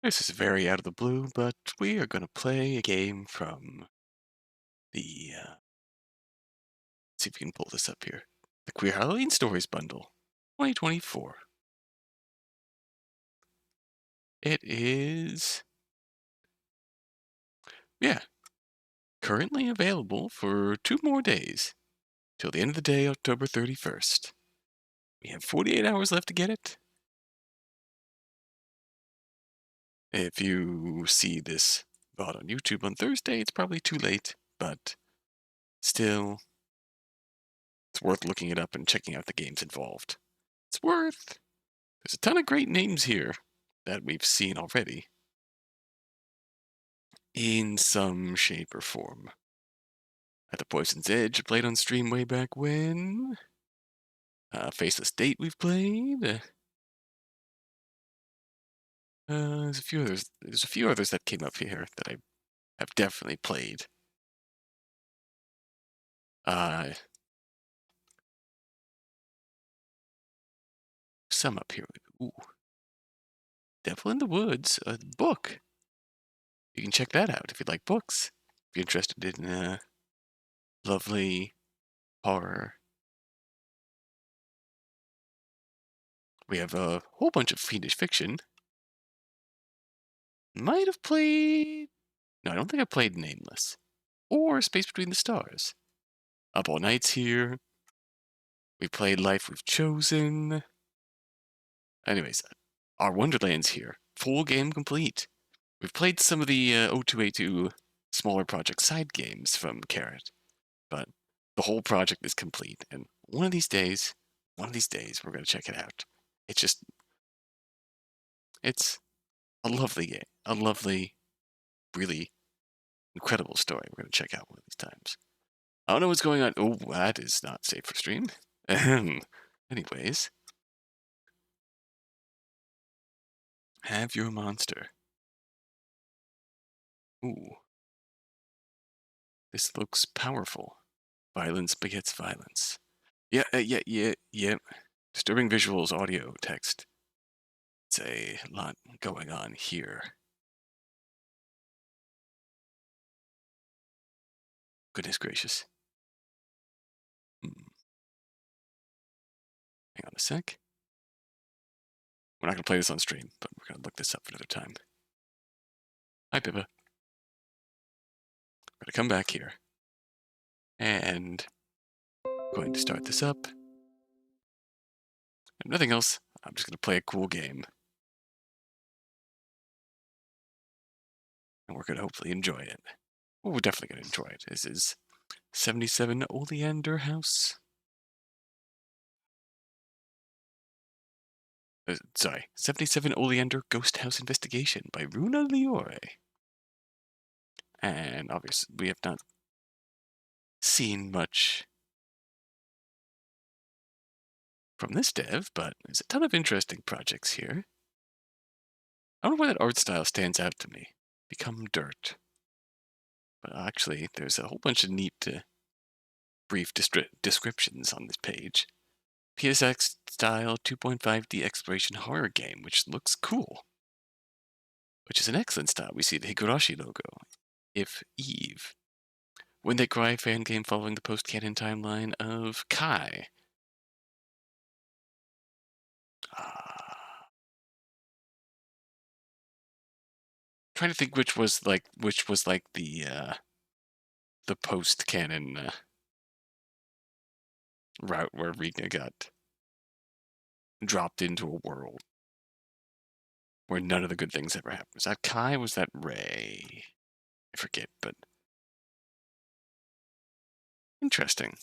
This is very out of the blue, but we are going to play a game from the. Let's see if we can pull this up here. The Queer Halloween Stories Bundle 2024. It is. Yeah, currently available for 2 more days till the end of the day, October 31st. We have 48 hours left to get it. If you see this VOD on YouTube on Thursday, it's probably too late, but still, it's worth looking it up and checking out the games involved. It's worth. There's a ton of great names here that we've seen already in some shape or form. At the Poison's Edge, played on stream way back when. Faceless Date we've played. There's a few others. There's a few others that came up here that I have definitely played. Some up here. Ooh, Devil in the Woods, a book. You can check that out if you'd like books. If you're interested in lovely horror. We have a whole bunch of fiendish fiction. Might have played. No, I don't think I played Nameless or Space Between the Stars. Up All Night's here. We played Life We've Chosen. Anyways, our Wonderland's here. Full game complete. We've played some of the 0282 smaller project side games from Carrot, but the whole project is complete. And one of these days, we're going to check it out. It's a lovely game. A lovely, really incredible story we're going to check out one of these times. I don't know what's going on. Oh, that is not safe for stream. Anyways, have your monster. Ooh, this looks powerful. Violence begets violence. Yeah. Disturbing visuals, audio, text. It's a lot going on here. Goodness gracious. Hang on a sec. We're not going to play this on stream, but we're going to look this up another time. Hi, Pippa. We're going to come back here. And going to start this up. If nothing else, I'm just going to play a cool game. And we're going to hopefully enjoy it. Well, we're definitely going to enjoy it. This is 77 Oleander House. Sorry, 77 Oleander Ghost House Investigation by Runa Liore. And obviously, we have not seen much from this dev, but there's a ton of interesting projects here. I don't know why that art style stands out to me. Become Dirt. But actually, there's a whole bunch of neat brief descriptions on this page. PSX style 2.5D exploration horror game, which looks cool. Which is an excellent style. We see the Higurashi logo. If Eve. When They Cry fan game following the post-canon timeline of Kai. Trying to think which was like the post-canon route where Rika got dropped into a world where none of the good things ever happened. Was that Kai? Was that Ray? I forget, but interesting.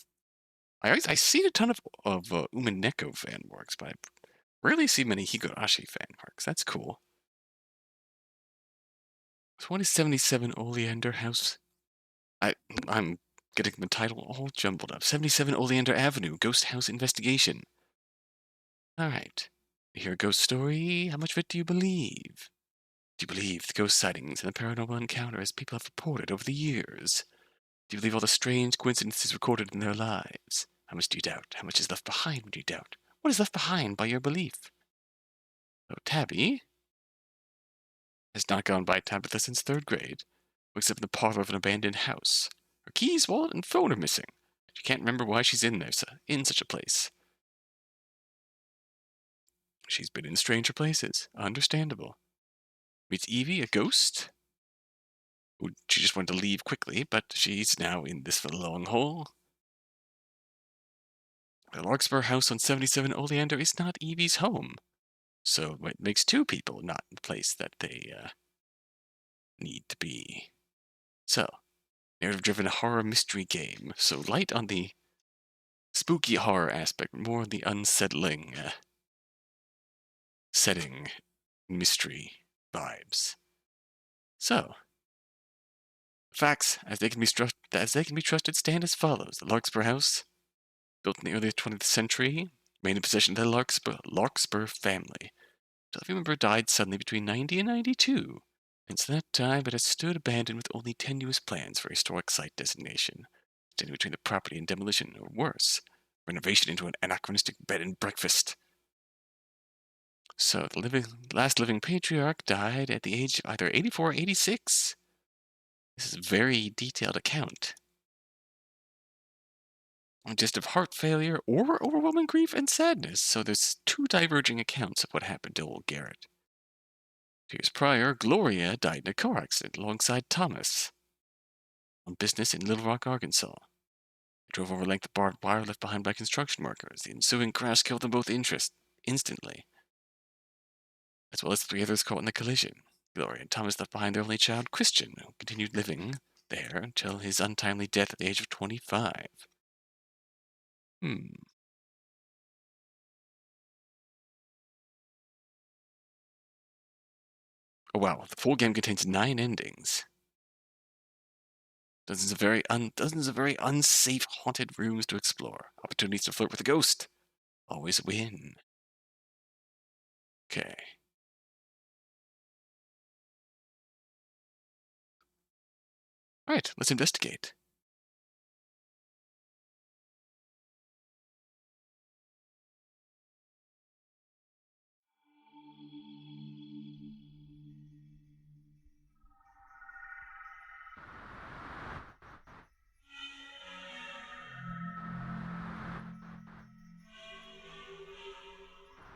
I see a ton of Umineko fan works, but I rarely see many Higurashi fan works. That's cool. So what is 77 Oleander House? I'm getting the title all jumbled up. 77 Oleander Avenue, Ghost House Investigation. Alright. You hear a ghost story? How much of it do you believe? Do you believe the ghost sightings and the paranormal encounters people have reported over the years? Do you believe all the strange coincidences recorded in their lives? How much do you doubt? How much is left behind when you doubt? What is left behind by your belief? So, Tabby, Has not gone by Tabitha since third grade. Wakes up in the parlor of an abandoned house. Her keys, wallet, and phone are missing. She can't remember why she's in there, in such a place. She's been in stranger places. Understandable. Meets Evie, a ghost. Who she just wanted to leave quickly, but she's now in this for the long haul. The Larkspur house on 77 Oleander is not Evie's home. So it makes two people not in the place that they need to be. So, narrative-driven horror mystery game. So light on the spooky horror aspect, more on the unsettling setting, mystery vibes. So, facts as they can be trusted stand as follows: the Larkspur House, built in the early 20th century, remained in possession of the Larkspur family. The family member died suddenly between 90 and 92. Since that time, it has stood abandoned with only tenuous plans for historic site designation, standing between the property and demolition, or worse, renovation into an anachronistic bed and breakfast. So the last living patriarch died at the age of either 84 or 86. This is a very detailed account. Just of heart failure or overwhelming grief and sadness. So there's two diverging accounts of what happened to old Garrett. 2 years prior, Gloria died in a car accident alongside Thomas on business in Little Rock, Arkansas. They drove over length of barbed wire left behind by construction workers. The ensuing crash killed them both instantly, as well as 3 others caught in the collision. Gloria and Thomas left behind their only child, Christian, who continued living there until his untimely death at the age of 25. Oh wow, the full game contains 9 endings. Dozens of very unsafe haunted rooms to explore. Opportunities to flirt with a ghost. Always win. Okay. Alright, let's investigate.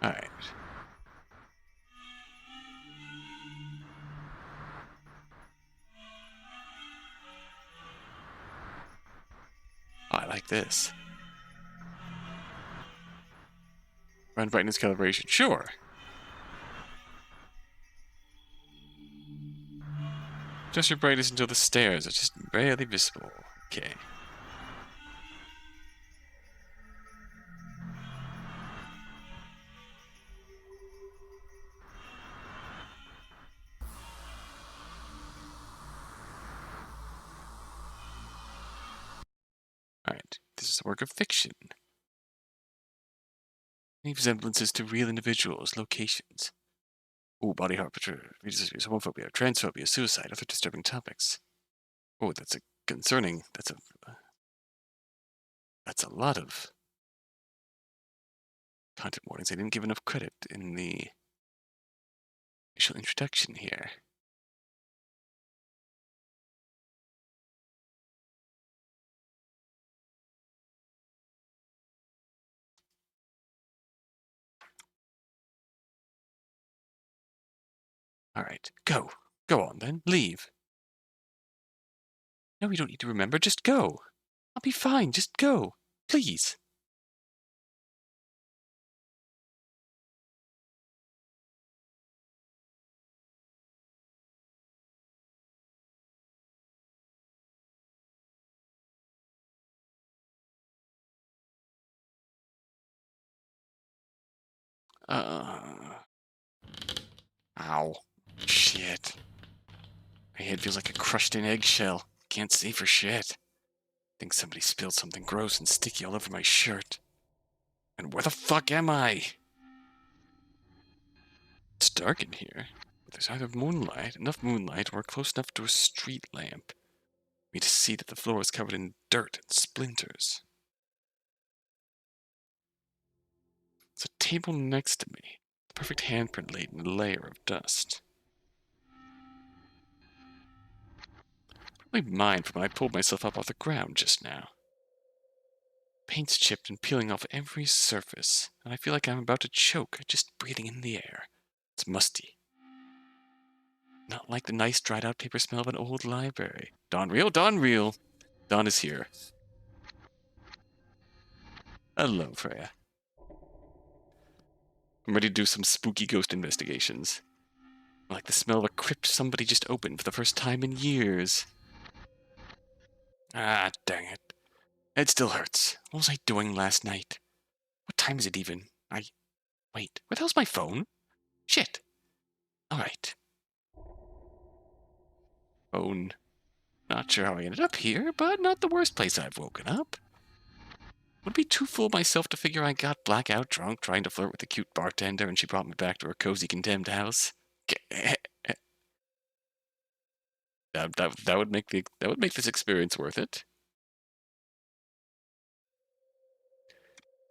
Alright. Oh, I like this. Run brightness calibration. Sure. Adjust your brightness until the stairs are just barely visible. Okay. Alright. This is a work of fiction. Any resemblances to real individuals, locations. Ooh, body horror, homophobia, transphobia, suicide, other disturbing topics. Oh, that's a concerning. That's a lot of content warnings. I didn't give enough credit in the initial introduction here. Alright, go. Go on then. Leave. No, you don't need to remember. Just go. I'll be fine. Just go. Please. Ow. Shit. My head feels like a crushed in eggshell. Can't see for shit. Think somebody spilled something gross and sticky all over my shirt. And where the fuck am I? It's dark in here. But there's either enough moonlight, or close enough to a street lamp for me to see that the floor is covered in dirt and splinters. There's a table next to me. The perfect handprint laid in a layer of dust. Only mine from when I pulled myself up off the ground just now. Paint's chipped and peeling off every surface, and I feel like I'm about to choke just breathing in the air. It's musty. Not like the nice dried out paper smell of an old library. Dawn real, Dawn real. Dawn is here. Hello, Freya. I'm ready to do some spooky ghost investigations. I like the smell of a crypt somebody just opened for the first time in years. Ah, dang it. It still hurts. What was I doing last night? What time is it even? Wait, where the hell's my phone? Shit. Alright. Phone. Not sure how I ended up here, but not the worst place I've woken up. Would it be too full of myself to figure I got blackout drunk trying to flirt with a cute bartender and she brought me back to her cozy condemned house? That would make this experience worth it.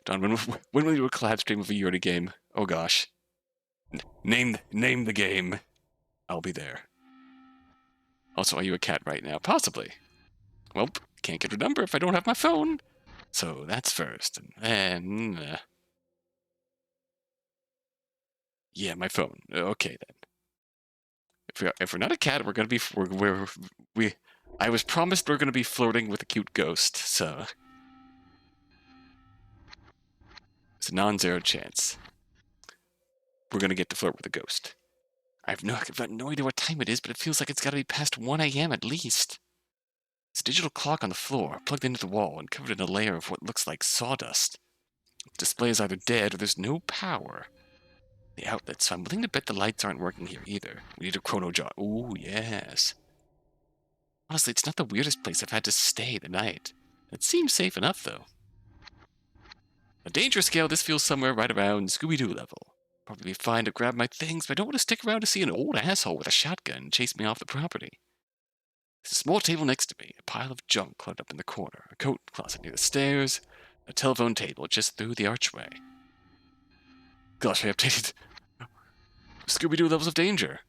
Don, when will you do a collab stream of a Liore game? Oh gosh. Name the game. I'll be there. Also, are you a cat right now? Possibly. Well, can't get her number if I don't have my phone. So that's first, and then yeah, my phone. Okay then. If we're not a cat, we're gonna be I was promised we're gonna be flirting with a cute ghost, so it's a non-zero chance. We're gonna get to flirt with a ghost. I've no idea what time it is, but it feels like it's gotta be past 1 a.m. at least. It's a digital clock on the floor, plugged into the wall and covered in a layer of what looks like sawdust. The display is either dead or there's no power. The outlet, so I'm willing to bet the lights aren't working here either. We need a chrono jar. Ooh, yes. Honestly, it's not the weirdest place I've had to stay the night. It seems safe enough, though. On a danger scale, this feels somewhere right around Scooby-Doo level. Probably be fine to grab my things, but I don't want to stick around to see an old asshole with a shotgun chase me off the property. There's a small table next to me, a pile of junk cluttered up in the corner, a coat closet near the stairs, a telephone table just through the archway. Gosh, I updated Scooby-Doo levels of danger.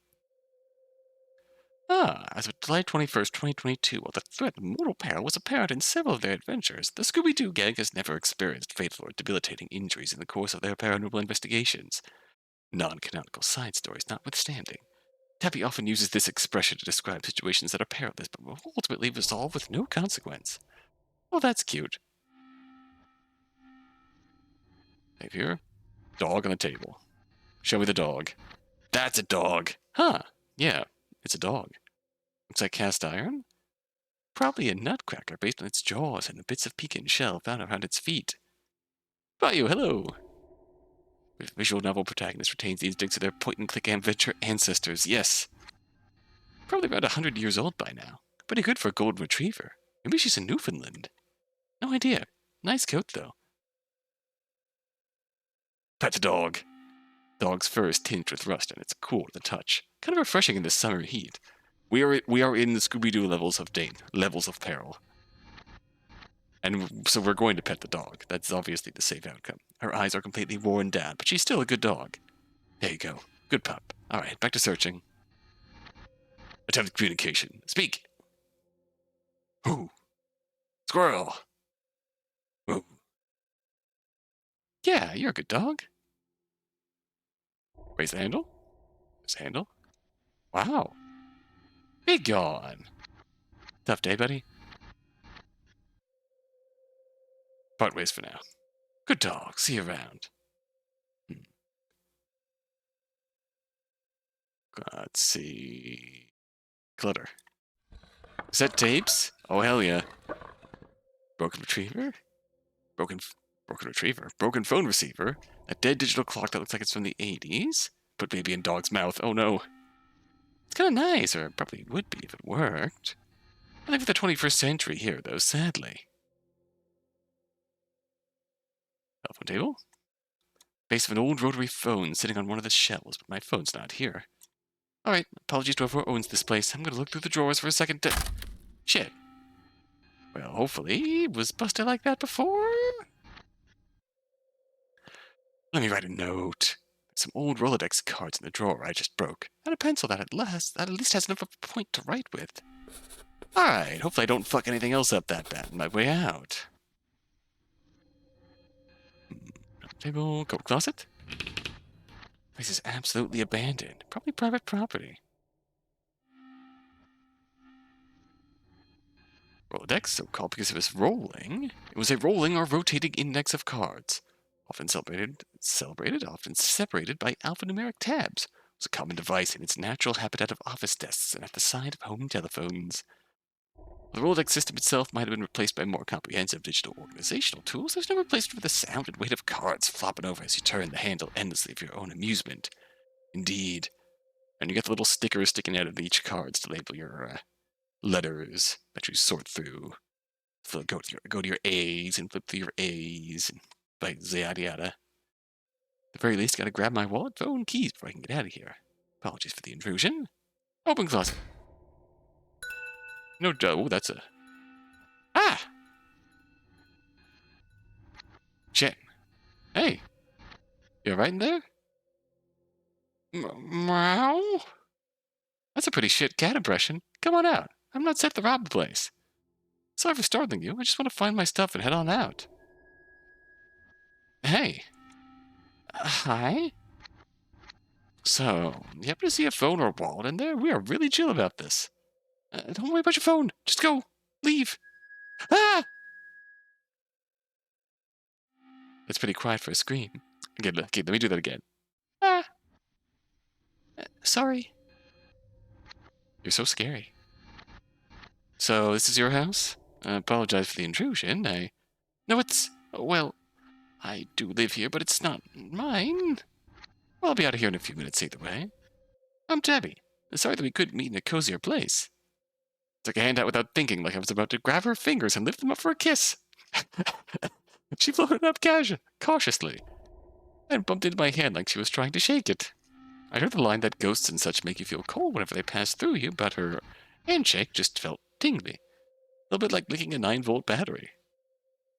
As of July 21st, 2022, while the threat of mortal peril was apparent in several of their adventures, the Scooby-Doo gang has never experienced fatal or debilitating injuries in the course of their paranormal investigations. Non-canonical side stories notwithstanding. Tabby often uses this expression to describe situations that are perilous but will ultimately resolve with no consequence. Oh, that's cute. Save here. Dog on the table. Show me the dog. That's a dog. Huh. Yeah, it's a dog. Looks like cast iron. Probably a nutcracker based on its jaws and the bits of pecan shell found around its feet. Bayou, hello! The visual novel protagonist retains the instincts of their point-and-click adventure ancestors, yes. Probably about 100 years old by now. Pretty good for a golden retriever. Maybe she's a Newfoundland. No idea. Nice coat, though. Pet the dog. Dog's fur is tinged with rust and it's cool to the touch. Kind of refreshing in this summer heat. We are in the Scooby-Doo levels of peril. And so we're going to pet the dog. That's obviously the safe outcome. Her eyes are completely worn down, but she's still a good dog. There you go. Good pup. Alright, back to searching. Attempt communication. Speak! Who? Squirrel! Who? Yeah, you're a good dog. Raise the handle. Raise the handle. Wow. Big yawn. Tough day, buddy. Part ways for now. Good dog. See you around. Let's see. Clutter. Set tapes? Oh, hell yeah. Broken retriever? Broken retriever. Broken phone receiver. A dead digital clock that looks like it's from the 80s. Put baby in dog's mouth. Oh no. It's kind of nice, or it probably would be if it worked. I live in the 21st century here, though, sadly. Telephone table? Base of an old rotary phone sitting on one of the shelves, but my phone's not here. Alright, apologies to whoever owns this place. I'm gonna look through the drawers for a second to... Shit. Well, hopefully it was busted like that before. Let me write a note. There's some old Rolodex cards in the drawer I just broke, and a pencil that at least has enough of a point to write with. Alright, hopefully I don't fuck anything else up that bad on my way out. Table, coat closet. Place is absolutely abandoned. Probably private property. Rolodex, so called because it was rolling. It was a rolling or rotating index of cards, often celebrated, often separated by alphanumeric tabs. It was a common device in its natural habitat of office desks and at the side of home telephones. The Rolodex system itself might have been replaced by more comprehensive digital organizational tools. There's no replacement for the sound and weight of cards flopping over as you turn the handle endlessly for your own amusement. Indeed. And you get the little stickers sticking out of each cards to label your letters that you sort through. So go to your A's and flip through your A's and like yada yada. At the very least, gotta grab my wallet, phone, keys before I can get out of here. Apologies for the intrusion. Open closet. No, oh, that's a... Ah! Shit. Hey. You alright in there? Meow? That's a pretty shit cat impression. Come on out. I'm not set to rob the place. Sorry for startling you. I just want to find my stuff and head on out. Hey. Hi? So, you happen to see a phone or a wallet in there? We are really chill about this. Don't worry about your phone. Just go. Leave. Ah! It's pretty quiet for a scream. Okay, let me do that again. Ah! Sorry. You're so scary. So, this is your house? I apologize for the intrusion. No, it's... Well, I do live here, but it's not mine. Well, I'll be out of here in a few minutes either way. I'm Tabby. Sorry that we couldn't meet in a cozier place. Took a hand out without thinking, like I was about to grab her fingers and lift them up for a kiss. She floated up cautiously, and bumped into my hand like she was trying to shake it. I heard the line that ghosts and such make you feel cold whenever they pass through you, but her handshake just felt tingly. A little bit like licking a 9-volt battery.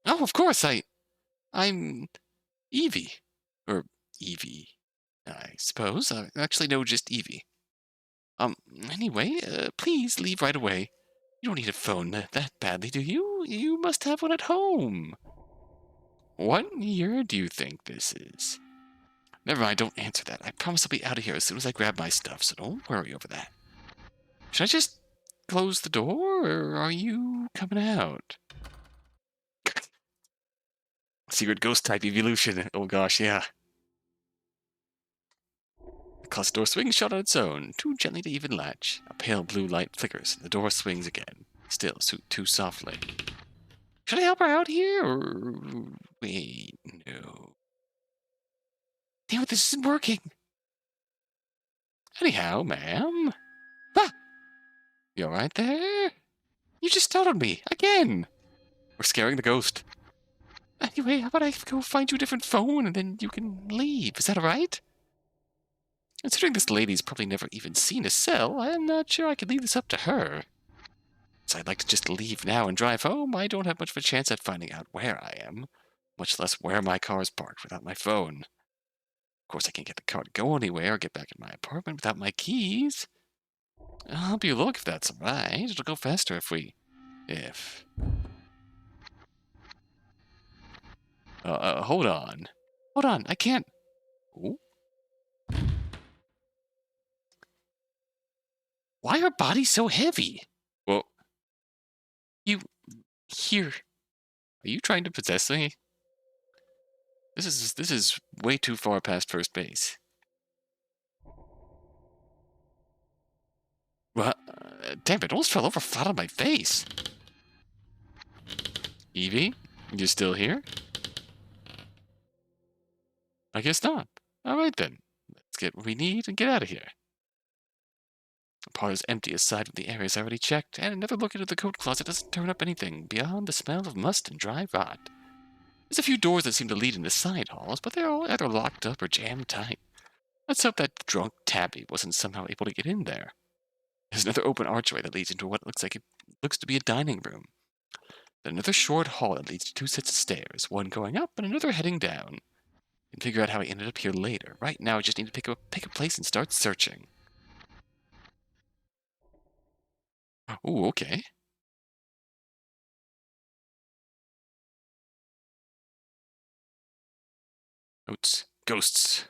Oh, of course, I'm Evie. Or Evie, I suppose. I actually know just Evie. Anyway, please leave right away. You don't need a phone that badly, do you? You must have one at home. What year do you think this is? Never mind, don't answer that. I promise I'll be out of here as soon as I grab my stuff, so don't worry over that. Should I just close the door, or are you coming out? Secret ghost type evolution. Oh gosh, yeah. The closet door swings shut on its own, too gently to even latch. A pale blue light flickers, and the door swings again, still too softly. Should I help her out here, or... Wait, no. Damn it, this isn't working. Anyhow, ma'am. Ah! You alright there? You just startled me, again! We're scaring the ghost. Anyway, how about I go find you a different phone, and then you can leave, is that alright? Considering this lady's probably never even seen a cell, I'm not sure I could leave this up to her. So I'd like to just leave now and drive home. I don't have much of a chance at finding out where I am, much less where my car's parked without my phone. Of course, I can't get the car to go anywhere or get back in my apartment without my keys. I'll help you look if that's alright. It'll go faster if we... hold on. Hold on, I can't... Ooh. Why are bodies so heavy? Well... You... Here... Are you trying to possess me? This is way too far past first base. Well, damn it, almost fell over flat on my face. Evie, you still here? I guess not. Alright then. Let's get what we need and get out of here. The part is empty aside from the areas I already checked, and another look into the coat closet doesn't turn up anything beyond the smell of must and dry rot. There's a few doors that seem to lead into side halls, but they're all either locked up or jammed tight. Let's hope that drunk Tabby wasn't somehow able to get in there. There's another open archway that leads into what looks to be a dining room. Then another short hall that leads to 2 sets of stairs, one going up and another heading down. And figure out how I ended up here later. Right now I just need to pick a place and start searching. Ooh, okay. Notes. Ghosts.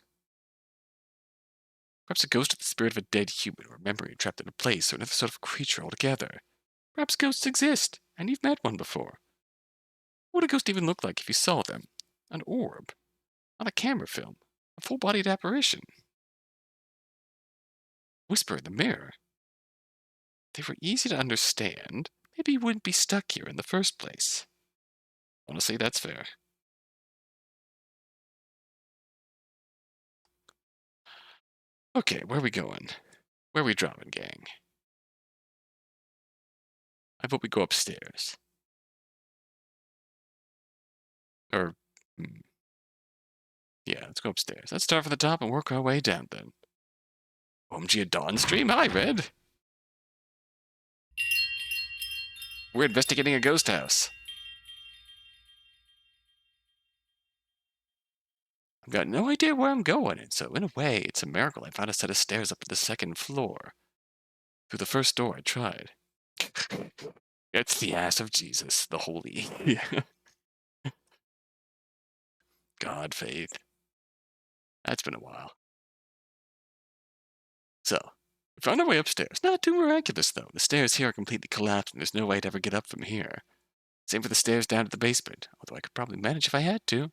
Perhaps a ghost of the spirit of a dead human or memory trapped in a place or another sort of creature altogether. Perhaps ghosts exist, and you've met one before. What would a ghost even look like if you saw them? An orb? On a camera film? A full-bodied apparition? Whisper in the mirror? If they were easy to understand, maybe you wouldn't be stuck here in the first place. Honestly, that's fair. Okay, where are we going? Where are we dropping, gang? I vote we go upstairs. Or, hmm, yeah, let's go upstairs. Let's start from the top and work our way down then. OMG, a Dawn stream? Hi, Red. We're investigating a ghost house. I've got no idea where I'm going, and so in a way, it's a miracle I found a set of stairs up to the second floor. Through the first door I tried. It's the ass of Jesus, the holy. Yeah. God, faith. That's been a while. So, we found our way upstairs. Not too miraculous, though. The stairs here are completely collapsed, and there's no way to ever get up from here. Same for the stairs down to the basement, although I could probably manage if I had to.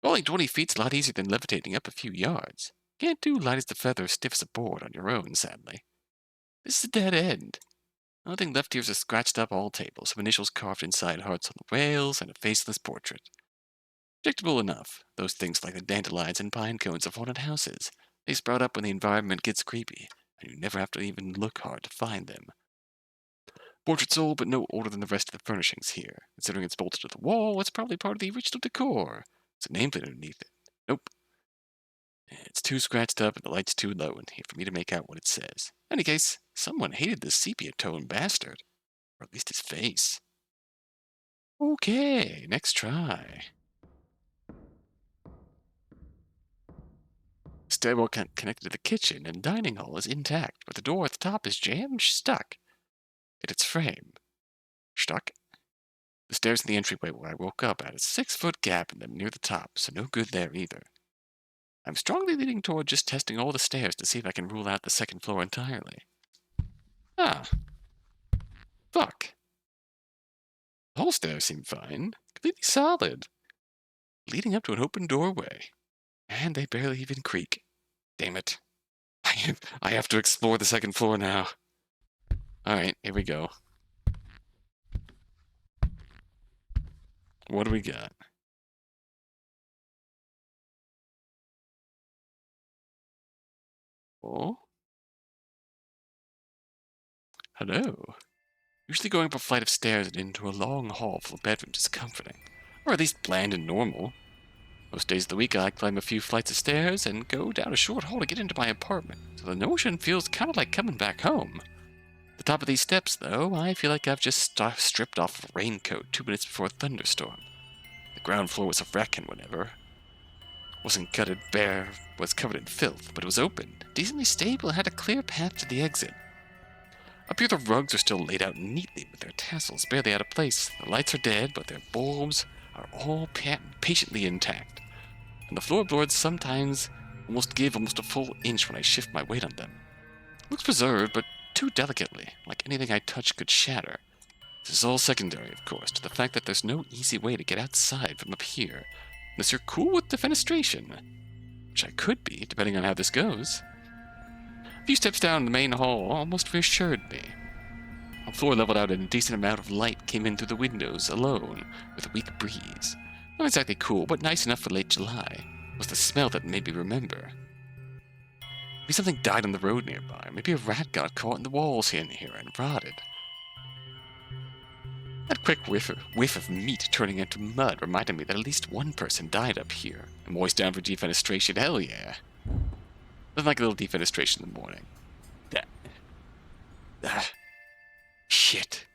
Falling 20 feet's a lot easier than levitating up a few yards. Can't do light as the feather, stiff as a board on your own, sadly. This is a dead end. The only thing left here is a scratched-up all table, some initials carved inside hearts on the rails, and a faceless portrait. Predictable enough, those things like the dandelions and pine cones of haunted houses. They sprout up when the environment gets creepy, and you never have to even look hard to find them. Portrait's old, but no older than the rest of the furnishings here. Considering it's bolted to the wall, it's probably part of the original decor. There's a nameplate underneath it. Nope. It's too scratched up and the light's too low in here for me to make out what it says. In any case, someone hated this sepia-tone bastard. Or at least his face. Okay, next try. Stairwell connected to the kitchen and dining hall is intact, but the door at the top is jammed stuck. At its frame. Stuck? The stairs in the entryway where I woke up had a 6-foot gap in them near the top, so no good there either. I'm strongly leaning toward just testing all the stairs to see if I can rule out the second floor entirely. Ah. Fuck. The whole stairs seem fine. Completely solid. Leading up to an open doorway. And they barely even creak. Damn it. I have to explore the second floor now. Alright, here we go. What do we got? Oh? Hello. Usually going up a flight of stairs and into a long hall full of bedrooms is comforting. Or at least bland and normal. Most days of the week I climb a few flights of stairs and go down a short hall to get into my apartment, so the notion feels kind of like coming back home. The top of these steps, though, I feel like I've just stripped off a raincoat 2 minutes before a thunderstorm. The ground floor was a wreck and whatever. Wasn't gutted bare, was covered in filth, but it was open, decently stable, and had a clear path to the exit. Up here the rugs are still laid out neatly with their tassels barely out of place. The lights are dead, but their bulbs are all patiently intact. And the floorboards sometimes give almost a full inch when I shift my weight on them. Looks preserved, but too delicately, like anything I touch could shatter. This is all secondary, of course, to the fact that there's no easy way to get outside from up here, unless you're cool with defenestration, which I could be, depending on how this goes. A few steps down the main hall almost reassured me. A floor leveled out and a decent amount of light came in through the windows alone, with a weak breeze. Not exactly cool, but nice enough for late July. It was the smell that made me remember. Maybe something died on the road nearby. Maybe a rat got caught in the walls in here and rotted. That quick whiff of meat turning into mud reminded me that at least one person died up here. I'm always down for defenestration, hell yeah. Nothing like a little defenestration in the morning. Shit.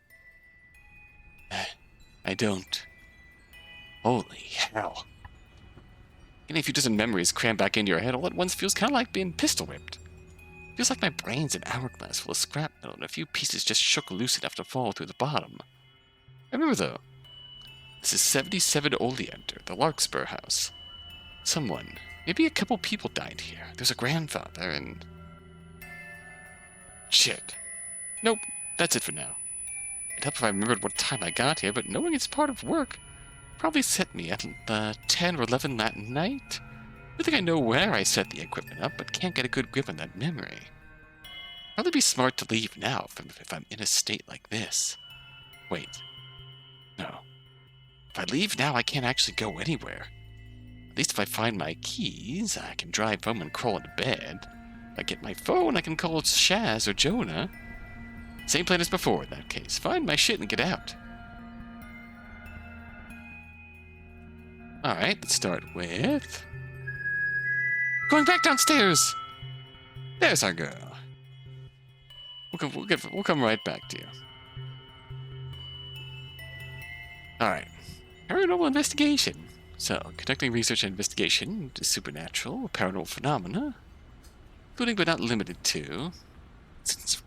I don't. Holy hell. Getting a few dozen memories crammed back into your head all at once feels kind of like being pistol whipped. Feels like my brain's an hourglass full of scrap metal and a few pieces just shook loose enough to fall through the bottom. I remember though, this is 77 Oleander, the Larkspur house. Someone, maybe a couple people died here. There's a grandfather and... Shit. Nope, that's it for now. It'd help if I remembered what time I got here, but knowing it's part of work probably set me at 10 or 11 that night. I think I know where I set the equipment up, but can't get a good grip on that memory. Probably be smart to leave now if I'm in a state like this. Wait. No. If I leave now, I can't actually go anywhere. At least if I find my keys, I can drive home and crawl into bed. If I get my phone, I can call Shaz or Jonah. Same plan as before in that case. Find my shit and get out. Alright, let's start with... going back downstairs! There's our girl. We'll come right back to you. Alright. Paranormal investigation. So, conducting research and investigation into supernatural, paranormal phenomena, including but not limited to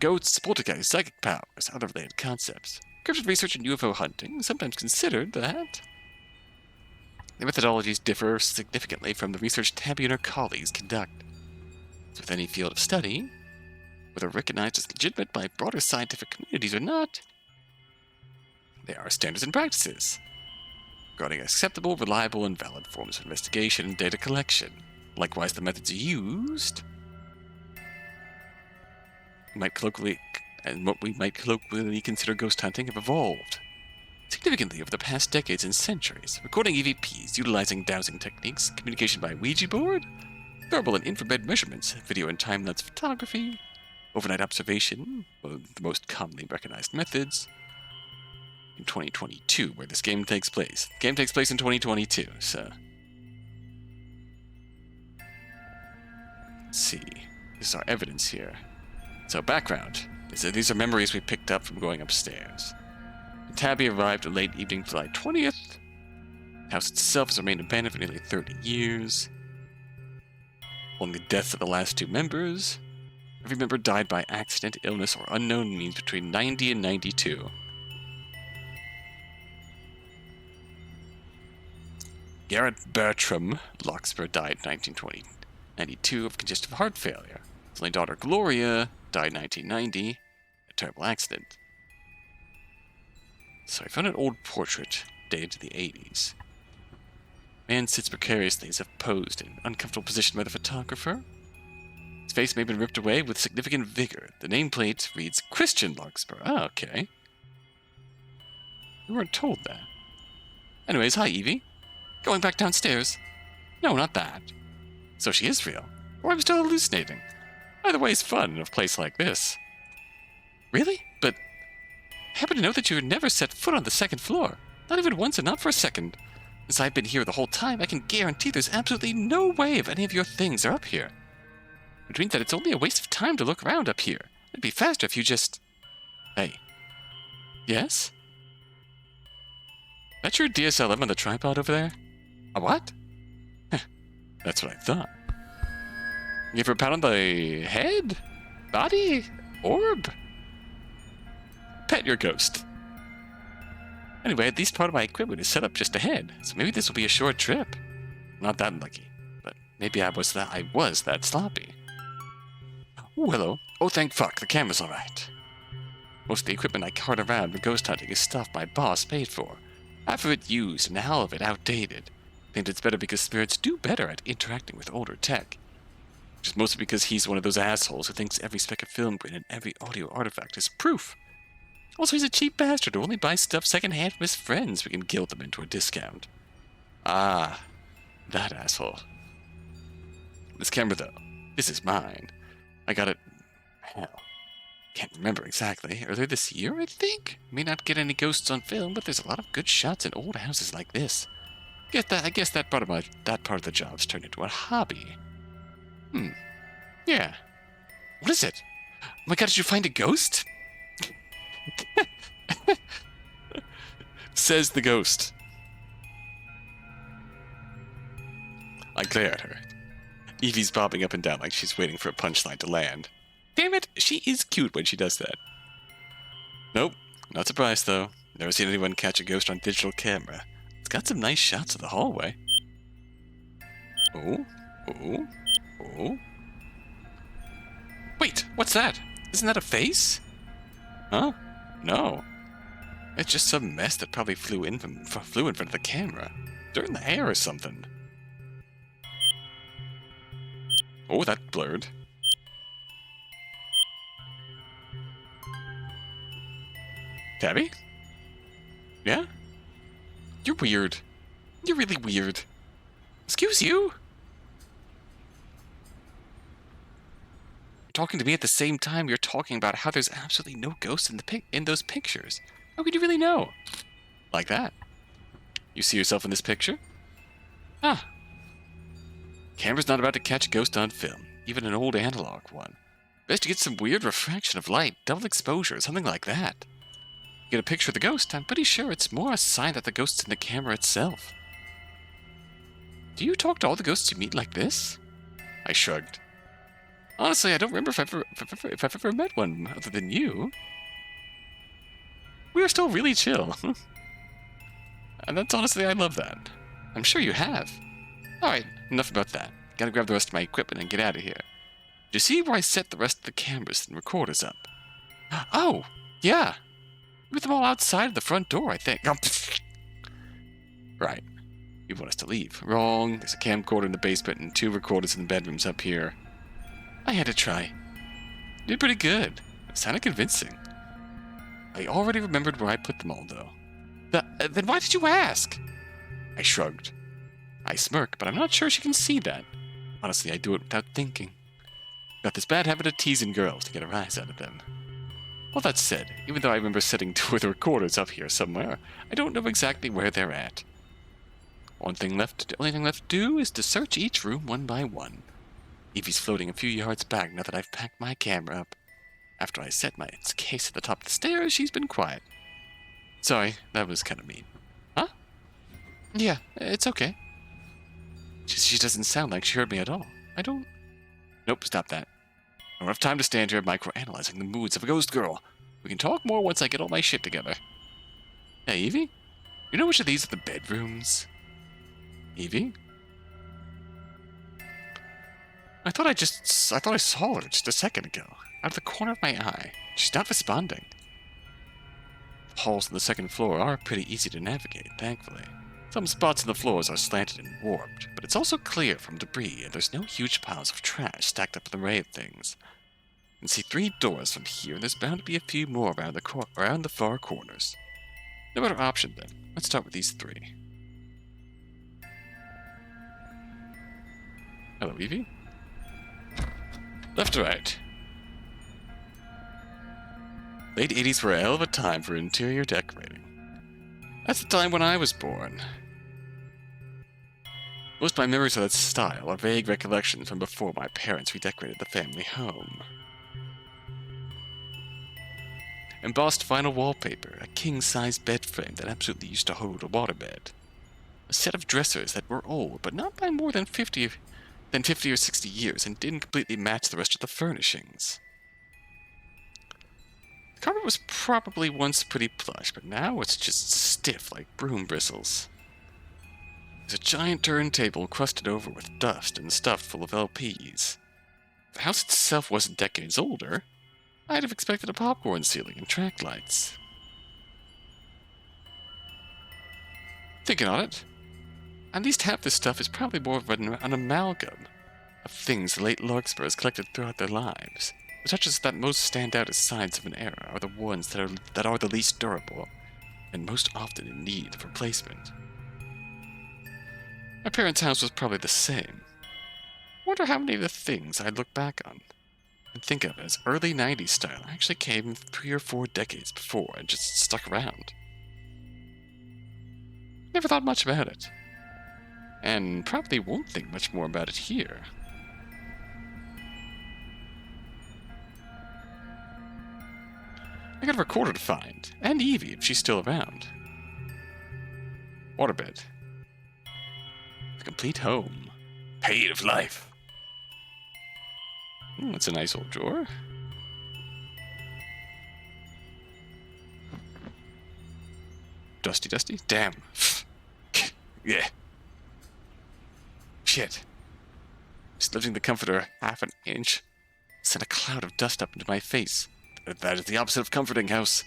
ghosts, poltergeists, psychic powers, other related concepts. Cryptid research and UFO hunting, sometimes considered that. The methodologies differ significantly from the research Tabby and her colleagues conduct. As with any field of study, whether recognized as legitimate by broader scientific communities or not, there are standards and practices regarding acceptable, reliable, and valid forms of investigation and data collection. Likewise, the methods used what we might colloquially consider ghost hunting have evolved significantly over the past decades and centuries. Recording EVPs, utilizing dowsing techniques, communication by Ouija board, verbal and infrared measurements, video and time-lapse photography, overnight observation, one of the most commonly recognized methods. In 2022, where this game takes place. The game takes place in 2022, so... Let's see. This is our evidence here. So, background. These are memories we picked up from going upstairs. Tabby arrived late evening July 20th. The house itself has remained abandoned for nearly 30 years. Following the deaths of the last two members, every member died by accident, illness, or unknown means between 90 and 92. Garrett Bertram Larkspur died in 1992 of congestive heart failure. His only daughter Gloria died in 1990, a terrible accident. So I found an old portrait dated to the 80s. Man sits precariously as if posed in an uncomfortable position by the photographer. His face may have been ripped away with significant vigor. The nameplate reads Christian Larkspur. Oh, okay. We weren't told that. Anyways, hi Evie. Going back downstairs? No, not that. So she is real. Or I'm still hallucinating. Either way is fun in a place like this. Really? But I happen to know that you never set foot on the second floor. Not even once and not for a second. Since I've been here the whole time, I can guarantee there's absolutely no way if any of your things are up here. Which means that it's only a waste of time to look around up here. It'd be faster if you just... Hey. Yes? That's your DSLM on the tripod over there? A what? That's what I thought. Give her a pat on the head? Body? Orb? Pet your ghost. Anyway, at least part of my equipment is set up just ahead, so maybe this will be a short trip. Not that lucky, but maybe I was that sloppy. Ooh, hello. Oh, thank fuck, the camera's alright. Most of the equipment I cart around for ghost hunting is stuff my boss paid for. Half of it used and half of it outdated. I think it's better because spirits do better at interacting with older tech. Which is mostly because he's one of those assholes who thinks every speck of film grain and every audio artifact is proof. Also, he's a cheap bastard who only buys stuff secondhand from his friends who can guilt them into a discount. Ah, that asshole. This camera, though, this is mine. I got it, hell, can't remember exactly. Earlier this year, I think? May not get any ghosts on film, but there's a lot of good shots in old houses like this. I guess that part of the job's turned into a hobby. Yeah. What is it? Oh my god, did you find a ghost? Says the ghost. I glare at her. Evie's bobbing up and down like she's waiting for a punchline to land. Damn it, she is cute when she does that. Nope, not surprised though. Never seen anyone catch a ghost on digital camera. It's got some nice shots of the hallway. Oh, oh, oh. Wait, what's that? Isn't that a face? Huh? No. It's just some mess that probably flew in front of the camera. Dirt in the air or something. Oh, that blurred. Tabby? Yeah? You're weird. You're really weird. Excuse you? You're talking to me at the same time you're talking about how there's absolutely no ghosts in those pictures. How could you really know? Like that. You see yourself in this picture? Ah. Camera's not about to catch a ghost on film, even an old analog one. Best to get some weird refraction of light, double exposure, something like that. Get a picture of the ghost, I'm pretty sure it's more a sign that the ghost's in the camera itself. Do you talk to all the ghosts you meet like this? I shrugged. Honestly, I don't remember if I've ever met one other than you. We are still really chill. And that's honestly, I love that. I'm sure you have. Alright, enough about that. Gotta grab the rest of my equipment and get out of here. Do you see where I set the rest of the cameras and recorders up? Oh, yeah. You put them all outside of the front door, I think. Oh, right. You want us to leave. Wrong. There's a camcorder in the basement and 2 recorders in the bedrooms up here. I had to try. You did pretty good. It sounded convincing. I already remembered where I put them all, though. Then why did you ask? I shrugged. I smirk, but I'm not sure she can see that. Honestly, I do it without thinking. Got this bad habit of teasing girls to get a rise out of them. All that said, even though I remember setting 2 of the recorders up here somewhere, I don't know exactly where they're at. The only thing left to do is to search each room one by one. Evie's floating a few yards back now that I've packed my camera up. After I set my case at the top of the stairs, she's been quiet. Sorry, that was kind of mean. Huh? Yeah, it's okay. She doesn't sound like she heard me at all. I don't... Nope, stop that. I don't have time to stand here microanalyzing the moods of a ghost girl. We can talk more once I get all my shit together. Hey, Evie? You know which of these are the bedrooms? Evie? I thought I saw her just a second ago, out of the corner of my eye. She's not responding. The halls on the second floor are pretty easy to navigate, thankfully. Some spots on the floors are slanted and warped, but it's also clear from debris, and there's no huge piles of trash stacked up in an array of things. You can see 3 doors from here, and there's bound to be a few more around the far corners. No better option, then. Let's start with these 3. Hello, Evie? Left to right. Late 80s were a hell of a time for interior decorating. That's the time when I was born. Most of my memories of that style are vague recollections from before my parents redecorated the family home. Embossed vinyl wallpaper, a king-size bed frame that absolutely used to hold a waterbed. A set of dressers that were old, but not by more than 50 or 60 years, and didn't completely match the rest of the furnishings. The carpet was probably once pretty plush, but now it's just stiff like broom bristles. There's a giant turntable crusted over with dust and stuffed full of LPs. If the house itself wasn't decades older, I'd have expected a popcorn ceiling and track lights. Thinking on it, at least half this stuff is probably more of an amalgam of things the late Larkspurs collected throughout their lives. The touches that most stand out as signs of an era are the ones that are the least durable, and most often in need of replacement. My parents' house was probably the same. I wonder how many of the things I look back on and think of as early 90s style actually came 3 or 4 decades before and just stuck around. Never thought much about it. And probably won't think much more about it here. I got a recorder to find, and Evie if she's still around. Waterbed. The complete home. Paid of life. That's a nice old drawer. Dusty. Damn. Yeah. Shit. Just lifting the comforter half an inch sent a cloud of dust up into my face. That is the opposite of comforting, House.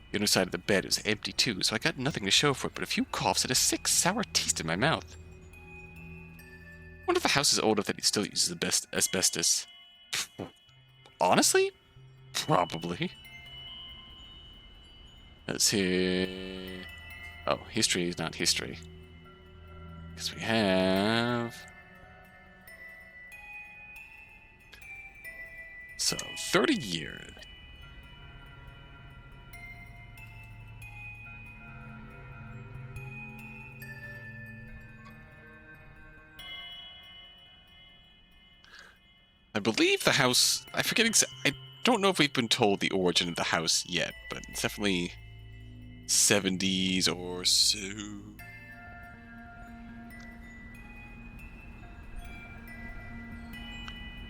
The inner side of the bed is empty too, so I got nothing to show for it but a few coughs and a sick, sour taste in my mouth. I wonder if the house is old enough that it still uses the best asbestos. Honestly? Probably. Let's see. Oh, history is not history. Because we have... So, 30 years. I believe the house... I don't know if we've been told the origin of the house yet, but it's definitely 70s or so.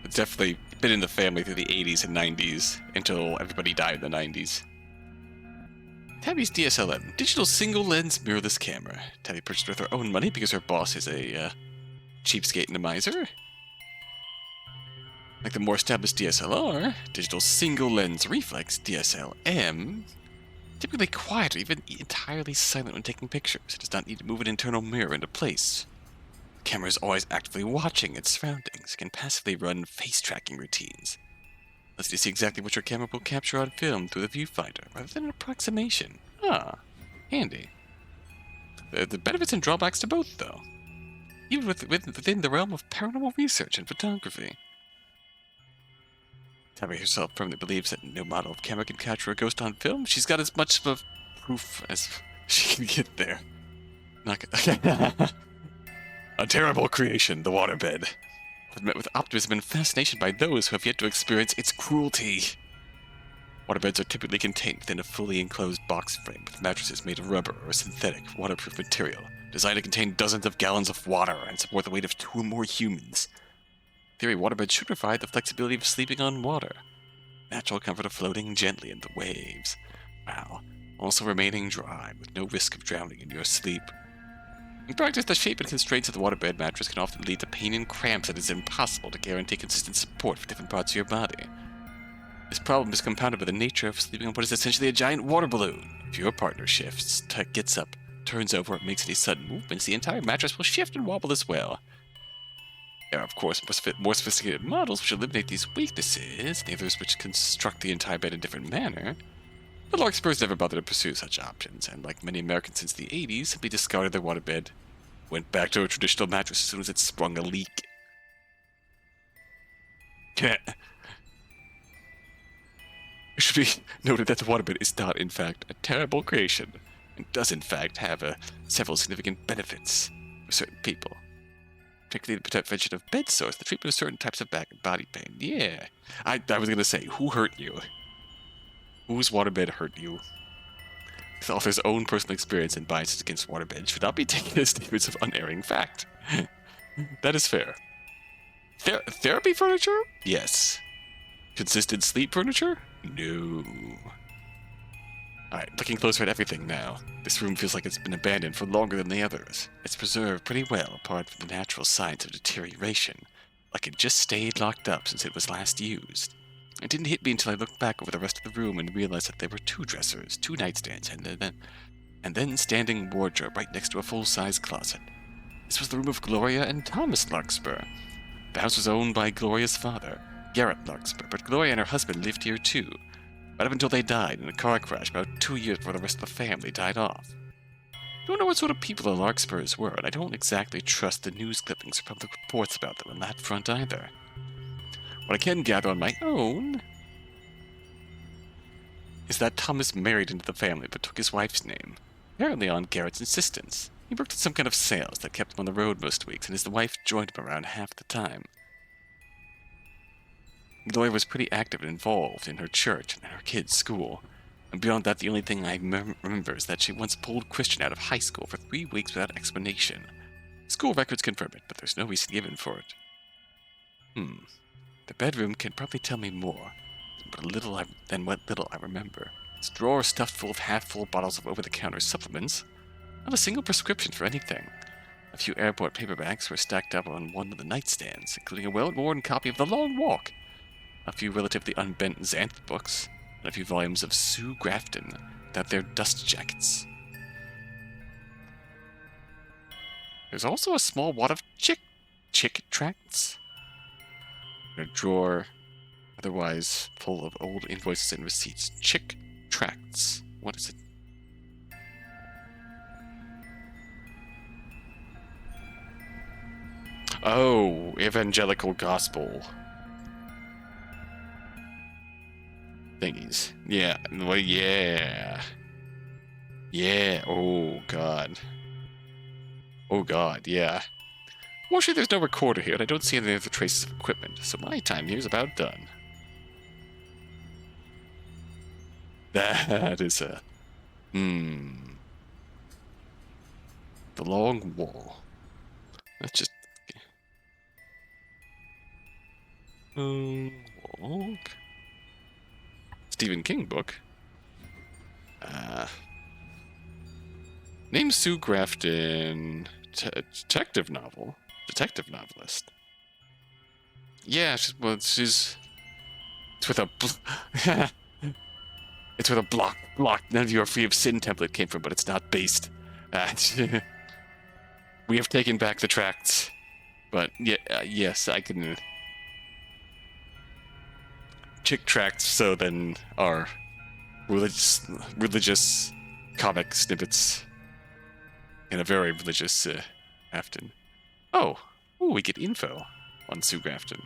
It's definitely been in the family through the 80s and 90s until everybody died in the 90s. Tabby's DSLM, digital single-lens mirrorless camera. Tabby purchased with her own money because her boss is a cheapskate and a miser. Like the more established DSLR, digital single-lens reflex DSLM, typically quiet or even entirely silent when taking pictures. It does not need to move an internal mirror into place. The camera is always actively watching its surroundings. It can passively run face-tracking routines. Lets you see exactly what your camera will capture on film through the viewfinder, rather than an approximation. Ah, handy. The benefits and drawbacks to both, though. Even within the realm of paranormal research and photography. Tabby herself firmly believes that no model of camera can capture a ghost on film. She's got as much of a proof as she can get there. A terrible creation, the waterbed. Met with optimism and fascination by those who have yet to experience its cruelty. Waterbeds are typically contained within a fully enclosed box frame with mattresses made of rubber or synthetic, waterproof material, designed to contain dozens of gallons of water and support the weight of 2 or more humans. In theory, waterbeds should provide the flexibility of sleeping on water, natural comfort of floating gently in the waves, while also remaining dry with no risk of drowning in your sleep. In practice, the shape and constraints of the waterbed mattress can often lead to pain and cramps that is impossible to guarantee consistent support for different parts of your body. This problem is compounded by the nature of sleeping on what is essentially a giant water balloon. If your partner shifts, gets up, turns over, or makes any sudden movements, the entire mattress will shift and wobble as well. There are, of course, more sophisticated models which eliminate these weaknesses, and others which construct the entire bed in a different manner. But larkspurs never bothered to pursue such options, and like many Americans since the 80s, simply discarded their waterbed, went back to a traditional mattress as soon as it sprung a leak. It should be noted that the waterbed is not, in fact, a terrible creation, and does, in fact, have several significant benefits for certain people. Particularly the prevention of bed sores, the treatment of certain types of back and body pain. Yeah. I was going to say, who hurt you? Whose waterbed hurt you? The author's own personal experience and biases against waterbeds should not be taken as statements of unerring fact. That is fair. Therapy furniture? Yes. Consistent sleep furniture? No. Alright, looking closer at everything now. This room feels like it's been abandoned for longer than the others. It's preserved pretty well, apart from the natural signs of deterioration. Like it just stayed locked up since it was last used. It didn't hit me until I looked back over the rest of the room and realized that there were 2 dressers, 2 nightstands, and then standing wardrobe right next to a full-size closet. This was the room of Gloria and Thomas Larkspur. The house was owned by Gloria's father, Garrett Larkspur, but Gloria and her husband lived here too. Right up until they died in a car crash about 2 years before the rest of the family died off. I don't know what sort of people the Larkspurs were, and I don't exactly trust the news clippings or public reports about them on that front either. What I can gather on my own is that Thomas married into the family but took his wife's name, apparently on Garrett's insistence. He worked in some kind of sales that kept him on the road most weeks, and his wife joined him around half the time. Gloria was pretty active and involved in her church and her kids' school, and beyond that the only thing I remember is that she once pulled Christian out of high school for 3 weeks without explanation. School records confirm it, but there's no reason given for it. The bedroom can probably tell me more than what little I remember. Its drawer stuffed full of half-full bottles of over-the-counter supplements. Not a single prescription for anything. A few airport paperbacks were stacked up on one of the nightstands, including a well-worn copy of The Long Walk, a few relatively unbent Xanth books, and a few volumes of Sue Grafton without their dust jackets. There's also a small wad of chick tracts in a drawer, otherwise full of old invoices and receipts. Chick tracts. What is it? Oh, evangelical gospel thingies. Yeah. Well, yeah. Yeah. Oh, God. Oh, God. Yeah. Fortunately, there's no recorder here, and I don't see any other traces of equipment, so my time here is about done. That is a... The Long Wall. That's just... Walk. Stephen King book. Name Sue Grafton. Detective novel. Detective novelist. Yeah, she's... It's with a... It's with a block. None of your free of sin template came from, but it's not based. We have taken back the tracts. But, yeah, yes, I can... Chick tracts, so then are religious comic snippets in a very religious Afton. Oh, we get info on Sue Grafton.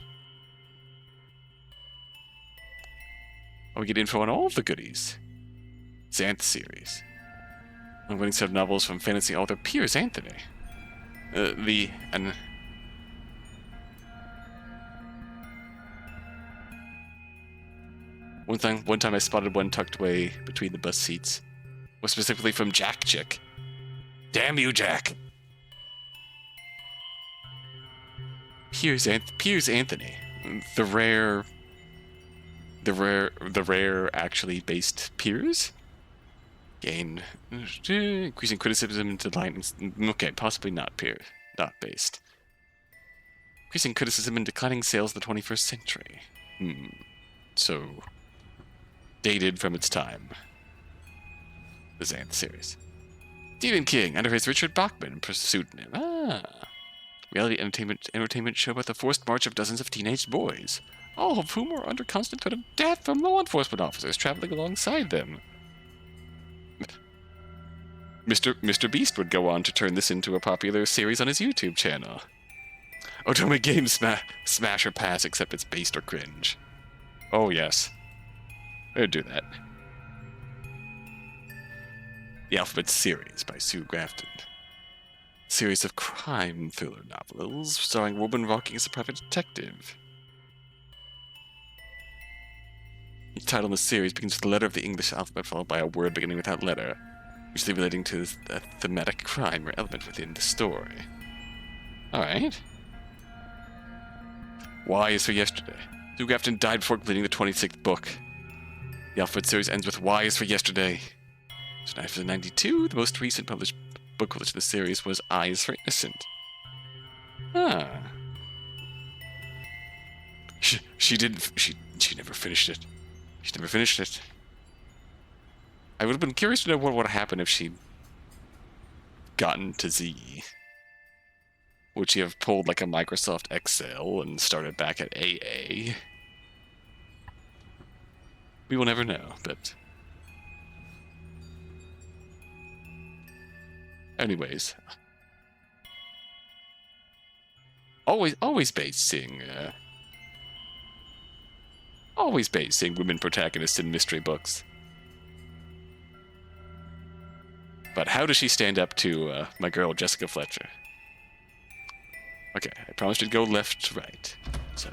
Oh, we get info on all of the goodies. Xanth series. A winning set of novels from fantasy author Piers Anthony. One time I spotted one tucked away between the bus seats. Was specifically from Jack Chick. Damn you, Jack! Piers Anthony. The rare actually based Piers? Gain increasing criticism into line. Okay, possibly not Piers. Not based. Increasing criticism and declining sales of the 21st century. So... dated from its time. The Xanth series. Stephen King, under his Richard Bachman pseudonym. Reality entertainment show about the forced march of dozens of teenage boys, all of whom are under constant threat of death from law enforcement officers traveling alongside them. Mr. Beast would go on to turn this into a popular series on his YouTube channel. Oh, don't make games smash or pass except it's based or cringe. Oh, yes. I'd do that. The Alphabet Series by Sue Grafton. Series of crime thriller novels starring Robin Rocking as a private detective. Each title in the series begins with the letter of the English alphabet followed by a word beginning with that letter, usually relating to a thematic crime or element within the story. Alright. Y is for yesterday. Sue Grafton died before completing the 26th book. The Alphabet series ends with Y is for yesterday. So 1992, the most recent published book published in the series was I is for innocent. She never finished it. She never finished it. I would have been curious to know what would happen if she'd gotten to Z. Would she have pulled like a Microsoft Excel and started back at AA? We will never know, but... Anyways. Always basing women protagonists in mystery books. But how does she stand up to my girl Jessica Fletcher? Okay, I promised you'd go left to right. So,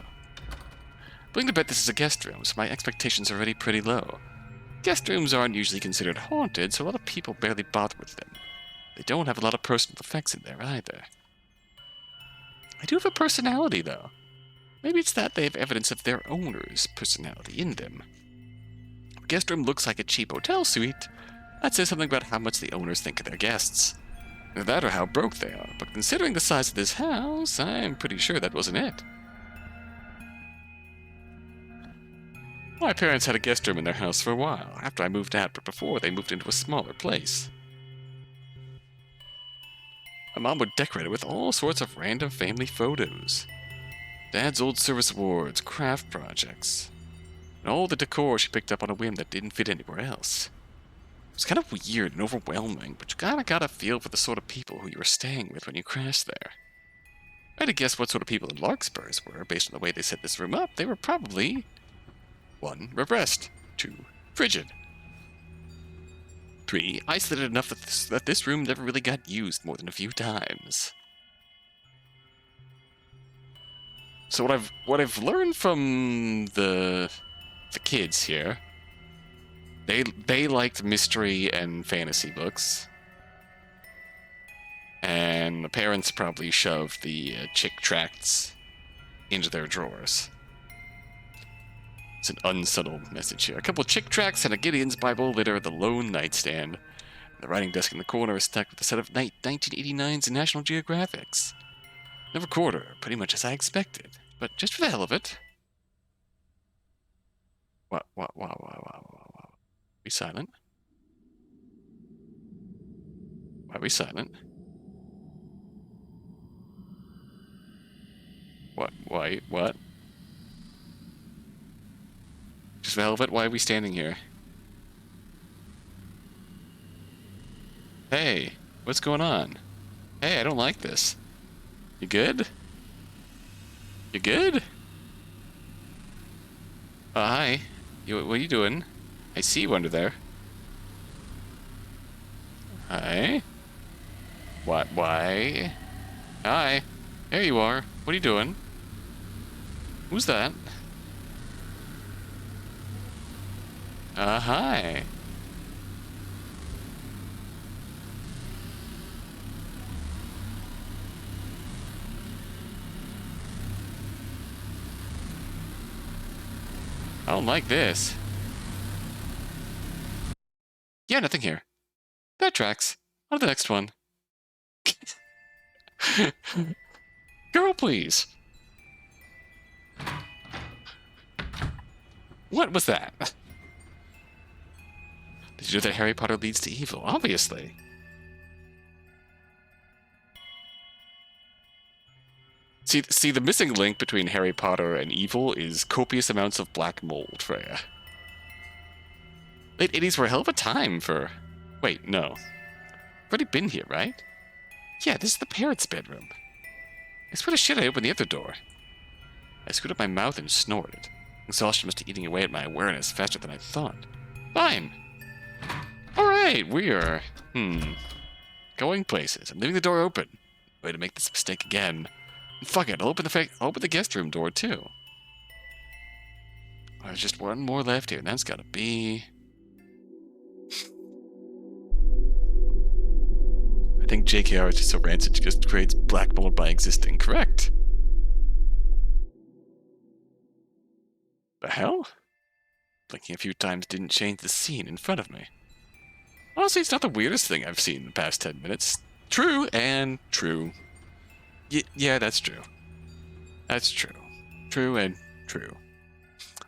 willing to bet this is a guest room, so my expectations are already pretty low. Guest rooms aren't usually considered haunted, so a lot of people barely bother with them. They don't have a lot of personal effects in there either. I do have a personality, though. Maybe it's that they have evidence of their owner's personality in them. If a guest room looks like a cheap hotel suite, that says something about how much the owners think of their guests. That or how broke they are, but considering the size of this house, I'm pretty sure that wasn't it. My parents had a guest room in their house for a while, after I moved out, but before they moved into a smaller place. My mom would decorate it with all sorts of random family photos. Dad's old service awards, craft projects, and all the decor she picked up on a whim that didn't fit anywhere else. It was kind of weird and overwhelming, but you kinda got a feel for the sort of people who you were staying with when you crashed there. I had to guess what sort of people the Larkspurs were, based on the way they set this room up. They were probably 1. Repressed. 2. Frigid. 3. Isolated enough that this room never really got used more than a few times. So what I've learned from the kids here, they liked mystery and fantasy books, and the parents probably shoved the chick tracts into their drawers. It's an unsettled message here. A couple chick tracts and a Gideon's Bible litter the lone nightstand. The writing desk in the corner is stacked with a set of 1989's National Geographics. The recorder, pretty much as I expected, but just for the hell of it. What? We silent? Why are we silent? What? Why? What? Just for the hell of it, why are we standing here? Hey, what's going on? Hey, I don't like this. You good? You good? Oh, hi. What are you doing? I see you under there. Hi. What? Why? Hi. There you are. What are you doing? Who's that? Hi. I don't like this. Yeah, nothing here. That tracks. On to the next one. Girl, please. What was that? Did you know that Harry Potter leads to evil? Obviously. See, the missing link between Harry Potter and evil is copious amounts of black mold, Freya. Late 80s were a hell of a time for... Wait, no. I've already been here, right? Yeah, this is the parrot's bedroom. I swear to shit I opened the other door. I screwed up my mouth and snorted. Exhaustion must be eating away at my awareness faster than I thought. Fine! Alright, we are... going places. I'm leaving the door open. Way to make this mistake again. Fuck it, I'll open the guest room door, too. There's just one more left here, and that's gotta be... I think JKR is just so rancid she just creates black mold by existing. Correct. The hell? Blinking a few times didn't change the scene in front of me. Honestly, it's not the weirdest thing I've seen in the past 10 minutes. True and true. Yeah, that's true. That's true. True and true.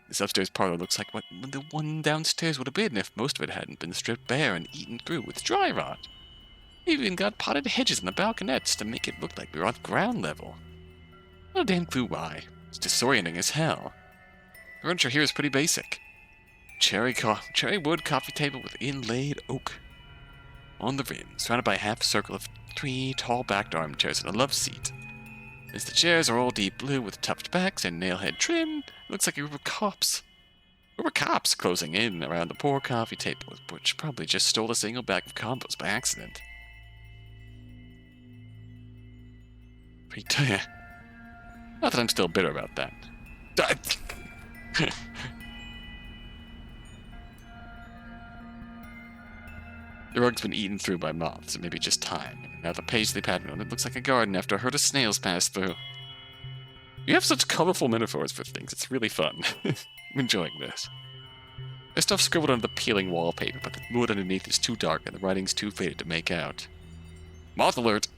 This upstairs parlor looks like what the one downstairs would have been if most of it hadn't been stripped bare and eaten through with dry rot. We even got potted hedges in the balconettes to make it look like we were on ground level. Not a damn clue why. It's disorienting as hell. The furniture here is pretty basic. Cherry wood coffee table with inlaid oak. On the rim, surrounded by a half circle of 3 tall backed armchairs and a love seat. As the chairs are all deep blue with tufted backs and nailhead trim, it looks like a group of cops. There were cops closing in around the poor coffee table, which probably just stole a single bag of combos by accident. Not that I'm still bitter about that. The rug's been eaten through by moths, or maybe just time. Now the paisley pattern on it looks like a garden after a herd of snails passed through. You have such colorful metaphors for things, it's really fun. I'm enjoying this. There's stuff scribbled on the peeling wallpaper, but the wood underneath is too dark and the writing's too faded to make out. Moth alert!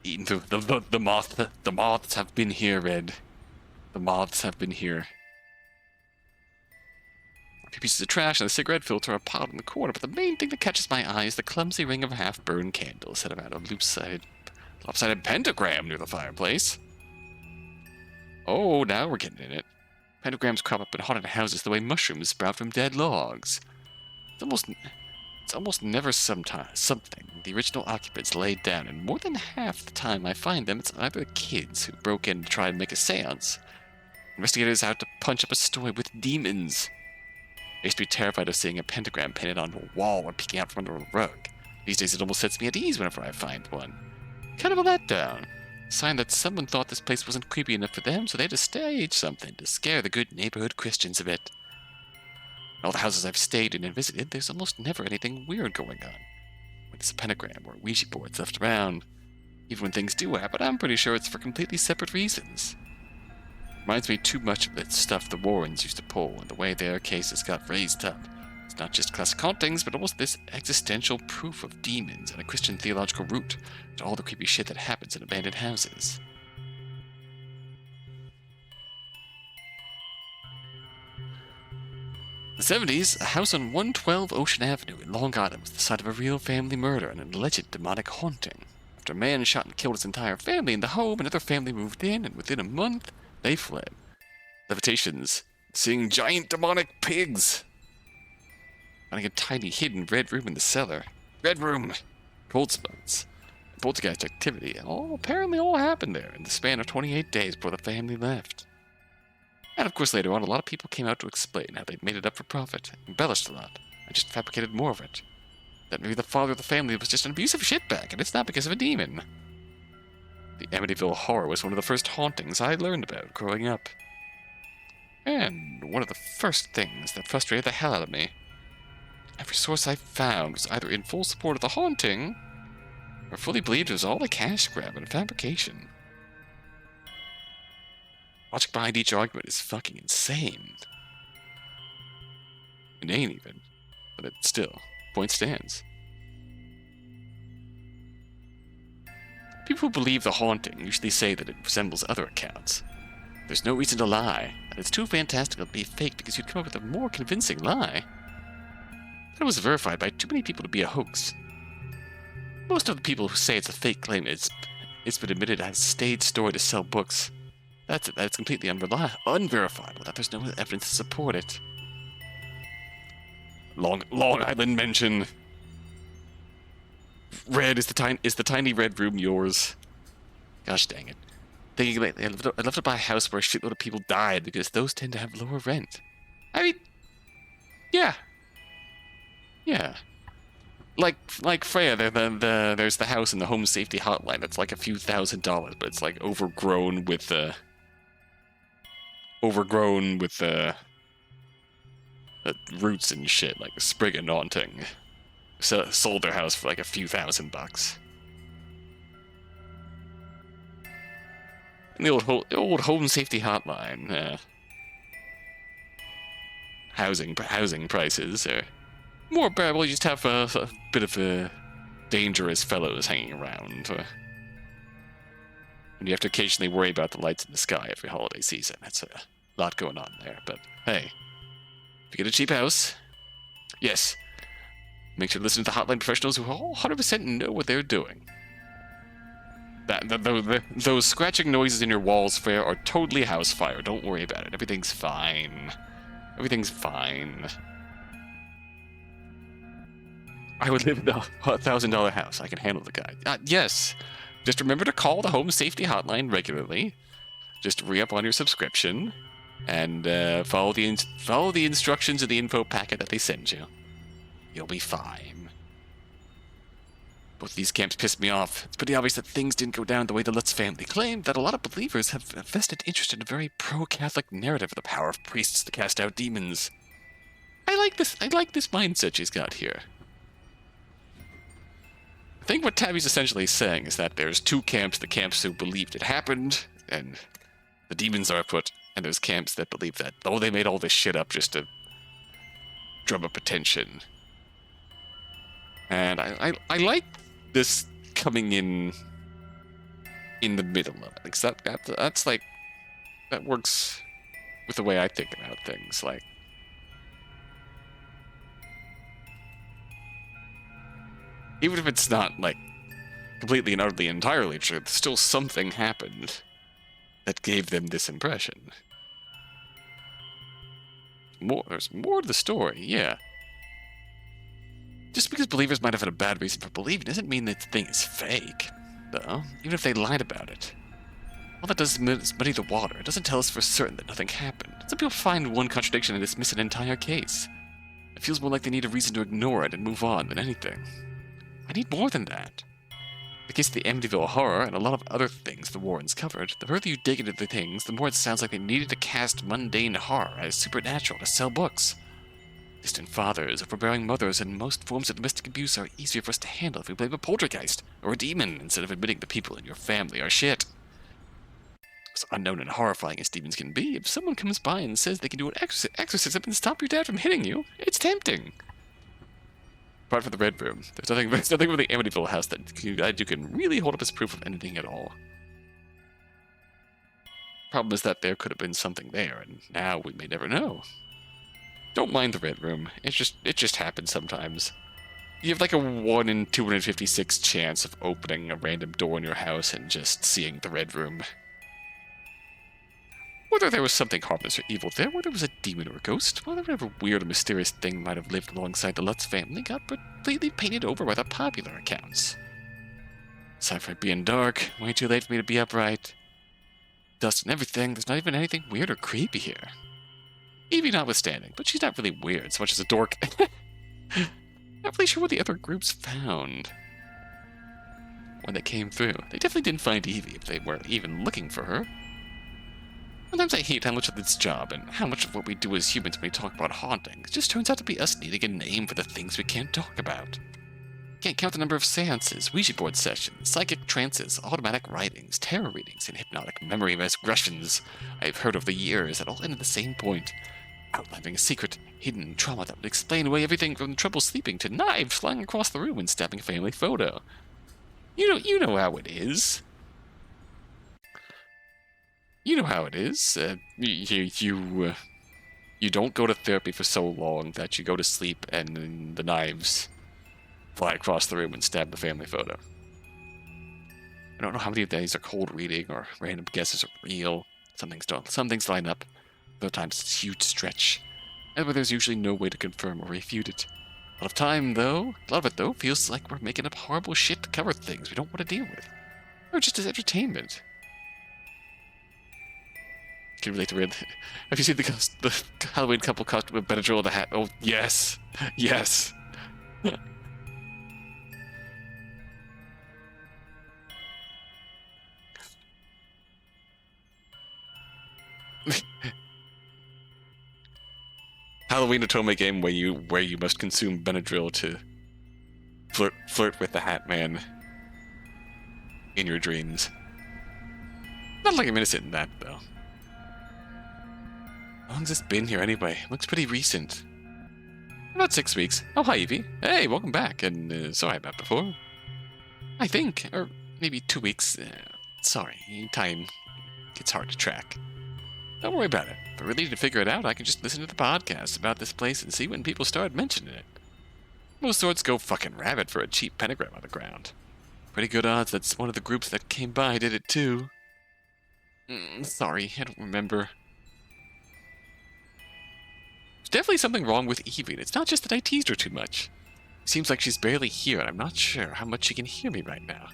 The moths have been here, Red. The moths have been here. A few pieces of trash and a cigarette filter are piled in the corner, but the main thing that catches my eye is the clumsy ring of half-burned candles set around a lopsided pentagram near the fireplace. Oh, now we're getting in it. Pentagrams crop up in haunted houses the way mushrooms sprout from dead logs. It's almost never something the original occupants laid down, and more than half the time I find them, it's either kids who broke in to try and make a seance. Investigators out to punch up a story with demons. I used to be terrified of seeing a pentagram painted on a wall or peeking out from under a rug. These days it almost sets me at ease whenever I find one. Kind of a letdown. A sign that someone thought this place wasn't creepy enough for them, so they had to stage something to scare the good neighborhood Christians a bit. In all the houses I've stayed in and visited, there's almost never anything weird going on. When there's a pentagram or Ouija boards left around, even when things do happen, I'm pretty sure it's for completely separate reasons. Reminds me too much of the stuff the Warrens used to pull and the way their cases got raised up. It's not just classic hauntings, but almost this existential proof of demons and a Christian theological root to all the creepy shit that happens in abandoned houses. In the 70s, a house on 112 Ocean Avenue in Long Island was the site of a real family murder and an alleged demonic haunting. After a man shot and killed his entire family in the home, another family moved in, and within a month, they fled. Levitations, seeing giant demonic pigs, finding a tiny hidden red room in the cellar. Red room! Cold spots. Poltergeist activity, and apparently all happened there in the span of 28 days before the family left. And of course later on, a lot of people came out to explain how they'd made it up for profit, embellished a lot, and just fabricated more of it. That maybe the father of the family was just an abusive shitbag, and it's not because of a demon. The Amityville Horror was one of the first hauntings I learned about growing up. And one of the first things that frustrated the hell out of me. Every source I found was either in full support of the haunting, or fully believed it was all a cash grab and a fabrication. Logic behind each argument is fucking insane. Inane even, but it still, point stands. People who believe the haunting usually say that it resembles other accounts. There's no reason to lie, and it's too fantastical to be fake because you'd come up with a more convincing lie. That was verified by too many people to be a hoax. Most of the people who say it's a fake claim it's been admitted as a staged story to sell books. That's completely unverifiable, that there's no evidence to support it. Long Island mention. Red is the tiny red room yours? Gosh dang it. Thinking about I'd love to buy a house where a shitload of people died because those tend to have lower rent. I mean, yeah. Yeah. Like Freya, there's the house in the home safety hotline that's like a few $1,000s, but it's like overgrown with roots and shit, like a sprig of haunting. So, sold their house for like a few $1,000s. And the old home safety hotline, housing prices are more bearable. You just have a bit of dangerous fellows hanging around. And you have to occasionally worry about the lights in the sky every holiday season. That's a lot going on there. But hey, if you get a cheap house, yes, make sure to listen to the hotline professionals who all 100% know what they're doing. Those scratching noises in your walls, Freya, are totally house fire. Don't worry about it. Everything's fine. Everything's fine. I would live in a $1,000 house. I can handle the guy. Yes. Just remember to call the home safety hotline regularly. Just re-up on your subscription. And follow the instructions in the info packet that they send you. You'll be fine. Both these camps pissed me off. It's pretty obvious that things didn't go down the way the Lutz family claimed, that a lot of believers have a vested interest in a very pro-Catholic narrative of the power of priests to cast out demons. I like this mindset she's got here. I think what Tabby's essentially saying is that there's two camps, the camps who believed it happened, and the demons are afoot, and there's camps that believe that, oh, they made all this shit up just to drum up attention. And I this coming in the middle of it. Because that's like, that works with the way I think about things. Like, even if it's not, like, completely and utterly entirely true, still something happened that gave them this impression. There's more to the story, yeah. Just because believers might have had a bad reason for believing doesn't mean that the thing is fake, though, even if they lied about it. All that does is muddy the water. It doesn't tell us for certain that nothing happened. Some people find one contradiction and dismiss an entire case. It feels more like they need a reason to ignore it and move on than anything. I need more than that. The case of the Amityville Horror and a lot of other things the Warrens covered, the further you dig into the things, the more it sounds like they needed to cast mundane horror as supernatural to sell books. Distant fathers, overbearing mothers, and most forms of domestic abuse are easier for us to handle if we blame a poltergeist or a demon instead of admitting the people in your family are shit. As unknown and horrifying as demons can be, if someone comes by and says they can do an exorcism and stop your dad from hitting you, it's tempting. Apart from the Red Room, there's nothing from the Amityville house that you can really hold up as proof of anything at all. Problem is that there could have been something there, and now we may never know. Don't mind the Red Room. It just happens sometimes. You have like a 1 in 256 chance of opening a random door in your house and just seeing the Red Room. Whether there was something harmless or evil there, whether it was a demon or a ghost, whatever weird or mysterious thing might have lived alongside the Lutz family got completely painted over by the popular accounts. Aside from it being dark, way too late for me to be upright, dust and everything, there's not even anything weird or creepy here. Evie notwithstanding, but she's not really weird so much as a dork. Not really sure what the other groups found when they came through. They definitely didn't find Evie if they weren't even looking for her. Sometimes I hate how much of this job and how much of what we do as humans when we talk about hauntings just turns out to be us needing a name for the things we can't talk about. Can't count the number of seances, Ouija board sessions, psychic trances, automatic writings, tarot readings, and hypnotic memory regressions I've heard over the years that all end at the same point. Outlining a secret, hidden trauma that would explain away everything from trouble sleeping to knives flying across the room and stabbing a family photo. You know how it is. You know how it is. You don't go to therapy for so long that you go to sleep and then the knives fly across the room and stab the family photo. I don't know how many of these are cold reading or random guesses are real. Some things don't. Some things line up. Other times it's a huge stretch, and where there's usually no way to confirm or refute it. A lot of it though, feels like we're making up horrible shit to cover things we don't want to deal with. Or just as entertainment. I can relate to Red. Have you seen the Halloween couple costume with Benadryl and a hat? Oh, yes. Yes. Halloween Otome game where you must consume Benadryl to flirt with the Hat Man in your dreams. Not like I'm innocent in that though. How long's this been here anyway? Looks pretty recent. About 6 weeks. Oh, hi Evie. Hey, welcome back. And sorry about before. I think, or maybe 2 weeks. Sorry, time gets hard to track. Don't worry about it. If I really need to figure it out, I can just listen to the podcast about this place and see when people start mentioning it. Most sorts go fucking rabid for a cheap pentagram on the ground. Pretty good odds that's one of the groups that came by did it too. Sorry, I don't remember. There's definitely something wrong with Evie, and it's not just that I teased her too much. It seems like she's barely here, and I'm not sure how much she can hear me right now.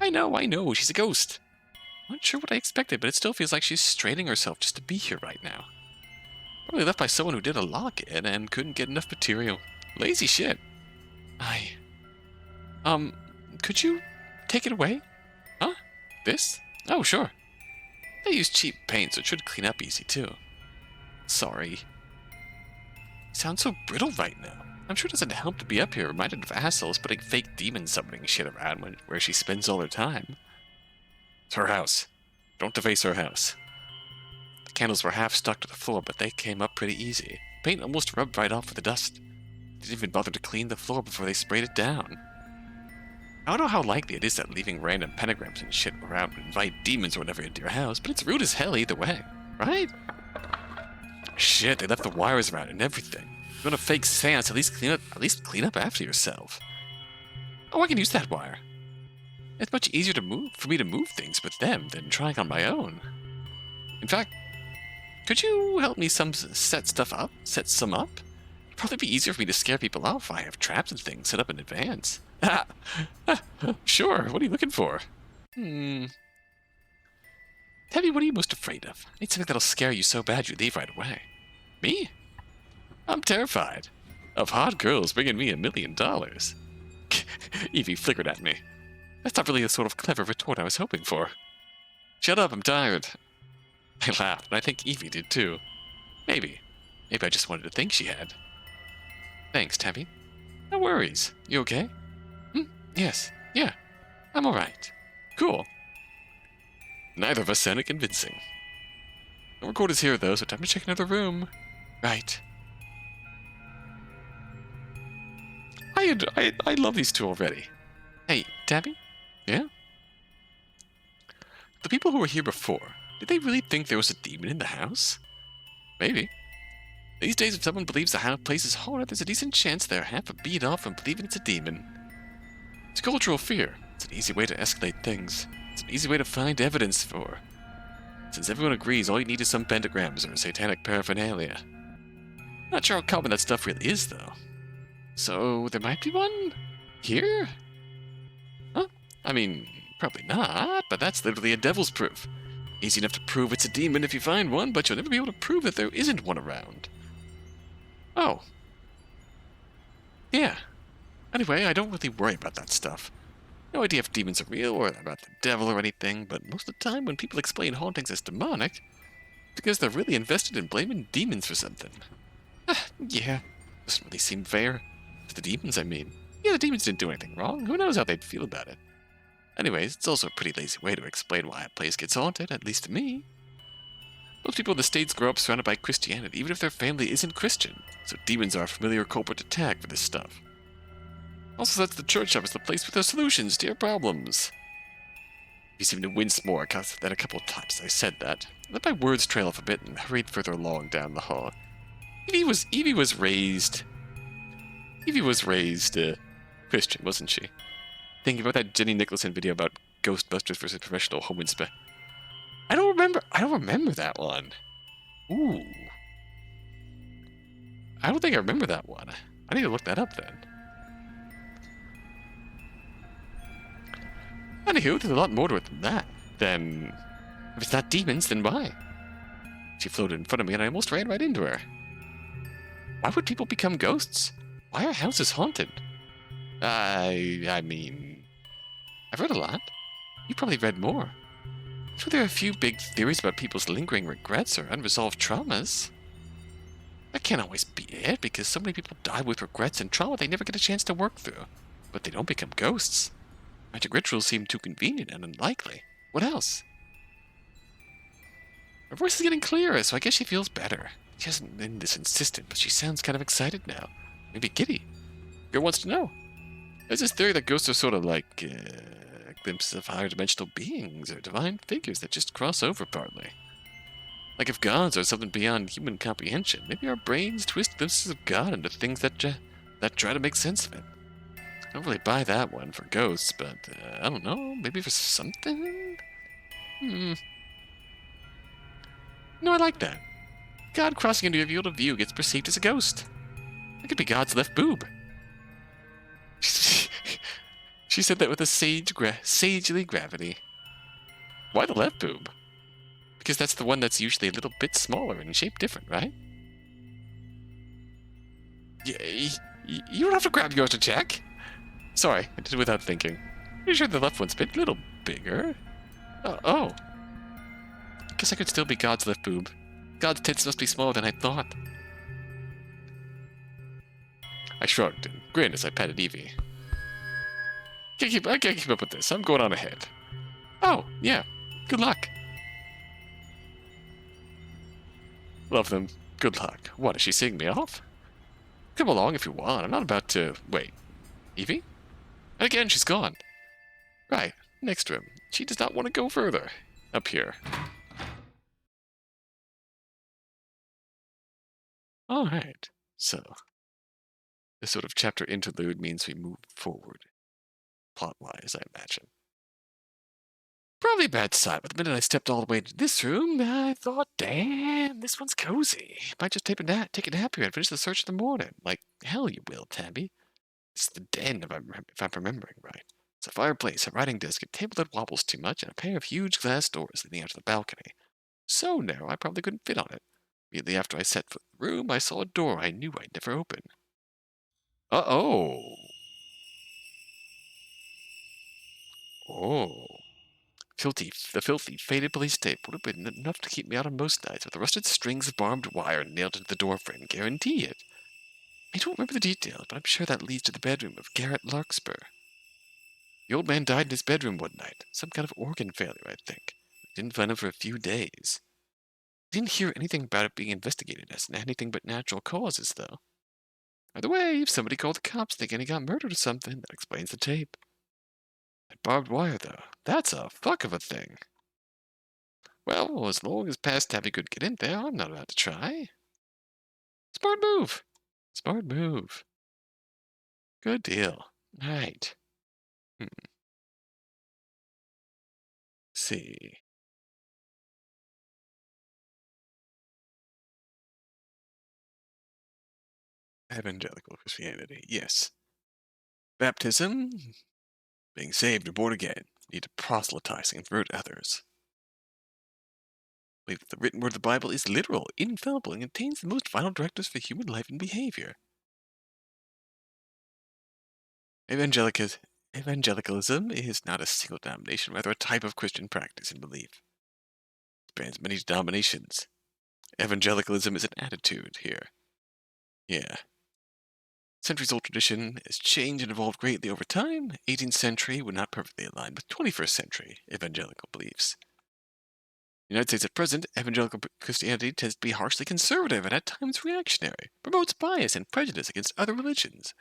I know, she's a ghost. Not sure what I expected, but it still feels like she's straining herself just to be here right now. Probably left by someone who did a lock in and couldn't get enough material. Lazy shit. Could you take it away? Huh? This? Oh, sure. They use cheap paint, so it should clean up easy, too. Sorry. You sound so brittle right now. I'm sure it doesn't help to be up here reminded of assholes putting fake demon summoning shit around where she spends all her time. It's her house. Don't deface her house. The candles were half stuck to the floor, but they came up pretty easy. Paint almost rubbed right off with the dust. They didn't even bother to clean the floor before they sprayed it down. I don't know how likely it is that leaving random pentagrams and shit around would invite demons or whatever into your house, but it's rude as hell either way, right? Shit, they left the wires around and everything. If you want a fake seance, at least clean up after yourself. Oh, I can use that wire. It's much easier for me to move things with them than trying on my own. In fact, could you help me set some up? It'd probably be easier for me to scare people off if I have traps and things set up in advance. Sure, what are you looking for? Tabby, what are you most afraid of? I need something that'll scare you so bad you leave right away. Me? I'm terrified of hot girls bringing me $1 million. Evie flickered at me. That's not really the sort of clever retort I was hoping for. Shut up, I'm tired. I laughed, and I think Evie did too. Maybe I just wanted to think she had. Thanks, Tabby. No worries. You okay? Yes. Yeah. I'm alright. Cool. Neither of us sounded convincing. No recorders here, though, so time to check another room. Right. I love these two already. Hey, Tabby? Yeah? The people who were here before, did they really think there was a demon in the house? Maybe. These days, if someone believes the place is haunted, there's a decent chance they're half a beat off from believing it's a demon. It's cultural fear. It's an easy way to escalate things. It's an easy way to find evidence for. Since everyone agrees, all you need is some pentagrams or satanic paraphernalia. Not sure how common that stuff really is, though. So, there might be one? Here? Huh? I mean, probably not, but that's literally a devil's proof. Easy enough to prove it's a demon if you find one, but you'll never be able to prove that there isn't one around. Oh. Yeah. Anyway, I don't really worry about that stuff. No idea if demons are real or about the devil or anything, but most of the time when people explain hauntings as demonic, it's because they're really invested in blaming demons for something. Yeah. Doesn't really seem fair. To the demons, I mean. Yeah, the demons didn't do anything wrong. Who knows how they'd feel about it? Anyways, it's also a pretty lazy way to explain why a place gets haunted, at least to me. Most people in the States grow up surrounded by Christianity, even if their family isn't Christian, so demons are a familiar culprit to tag for this stuff. Also, that's the church up as the place with the solutions to your problems. He seemed to wince more than a couple of times as I said that. I let my words trail off a bit and hurried further along down the hall. Evie was raised Christian, wasn't she? Thinking about that Jenny Nicholson video about Ghostbusters versus professional home inspection. I don't remember that one. Ooh. I don't think I remember that one. I need to look that up then. Anywho, there's a lot more to it than that. Then, if it's not demons, then why? She floated in front of me and I almost ran right into her. Why would people become ghosts? Why are houses haunted? I mean, I've read a lot. You probably read more. I'm sure there are a few big theories about people's lingering regrets or unresolved traumas. That can't always be it, because so many people die with regrets and trauma they never get a chance to work through. But they don't become ghosts. Magic rituals seem too convenient and unlikely. What else? Her voice is getting clearer, so I guess she feels better. She hasn't been this insistent, but she sounds kind of excited now. Maybe giddy. Girl wants to know. There's this theory that ghosts are sort of like glimpses of higher dimensional beings or divine figures that just cross over partly. Like if gods are something beyond human comprehension, maybe our brains twist glimpses of God into things that try to make sense of it. I don't really buy that one for ghosts, but I don't know, maybe for something? No, I like that. God crossing into your field of view gets perceived as a ghost. It could be God's left boob. She said that with a sagely gravity. Why the left boob? Because that's the one that's usually a little bit smaller and shaped different, right? You don't have to grab yours to check. Sorry, I did it without thinking. Are you sure the left one's a little bigger? Oh. Guess I could still be God's left boob. God's tits must be smaller than I thought. I shrugged and grinned as I patted Evie. I can't keep up with this. I'm going on ahead. Oh, yeah. Good luck. Love them. Good luck. What, is she seeing me off? Come along if you want. I'm not about to... Wait. Evie? And again, she's gone. Next room. She does not want to go further. Up here. Alright. So, this sort of chapter interlude means we move forward. Plot-wise, I imagine. Probably a bad sign, but the minute I stepped all the way into this room, I thought, damn, this one's cozy. Might just take a nap here and finish the search in the morning. Like, hell you will, Tabby. It's the den, if I'm remembering right. It's a fireplace, a writing desk, a table that wobbles too much, and a pair of huge glass doors leading out to the balcony. So narrow, I probably couldn't fit on it. Immediately after I set foot in the room, I saw a door I knew I'd never open. Uh-oh. Oh. The filthy, faded police tape would have been enough to keep me out on most nights, but the rusted strings of barbed wire nailed into the doorframe guarantee it. I don't remember the details, but I'm sure that leads to the bedroom of Garrett Larkspur. The old man died in his bedroom one night. Some kind of organ failure, I think. Didn't find him for a few days. Didn't hear anything about it being investigated as anything but natural causes, though. Either way, if somebody called the cops thinking he got murdered or something, that explains the tape. That barbed wire, though, that's a fuck of a thing. Well, as long as past Tabby could get in there, I'm not about to try. Smart move. Smart move. Good deal. Right. See. Evangelical Christianity. Yes. Baptism. Being saved or born again. Need to proselytize and convert others. Believe that the written word of the Bible is literal, infallible, and contains the most vital directives for human life and behavior. Evangelicalism is not a single denomination, rather a type of Christian practice and belief. It spans many denominations. Evangelicalism is an attitude here. Yeah. Centuries-old tradition has changed and evolved greatly over time. 18th century would not perfectly align with 21st century evangelical beliefs. In the United States at present, evangelical Christianity tends to be harshly conservative and at times reactionary, promotes bias and prejudice against other religions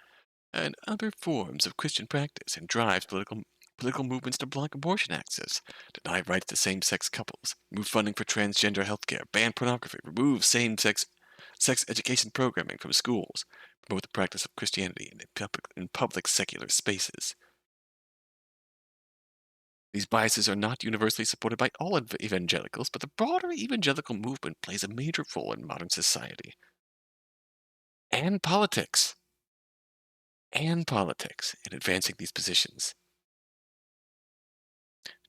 and other forms of Christian practice, and drives political movements to block abortion access, deny rights to same-sex couples, remove funding for transgender healthcare, ban pornography, remove same-sex sex education programming from schools, promote the practice of Christianity in public secular spaces. These biases are not universally supported by all evangelicals, but the broader evangelical movement plays a major role in modern society. And politics. In advancing these positions.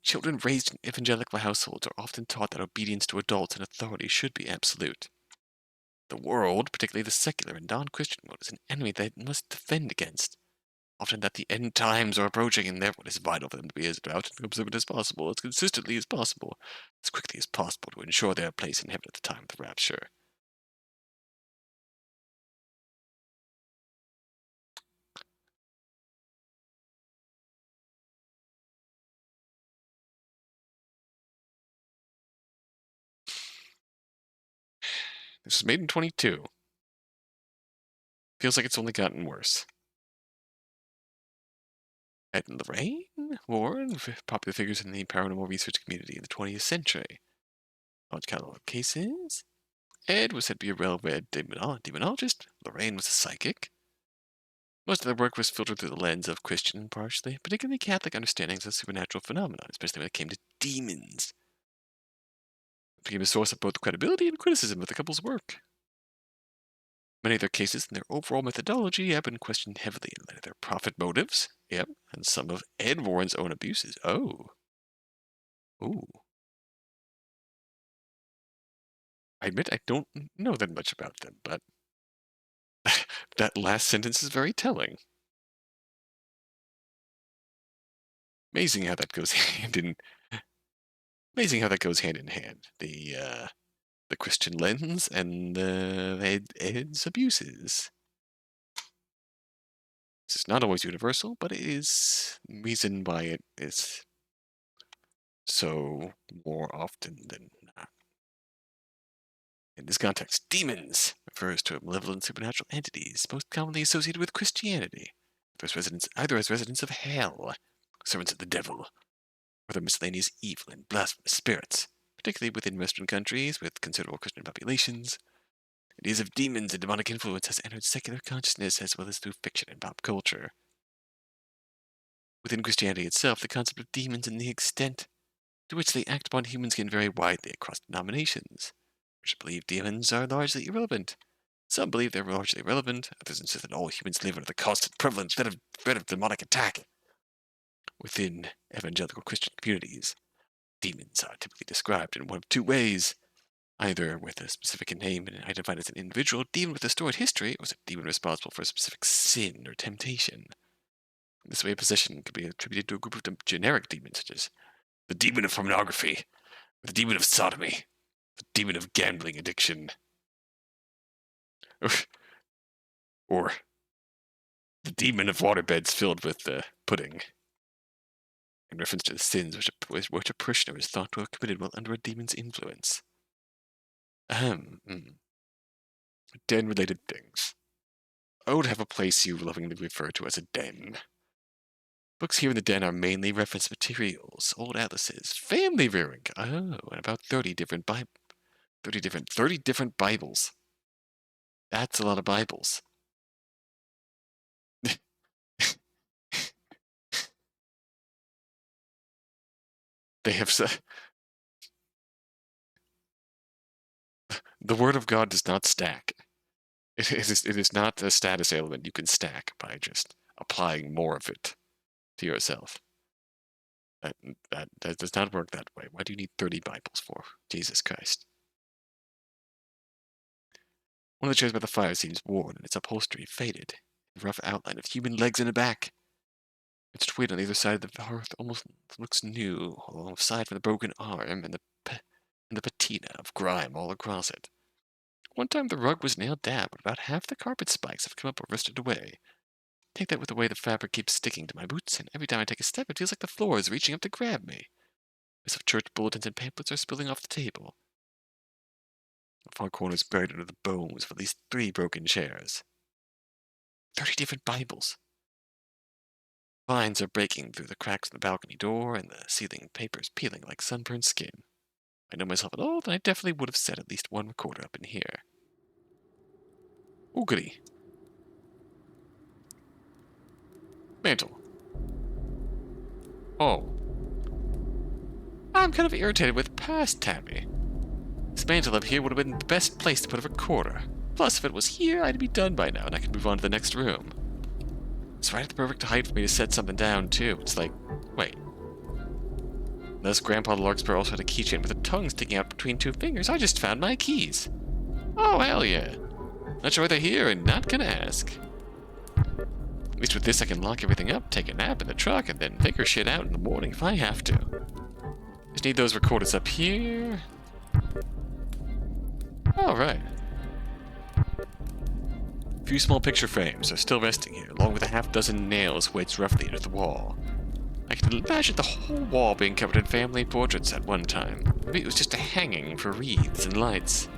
Children raised in evangelical households are often taught that obedience to adults and authority should be absolute. The world, particularly the secular and non-Christian world, is an enemy they must defend against. Often that the end times are approaching, and therefore it is vital for them to be as devout and observant as possible, as consistently as possible, as quickly as possible, to ensure their place in heaven at the time of the rapture. This was made in 22. Feels like it's only gotten worse. Ed and Lorraine were popular figures in the paranormal research community in the 20th century. Large catalog of cases. Ed was said to be a well-read demonologist. Lorraine was a psychic. Most of their work was filtered through the lens of Christian and particularly Catholic understandings of supernatural phenomena, especially when it came to demons. It became a source of both credibility and criticism of the couple's work. Many of their cases and their overall methodology have been questioned heavily in light of their profit motives, yep, and some of Ed Warren's own abuses. Oh. Ooh. I admit I don't know that much about them, but that last sentence is very telling. Amazing how that goes hand in amazing how that goes hand in hand. The Christian lens and Ed's abuses. This is not always universal, but it is reason why it is so more often than not. In this context, demons refers to malevolent supernatural entities most commonly associated with Christianity, either as residents of hell, servants of the devil, other miscellaneous evil and blasphemous spirits, particularly within Western countries with considerable Christian populations. Ideas of demons and demonic influence has entered secular consciousness as well as through fiction and pop culture. Within Christianity itself, the concept of demons and the extent to which they act upon humans can vary widely across denominations, which believe demons are largely irrelevant. Some believe they're largely relevant, others insist that all humans live under the constant prevalent threat of demonic attack. Within evangelical Christian communities, demons are typically described in one of two ways, either with a specific name and identified as an individual demon with a storied history, or as a demon responsible for a specific sin or temptation. This way, possession could be attributed to a group of generic demons, such as the demon of pornography, the demon of sodomy, the demon of gambling addiction, or the demon of waterbeds filled with pudding, in reference to the sins which a parishioner is thought to have committed while under a demon's influence. Den-related things. I would have a place you lovingly refer to as a den. Books here in the den are mainly reference materials, old atlases, family rearing. Oh, and about 30 different Bibles. That's a lot of Bibles. They have the Word of God does not stack. It is not a status element you can stack by just applying more of it to yourself. That does not work that way. Why do you need 30 Bibles for? Jesus Christ. One of the chairs by the fire seems worn and its upholstery faded. The rough outline of human legs and a back. Its twin on the other side of the hearth almost looks new, alongside from the broken arm and the patina of grime all across it. One time the rug was nailed down, but about half the carpet spikes have come up or rusted away. Take that with the way the fabric keeps sticking to my boots, and every time I take a step, it feels like the floor is reaching up to grab me. Bits of church bulletins and pamphlets are spilling off the table. The far corner is buried under the bones of at least 3 broken chairs. 30 different Bibles. Vines are breaking through the cracks in the balcony door, and the ceiling papers peeling like sunburned skin. If I know myself at all, then I definitely would have set at least one recorder up in here. Oh, goody. Mantle. Oh. I'm kind of irritated with past Tabby. This mantle up here would have been the best place to put a recorder. Plus, if it was here, I'd be done by now, and I could move on to the next room. It's right at the perfect height for me to set something down, too. It's like, wait. Unless Grandpa Larkspur also had a keychain with a tongue sticking out between 2 fingers, I just found my keys. Oh, hell yeah. Not sure why they're here and not gonna ask. At least with this, I can lock everything up, take a nap in the truck, and then figure shit out in the morning if I have to. Just need those recorders up here. Alright. A few small picture frames are still resting here, along with a half-dozen nails wedged roughly into the wall. I can imagine the whole wall being covered in family portraits at one time. Maybe it was just a hanging for wreaths and lights.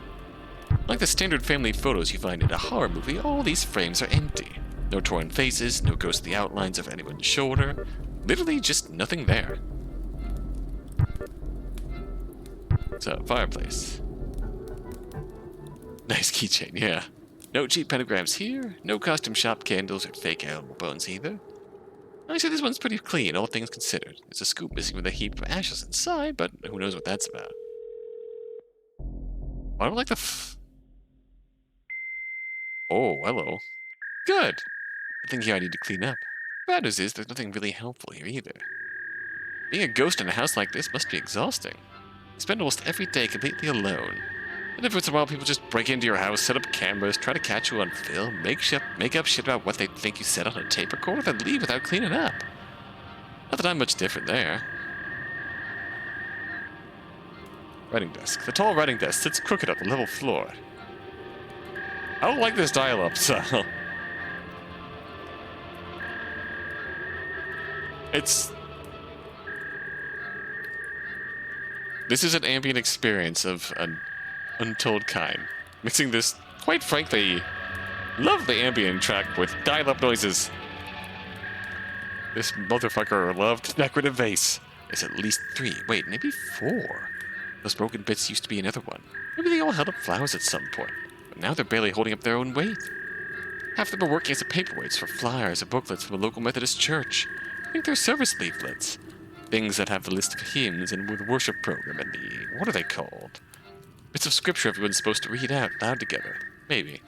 Like the standard family photos you find in a horror movie, all these frames are empty. No torn faces, no ghostly outlines of anyone's shoulder. Literally just nothing there. So, fireplace. Nice keychain, yeah. No cheap pentagrams here, no costume shop candles or fake animal bones either. Actually, this one's pretty clean, all things considered. There's a scoop missing with a heap of ashes inside, but who knows what that's about. I don't like the Oh, hello. Good! Nothing here I need to clean up. Bad news is, there's nothing really helpful here either. Being a ghost in a house like this must be exhausting. You spend almost every day completely alone. And every once in a while, people just break into your house, set up cameras, try to catch you on film, make up shit about what they think you said on a tape recorder, then leave without cleaning up. Not that I'm much different there. Writing desk. The tall writing desk sits crooked on the level floor. I don't like this dial-up, so... This is an ambient experience of an untold kind. Mixing this, quite frankly, lovely ambient track with dial-up noises. This motherfucker loved decorative vase. There's at least 3. Wait, maybe 4. Those broken bits used to be another one. Maybe they all held up flowers at some point, but now they're barely holding up their own weight. Half of them are working as paperweights for flyers or booklets from a local Methodist church. I think they're service leaflets. Things that have the list of hymns and the worship program and what are they called? Bits of scripture everyone's supposed to read out loud together. Maybe.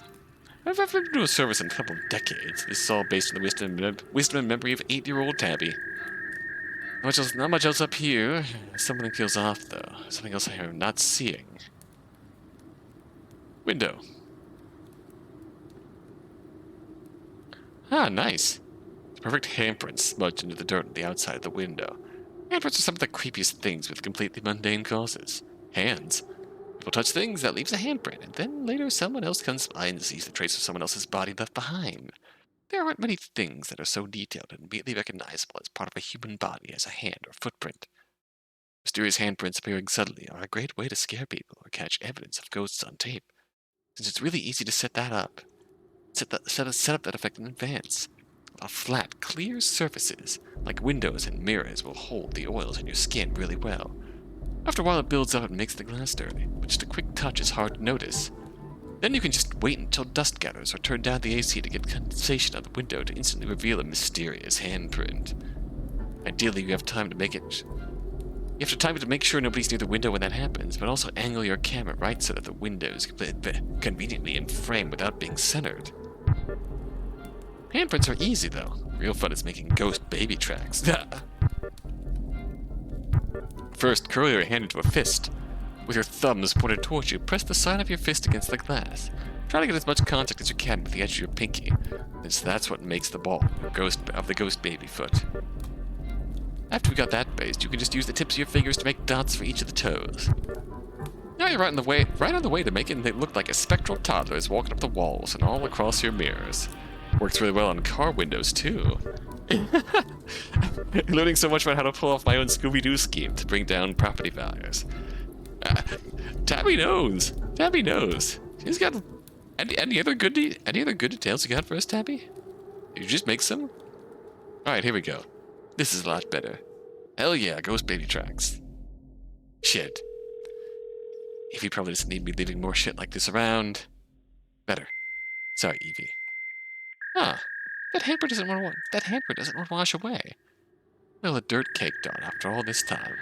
I've been to a service in a couple of decades. This is all based on the wisdom and memory of 8-year-old Tabby. Not much else up here. Something feels off, though. Something else I'm not seeing. Window. Ah, nice. The perfect handprints smudged into the dirt on the outside of the window. Handprints are some of the creepiest things with completely mundane causes. Hands. People touch things, that leaves a handprint, and then later someone else comes by and sees the trace of someone else's body left behind. There aren't many things that are so detailed and immediately recognizable as part of a human body as a hand or footprint. Mysterious handprints appearing suddenly are a great way to scare people or catch evidence of ghosts on tape, since it's really easy to set that up. Set up that effect in advance. Flat, clear surfaces, like windows and mirrors, will hold the oils in your skin really well. After a while it builds up and makes the glass dirty, but just a quick touch is hard to notice. Then you can just wait until dust gathers or turn down the AC to get condensation on the window to instantly reveal a mysterious handprint. Ideally, you have time to make it. You have to time it to make sure nobody's near the window when that happens, but also angle your camera right so that the window is conveniently in frame without being centered. Handprints are easy, though. Real fun is making ghost baby tracks. First, curl your hand into a fist. With your thumbs pointed towards you, press the side of your fist against the glass. Try to get as much contact as you can with the edge of your pinky, since that's what makes the ball of the ghost baby foot. After we got that based, you can just use the tips of your fingers to make dots for each of the toes. Now you're right on the way to making it look like a spectral toddler is walking up the walls and all across your mirrors. Works really well on car windows, too. Learning so much about how to pull off my own Scooby-Doo scheme to bring down property values. Tabby knows. Tabby knows. She's got any other good details you got for us, Tabby? Did you just make some? All right, here we go. This is a lot better. Hell yeah, ghost baby tracks. Shit. Evie probably doesn't need me leaving more shit like this around. Better. Sorry, Evie. Huh. That hamper doesn't want to wash away. Well, the dirt caked on after all this time.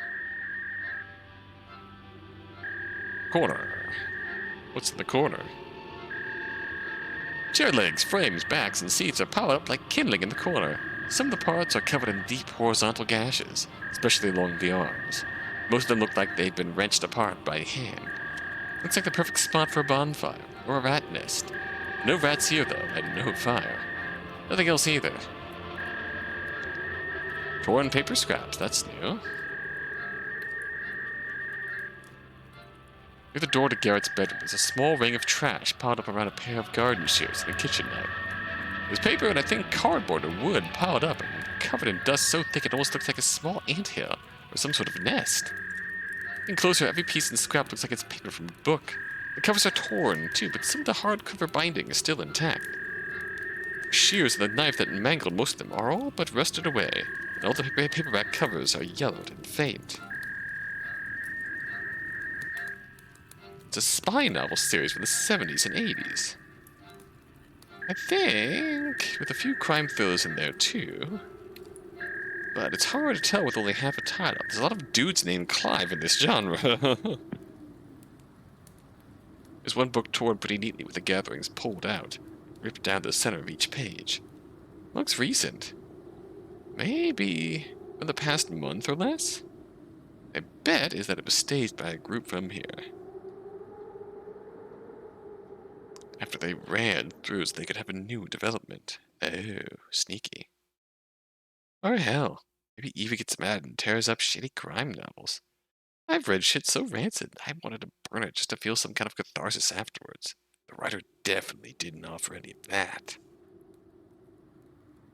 Corner. What's in the corner? Chair legs, frames, backs, and seats are piled up like kindling in the corner. Some of the parts are covered in deep horizontal gashes, especially along the arms. Most of them look like they've been wrenched apart by hand. Looks like the perfect spot for a bonfire, or a rat nest. No rats here, though, and no fire. Nothing else either. Torn paper scraps, that's new. Near the door to Garrett's bedroom is a small ring of trash piled up around a pair of garden shears and a kitchen knife. There's paper and I think cardboard or wood piled up and covered in dust so thick it almost looks like a small anthill or some sort of nest. Looking closer, every piece and scrap looks like it's paper from a book. The covers are torn, too, but some of the hardcover binding is still intact. The shears and the knife that mangled most of them are all but rusted away, and all the paperback covers are yellowed and faint. It's a spy novel series from the 70s and 80s. I think, with a few crime thrillers in there, too. But it's hard to tell with only half a title. There's a lot of dudes named Clive in this genre. There's one book torn pretty neatly with the gatherings pulled out, ripped down the center of each page. Looks recent. Maybe from the past month or less? My bet is that it was staged by a group from here. After they ran through so they could have a new development. Oh, sneaky. Or hell, maybe Eva gets mad and tears up shitty crime novels. I've read shit so rancid, I wanted to burn it just to feel some kind of catharsis afterwards. The writer definitely didn't offer any of that.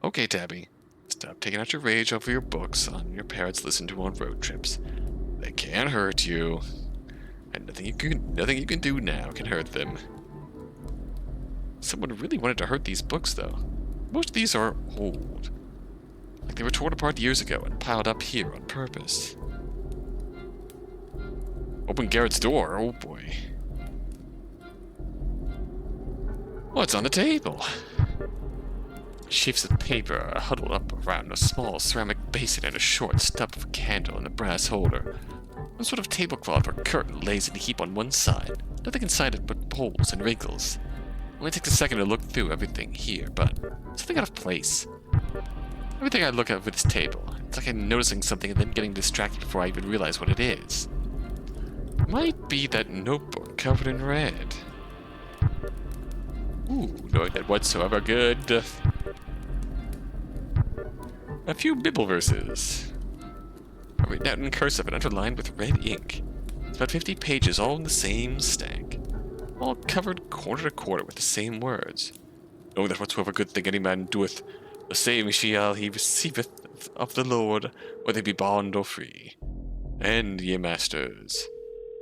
Okay, Tabby. Stop taking out your rage over your books on your parents listen to on road trips. They can't hurt you. And nothing you can do now can hurt them. Someone really wanted to hurt these books, though. Most of these are old. Like they were torn apart years ago and piled up here on purpose. Open Garrett's door. Oh boy. What's on the table? Sheafs of paper are huddled up around a small ceramic basin and a short stub of a candle in a brass holder. Some sort of tablecloth or curtain lays in a heap on one side. Nothing inside it but holes and wrinkles. Only takes a second to look through everything here, but something out of place. Everything I look at with this table, it's like I'm noticing something and then getting distracted before I even realize what it is. It might be that notebook covered in red. Ooh, no red whatsoever good. A few Bible verses. Are written out in cursive and underlined with red ink. It's about 50 pages all in the same stack. All covered quarter to quarter with the same words. Knowing that whatsoever good thing any man doeth, the same shall he receiveth of the Lord, whether he be bond or free. And ye masters,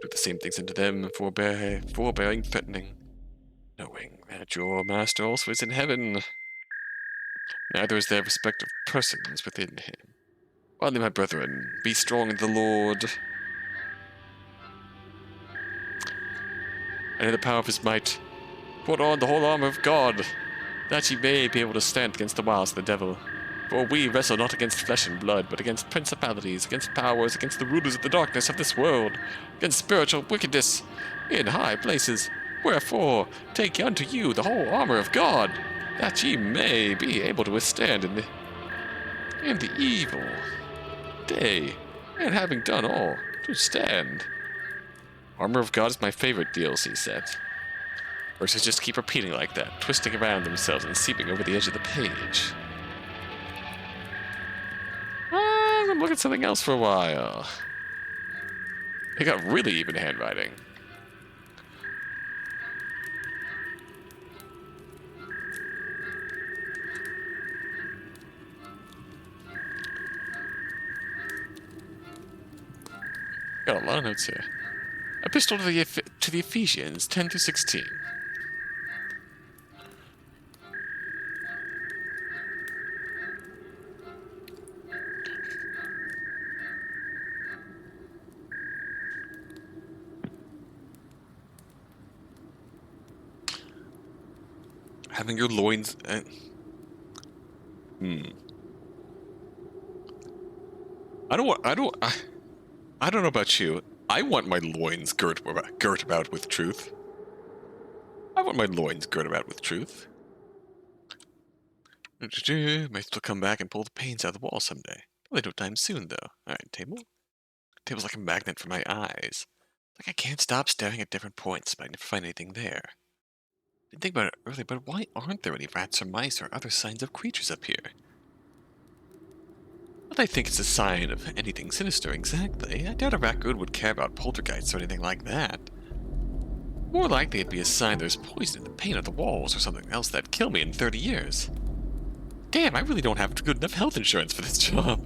do the same things unto them, forbearing, threatening, knowing that your master also is in heaven. Neither is there respect of persons within him. Finally, my brethren, be strong in the Lord, and in the power of his might. Put on the whole armor of God, that ye may be able to stand against the wiles of the devil. For we wrestle not against flesh and blood, but against principalities, against powers, against the rulers of the darkness of this world, against spiritual wickedness in high places. Wherefore, take unto you the whole armor of God, that ye may be able to withstand in the evil day, and having done all, to stand. Armor of God is my favorite DLC set. Verses just keep repeating like that, twisting around themselves and seeping over the edge of the page. I'm gonna look at something else for a while. They got really even handwriting. Got a lot of notes here. Epistle to the Ephesians 10 through 16. Having your loins... I don't know about you. I want my loins girt about with truth. I want my loins girt about with truth. Might still come back and pull the panes out of the wall someday. Probably no time soon, though. Alright, table. Table's like a magnet for my eyes. Like I can't stop staring at different points, but I never find anything there. Didn't think about it earlier, but why aren't there any rats or mice or other signs of creatures up here? Not that I think it's a sign of anything sinister exactly. I doubt a raccoon would care about poltergeists or anything like that. More likely it'd be a sign there's poison in the paint of the walls or something else that'd kill me in 30 years. Damn, I really don't have good enough health insurance for this job.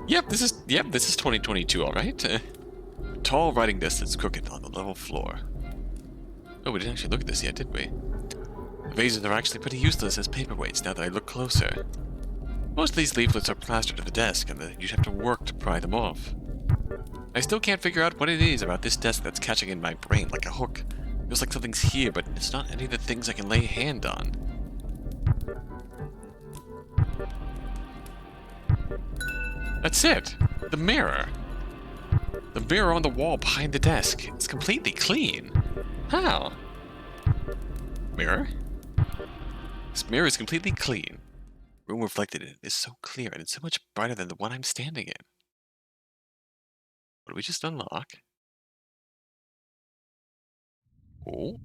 Yep, this is 2022, alright. A tall writing desk that's crooked on the level floor. Oh, we didn't actually look at this yet, did we? The vases are actually pretty useless as paperweights now that I look closer. Most of these leaflets are plastered to the desk, and you'd have to work to pry them off. I still can't figure out what it is about this desk that's catching in my brain like a hook. Feels like something's here, but it's not any of the things I can lay a hand on. That's it! The mirror! The mirror on the wall behind the desk. It's completely clean. How? Mirror? This mirror is completely clean. The room reflected in it is so clear, and it's so much brighter than the one I'm standing in. What did we just unlock? Oh.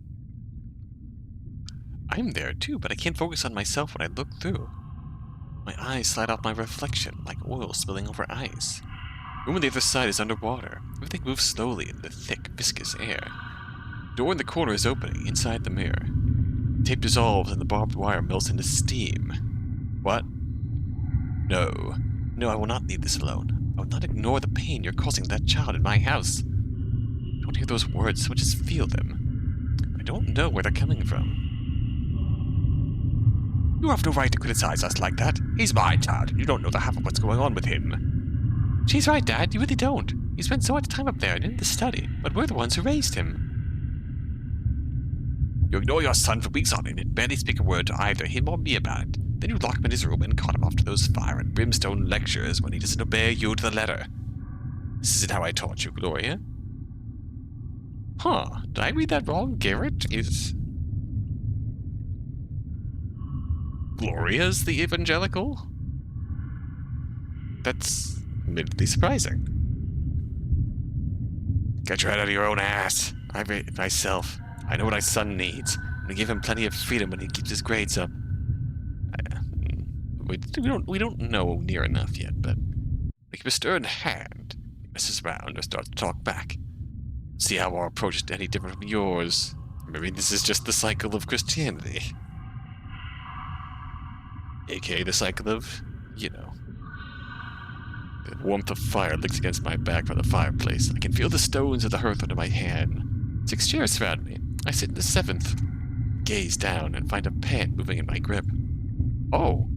I'm there too, but I can't focus on myself when I look through. My eyes slide off my reflection, like oil spilling over ice. The room on the other side is underwater. Everything moves slowly in the thick, viscous air. The door in the corner is opening, inside the mirror. Tape dissolves and the barbed wire melts into steam. What? No. No, I will not leave this alone. I will not ignore the pain you're causing that child in my house. I don't hear those words, so I just feel them. I don't know where they're coming from. You have no right to criticize us like that. He's my child, and you don't know the half of what's going on with him. She's right, Dad. You really don't. You spent so much time up there and in the study, but we're the ones who raised him. You ignore your son for weeks on end and barely speak a word to either him or me about it. Then you lock him in his room and caught him off to those fire and brimstone lectures when he doesn't obey you to the letter. This isn't how I taught you, Gloria. Huh, did I read that wrong? Garrett is... Gloria's the evangelical? That's admittedly surprising. Get your head out of your own ass. I rate it myself. I know what my son needs. I'm gonna give him plenty of freedom when he keeps his grades up. We don't know near enough yet, but we keep a stern hand. He messes around or starts to talk back. See how our approach is any different from yours. Maybe this is just the cycle of Christianity. AKA the cycle of, you know. The warmth of fire licks against my back from the fireplace. I can feel the stones of the hearth under my hand. 6 chairs surround me. I sit in the 7th, gaze down, and find a pen moving in my grip. Oh!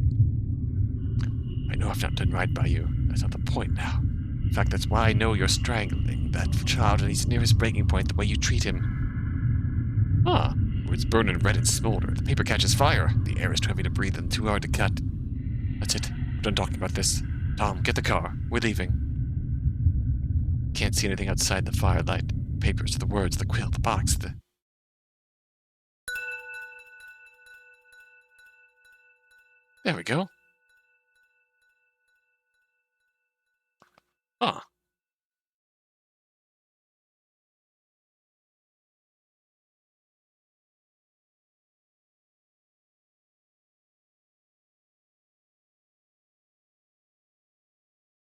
I know I've not done right by you. That's not the point now. In fact, that's why I know you're strangling that child and he's near his breaking point the way you treat him. Ah, words burn and red and smolder. The paper catches fire. The air is too heavy to breathe and too hard to cut. That's it. We're done talking about this. Tom, get the car. We're leaving. Can't see anything outside the firelight. Papers, the words, the quill, the box, the... There we go. Ah.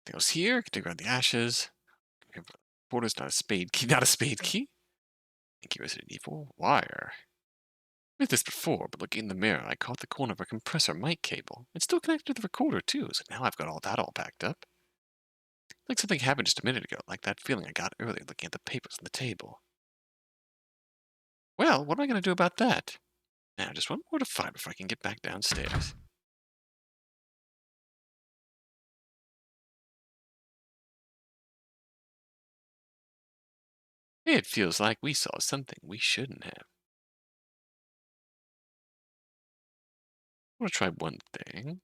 Anything else here? Can dig around the ashes. Porter's not a spade key. Not a spade key? Thank you, Resident Evil. Wire. I did this before, but looking in the mirror, I caught the corner of a compressor mic cable. It's still connected to the recorder, too, so now I've got all that all backed up. Like something happened just a minute ago, like that feeling I got earlier looking at the papers on the table. Well, what am I going to do about that? Now, just one more to find before I can get back downstairs. It feels like we saw something we shouldn't have. I want to try one thing.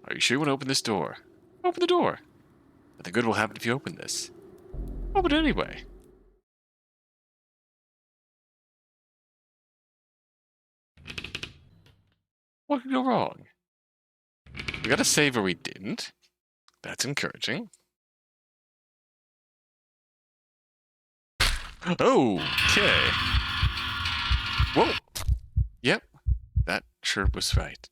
Are you sure you want to open this door? Open the door. Nothing good will happen if you open this. Open it anyway. What could go wrong? We got a save where we didn't. That's encouraging. Okay. Whoa. Yep. That sure was right.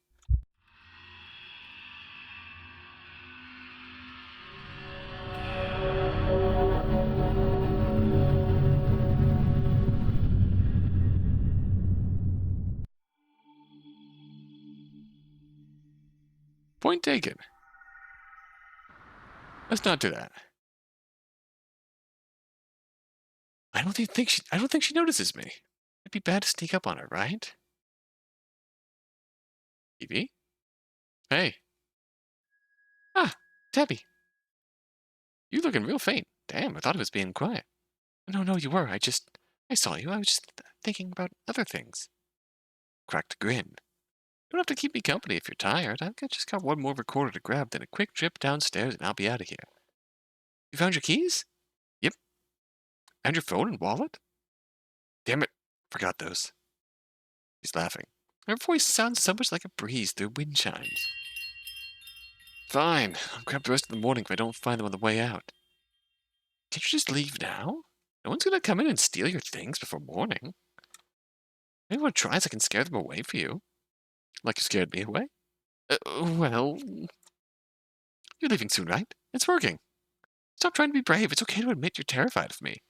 Point taken. Let's not do that. I don't think she notices me. It'd be bad to sneak up on her, right? Evie? Hey. Ah, Tabby. You looking real faint. Damn, I thought it was being quiet. No, you were. I saw you. I was just thinking about other things. Cracked a grin. You don't have to keep me company if you're tired. Just got one more recorder to grab, then a quick trip downstairs and I'll be out of here. You found your keys? Yep. And your phone and wallet? Damn it. Forgot those. She's laughing. Her voice sounds so much like a breeze through wind chimes. Fine. I'll grab the rest of the morning if I don't find them on the way out. Can't you just leave now? No one's gonna come in and steal your things before morning. Maybe what tries I can scare them away for you. Like you scared me away? Well... You're leaving soon, right? It's working. Stop trying to be brave. It's okay to admit you're terrified of me.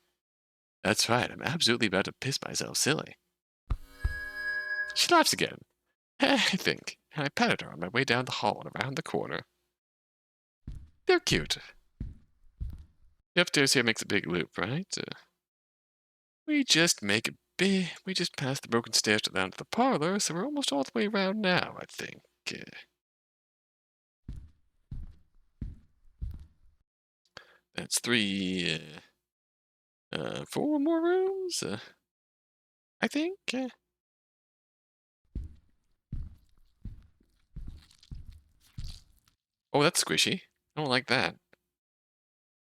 That's right. I'm absolutely about to piss myself silly. She laughs again. I think. And I patted her on my way down the hall and around the corner. They're cute. The upstairs here makes a big loop, right? We just make a We just passed the broken stairs down to the parlor, so we're almost all the way around now, I think. That's three, four more rooms, I think. Oh, that's squishy. I don't like that.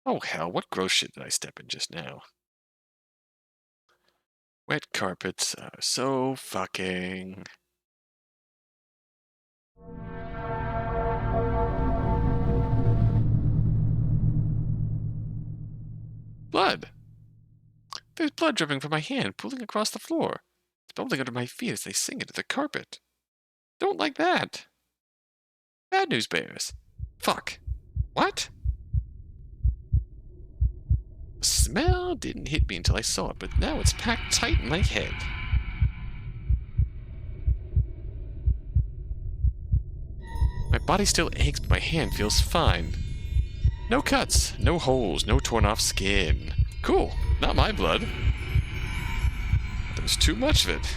Oh, hell, what gross shit did I step in just now? Wet carpets are so fucking... Blood! There's blood dripping from my hand, pooling across the floor. It's bubbling under my feet as they sink into the carpet. Don't like that. Bad news bears. Fuck. What? The smell didn't hit me until I saw it, but now it's packed tight in my head. My body still aches, but my hand feels fine. No cuts, no holes, no torn off skin. Cool, not my blood. There's too much of it.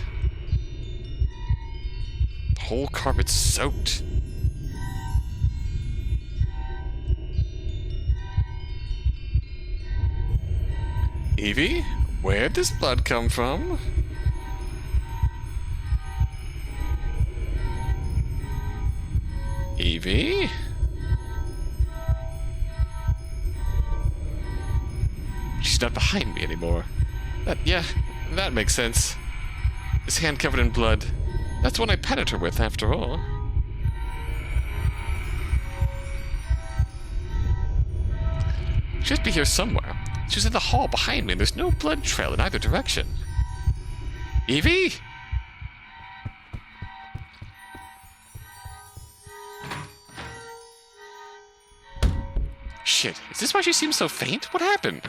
The whole carpet's soaked. Evie, where'd this blood come from? Evie? She's not behind me anymore. That makes sense. His hand covered in blood. That's what I petted her with, after all. She must be here somewhere. She was in the hall behind me, and there's no blood trail in either direction. Evie? Shit, is this why she seems so faint? What happened?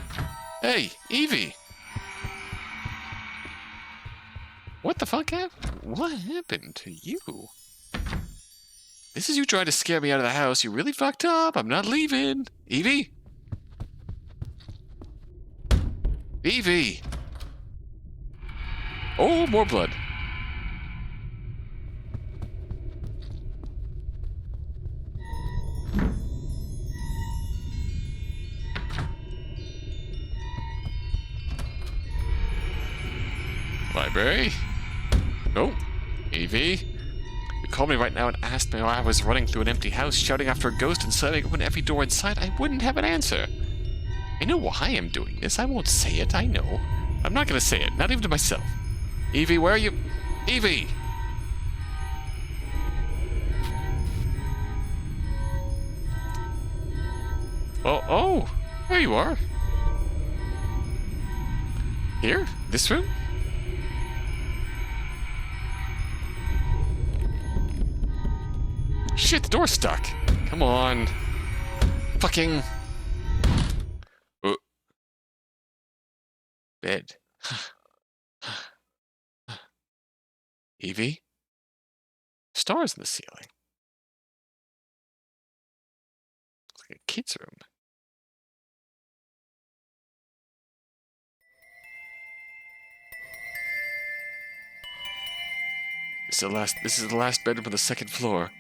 Hey, Evie! What the fuck happened? What happened to you? This is you trying to scare me out of the house. You really fucked up. I'm not leaving. Evie? Evie! Oh, more blood. Library? No. Evie? You called me right now and asked me why I was running through an empty house, shouting after a ghost and slamming open every door in sight. I wouldn't have an answer. I know why I'm doing this. I won't say it, I know. I'm not gonna say it, not even to myself. Evie, where are you? Evie! Oh, there you are. Here? This room? Shit, the door's stuck. Come on. Fucking... Bed. Evie? Stars in the ceiling. Looks like a kid's room. This is the last bedroom on the second floor.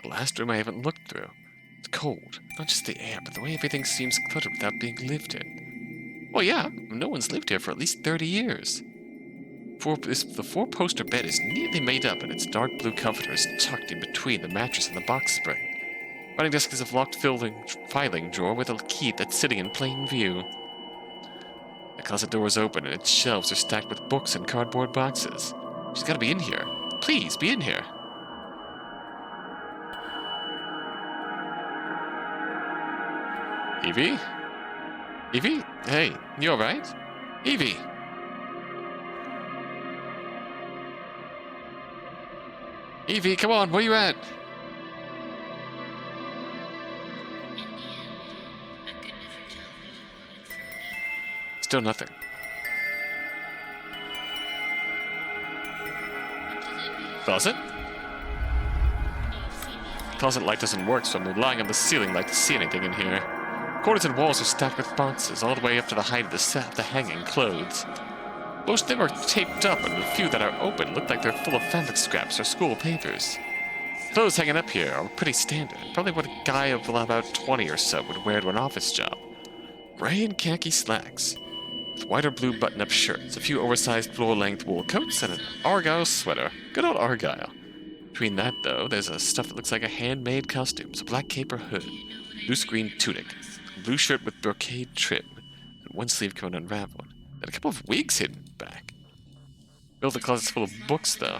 The last room I haven't looked through. It's cold. Not just the air, but the way everything seems cluttered without being lived in. Well, yeah, no one's lived here for at least 30 years. The four-poster bed is neatly made up, and its dark blue comforter is tucked in between the mattress and the box spring. Writing desk is a locked filing drawer with a key that's sitting in plain view. The closet door is open, and its shelves are stacked with books and cardboard boxes. She's gotta be in here. Please, be in here. Evie? Evie? Hey, you alright? Evie! Evie, come on, where you at? Still nothing. Closet? Closet light doesn't work, so I'm relying on the ceiling light to see anything in here. Corners and walls are stacked with boxes, all the way up to the height of the hanging clothes. Most of them are taped up, and the few that are open look like they're full of fabric scraps or school papers. Clothes hanging up here are pretty standard, probably what a guy of about 20 or so would wear to an office job. Gray and khaki slacks, with white or blue button-up shirts, a few oversized floor-length wool coats, and an Argyle sweater. Good old Argyle. Between that, though, there's a stuff that looks like a handmade costume, a black cape or hood, loose green tunic, a blue shirt with brocade trim, and one sleeve coming unraveled, and a couple of wigs hidden back. Built the closet's full of books, though.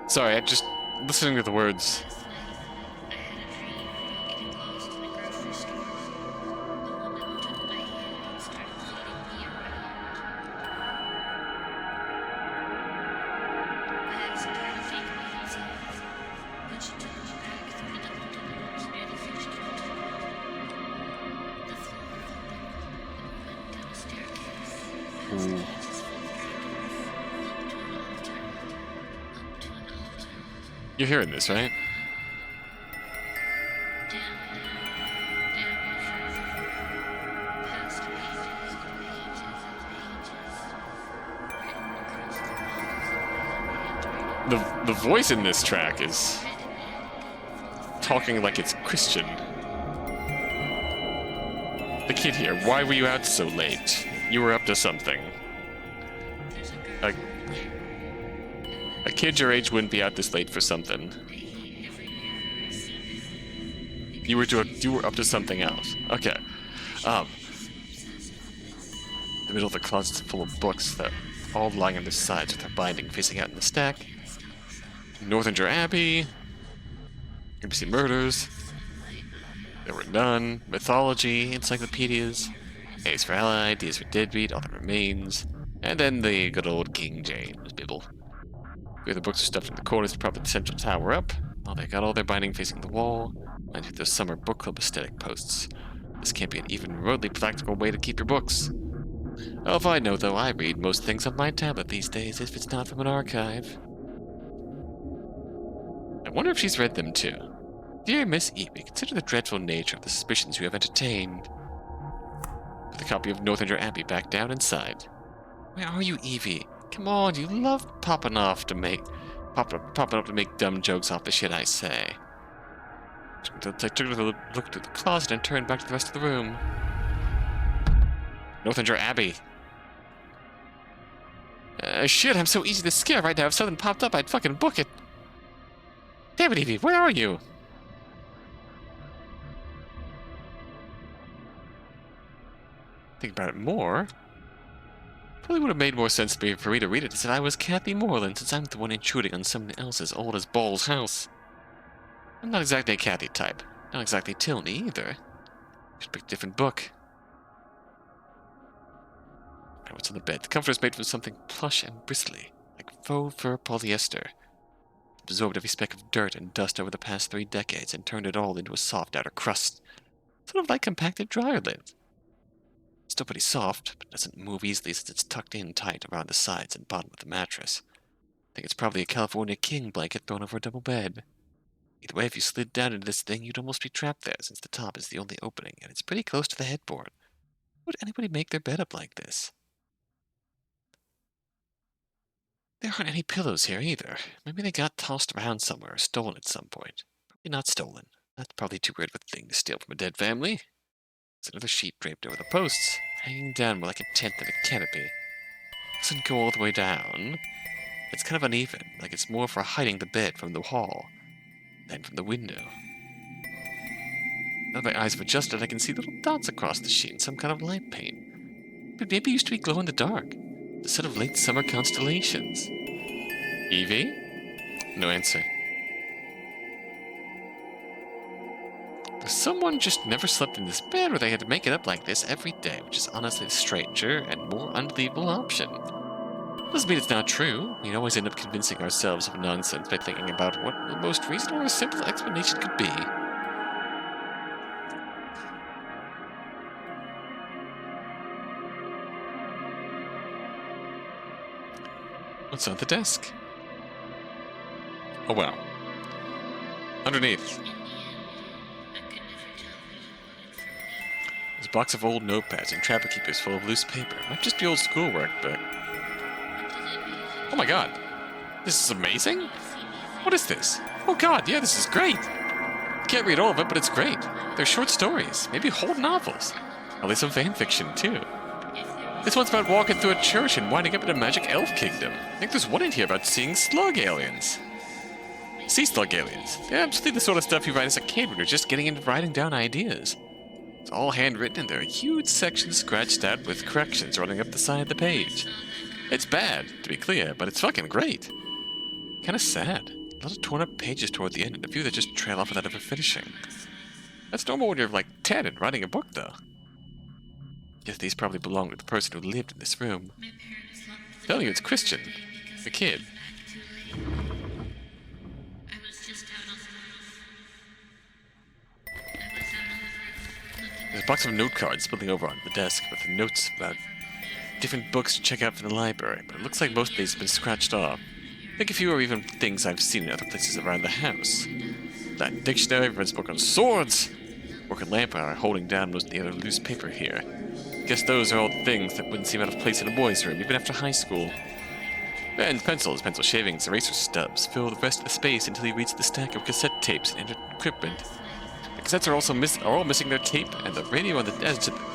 Sorry, I just listening to the words. Ooh. You're hearing this, right? The voice in this track is talking like it's Christian. The kid here, why were you out so late? You were up to something. A kid your age wouldn't be out this late for something. You were up to something else. Okay. The middle of the closet's full of books that all lying on their sides with their binding facing out in the stack. Northanger Abbey, ABC Murders, There Were None, Mythology, Encyclopedias, A's for Allied, D's for Deadbeat, All That Remains, and then the good old King James Bible. The other books are stuffed in the corners to prop the central tower up. Oh, they got all their binding facing the wall. Might be those summer book club aesthetic posts. This can't be an even remotely practical way to keep your books. Oh, if I know, though, I read most things on my tablet these days, if it's not from an archive. I wonder if she's read them, too. Dear Miss Evie, consider the dreadful nature of the suspicions you have entertained. Put the copy of Northanger Abbey back down inside. Where are you, Evie? Come on, you love popping up to make dumb jokes off the shit I say. I took a look through the closet and turned back to the rest of the room. Northanger Abbey. Shit, I'm so easy to scare right now. If something popped up, I'd fucking book it. Damn it, Evie, where are you? Think about it more. Probably would have made more sense for me to read it as if I was Kathy Moreland, since I'm the one intruding on someone else's old as balls house. I'm not exactly a Kathy type. Not exactly Tilney either. Should pick a different book. Alright, what's on the bed? The comforter is made from something plush and bristly, like faux fur polyester. It absorbed every speck of dirt and dust over the past 3 decades and turned it all into a soft outer crust. Sort of like compacted dryer lids. Still pretty soft, but doesn't move easily since it's tucked in tight around the sides and bottom of the mattress. I think it's probably a California king blanket thrown over a double bed. Either way, if you slid down into this thing, you'd almost be trapped there, since the top is the only opening, and it's pretty close to the headboard. Would anybody make their bed up like this? There aren't any pillows here either. Maybe they got tossed around somewhere or stolen at some point. Probably not stolen. That's probably too weird of a thing to steal from a dead family. There's another sheet draped over the posts, hanging down more like a tent than a canopy. Doesn't go all the way down. It's kind of uneven, like it's more for hiding the bed from the hall than from the window. Now that my eyes have adjusted, I can see little dots across the sheet in some kind of light paint. But maybe it used to be glow in the dark. The set of late summer constellations. Evie? No answer. someone just never slept in this bed, or they had to make it up like this every day, which is honestly the stranger and more unbelievable option. Doesn't mean it's not true. We always end up convincing ourselves of nonsense by thinking about what the most reasonable or simple explanation could be. What's on the desk? Oh wow. Underneath, there's a box of old notepads and trapper keepers full of loose paper. Might just be old schoolwork, but... Oh my god. This is amazing? What is this? Oh god, yeah, this is great! Can't read all of it, but it's great. They're short stories, maybe whole novels. At least some fan fiction, too. This one's about walking through a church and winding up in a magic elf kingdom. I think there's one in here about seeing slug aliens. Sea slug aliens. Yeah, absolutely the sort of stuff you write as a kid when you're just getting into writing down ideas. It's all handwritten and there are huge sections scratched out with corrections running up the side of the page. It's bad, to be clear, but it's fucking great. Kinda sad. A lot of torn up pages toward the end and a few that just trail off without ever finishing. That's normal when you're like 10 and writing a book, though. Guess these probably belong to the person who lived in this room. I'm telling you, it's Christian, the kid. There's a box of note cards spilling over on the desk with notes about different books to check out from the library, but it looks like most of these have been scratched off. I think a few are even things I've seen in other places around the house. That dictionary, everyone's book on swords, work and lamp are holding down most of the other loose paper here. Guess those are all things that wouldn't seem out of place in a boy's room, even after high school. And pencils, pencil shavings, eraser stubs fill the rest of the space until you reach the stack of cassette tapes and equipment. The cassettes are also all missing their tape, and the radio on the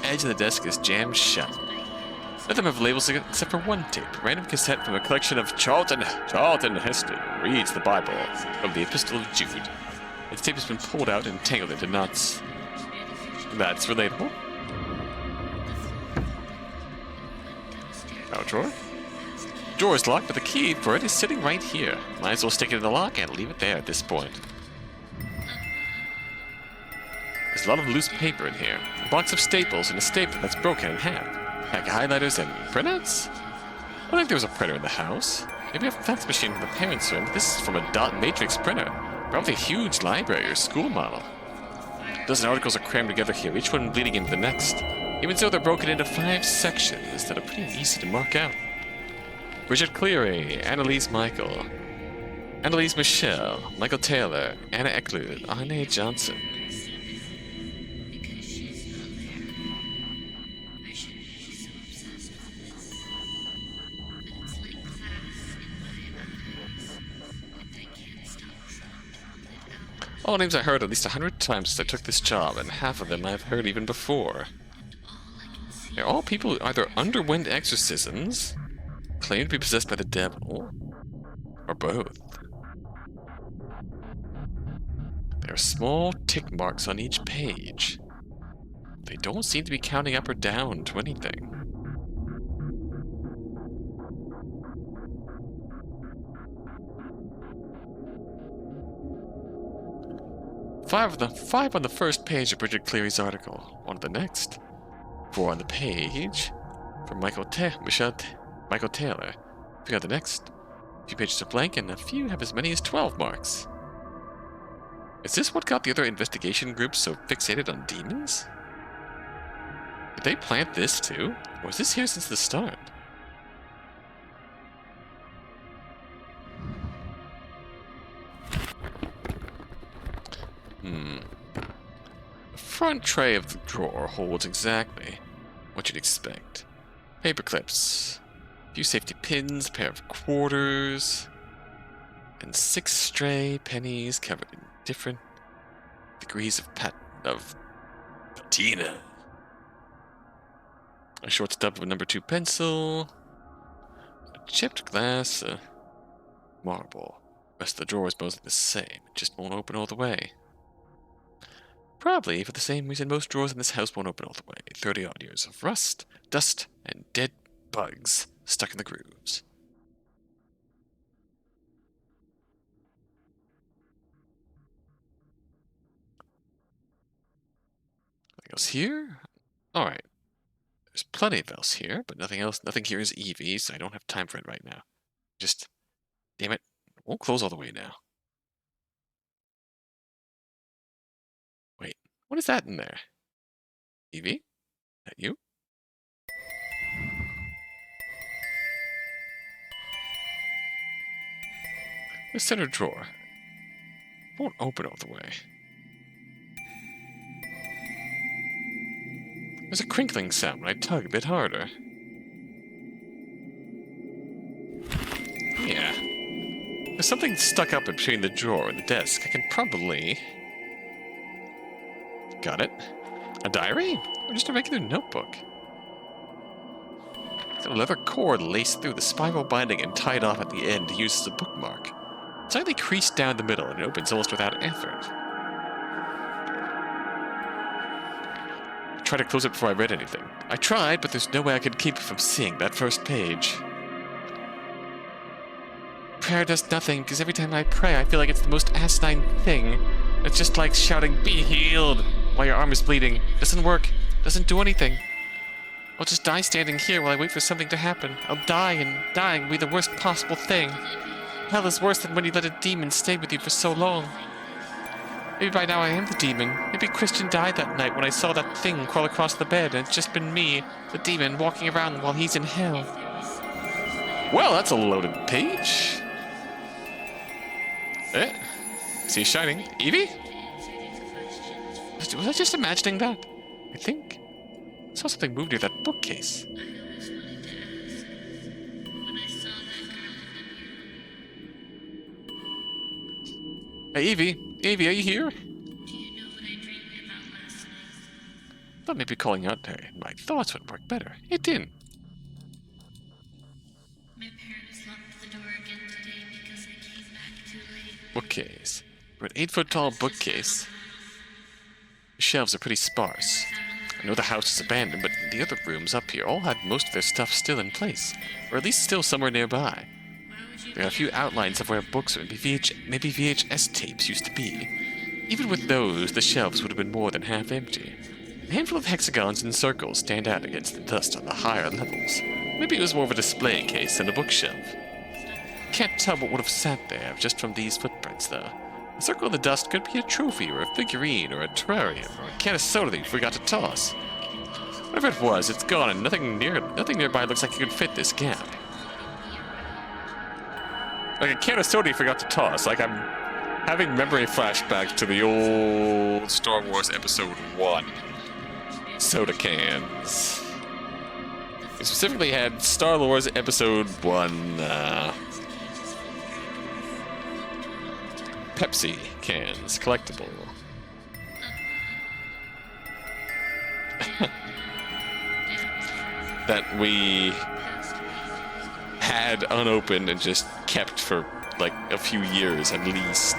edge of the desk is jammed shut. None of them have labels except for one tape, a random cassette from a collection of Charlton Heston reads the Bible from the Epistle of Jude. Its tape has been pulled out and tangled into knots. That's relatable. Our drawer? The drawer is locked, but the key for it is sitting right here. Might as well stick it in the lock and leave it there at this point. There's a lot of loose paper in here. A box of staples and a stapler that's broken in half. Pack of highlighters and printouts? I don't think there was a printer in the house. Maybe a fax machine from the parents' room. This is from a dot matrix printer. Probably a huge library or school model. A dozen articles are crammed together here, each one bleeding into the next. Even so, they're broken into 5 sections that are pretty easy to mark out. Bridget Cleary, Annalise Michael, Annalise Michelle, Michael Taylor, Anna Eklund, Arne Johnson. All names I heard at least 100 times since I took this job, and half of them I've heard even before. They're all people who either underwent exorcisms, claim to be possessed by the devil, or both. There are small tick marks on each page. They don't seem to be counting up or down to anything. Five on the first page of Bridget Cleary's article. One on the next. 4 on the page from Michael Taylor. 3 on the next. A few pages are blank, and a few have as many as 12 marks. Is this what got the other investigation groups so fixated on demons? Did they plant this too? Or is this here since the start? The front tray of the drawer holds exactly what you'd expect. Paper clips, a few safety pins, a pair of quarters, and 6 stray pennies covered in different degrees of patina. A short stub of a number 2 pencil, a chipped glass, marble. The rest of the drawer is mostly the same, it just won't open all the way. Probably for the same reason most drawers in this house won't open all the way. 30-odd years of rust, dust, and dead bugs stuck in the grooves. else here? Alright. There's plenty of else here, but nothing else. Nothing here is Evie, so I don't have time for it right now. Just, damn it. Won't close all the way now. Wait, what is that in there? Evie? That you? The center drawer. Won't open all the way. There's a crinkling sound when I tug a bit harder. Yeah. There's something stuck up between the drawer and the desk. I can probably... Got it. A diary? Or just a regular notebook? It's got a leather cord laced through the spiral binding and tied off at the end to use as a bookmark. Slightly creased down the middle and it opens almost without effort. I tried to close it before I read anything. I tried, but there's no way I could keep it from seeing that first page. Prayer does nothing, because every time I pray, I feel like it's the most asinine thing. It's just like shouting, "Be healed!" while your arm is bleeding. Doesn't work. Doesn't do anything. I'll just die standing here while I wait for something to happen. I'll die, and dying will be the worst possible thing. Hell is worse than when you let a demon stay with you for so long. Maybe by now I am the demon. Maybe Christian died that night when I saw that thing crawl across the bed, and it's just been me, the demon, walking around while he's in hell. Well, that's a loaded page. See you shining. Evie? Was I just imagining that? I think. I saw something move near that bookcase. Hey, Evie. Evie, are you here? Thought maybe calling out to her in my thoughts would work better. It didn't. My parents locked the door again today because I came back too late. Bookcase. For an 8-foot-tall bookcase. The shelves are pretty sparse. I know the house is abandoned, but the other rooms up here all had most of their stuff still in place, or at least still somewhere nearby. There are a few outlines of where books or maybe VHS tapes used to be. Even with those, the shelves would have been more than half empty. A handful of hexagons and circles stand out against the dust on the higher levels. Maybe it was more of a display case than a bookshelf. Can't tell what would have sat there just from these footprints, though. A circle in the dust could be a trophy, or a figurine, or a terrarium, or a can of soda that you forgot to toss. Whatever it was, it's gone, and nothing nearby looks like it could fit this gap. Like a can of soda you forgot to toss. Like I'm having memory flashbacks to the old Star Wars Episode 1. Soda cans. We specifically had Star Wars Episode 1, Pepsi cans, collectible. That we had unopened and just kept for like a few years at least.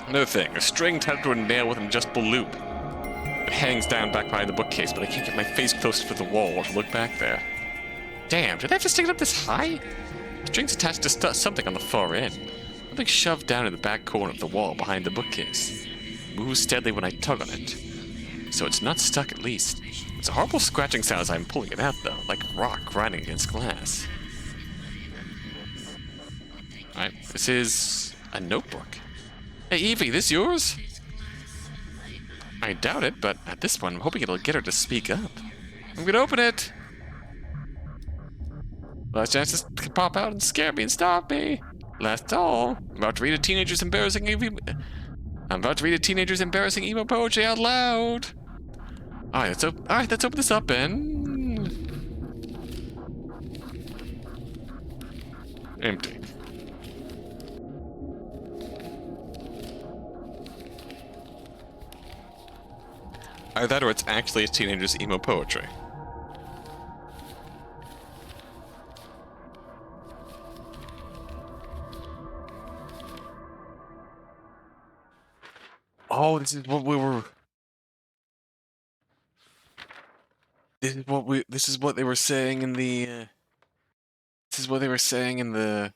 Another thing, a string tied to a nail with an adjustable loop. It hangs down back behind the bookcase, but I can't get my face close to the wall to look back there. Damn, did I have to stick it up this high? The string's attached to something on the far end. Something shoved down in the back corner of the wall behind the bookcase. It moves steadily when I tug on it. So it's not stuck at least. It's a horrible scratching sound as I'm pulling it out though, like rock grinding against glass. Alright, this is a notebook. Hey Evie, this yours? I doubt it, but at this point I'm hoping it'll get her to speak up. I'm gonna open it! Last chance to pop out and scare me and stop me. Last all, I'm about to read a teenager's embarrassing emo poetry out loud. Alright, let's open this up and... Empty. Either that or it's actually a teenager's emo poetry. Oh, this is what we were... This is what they were saying in the... this is what they were saying in the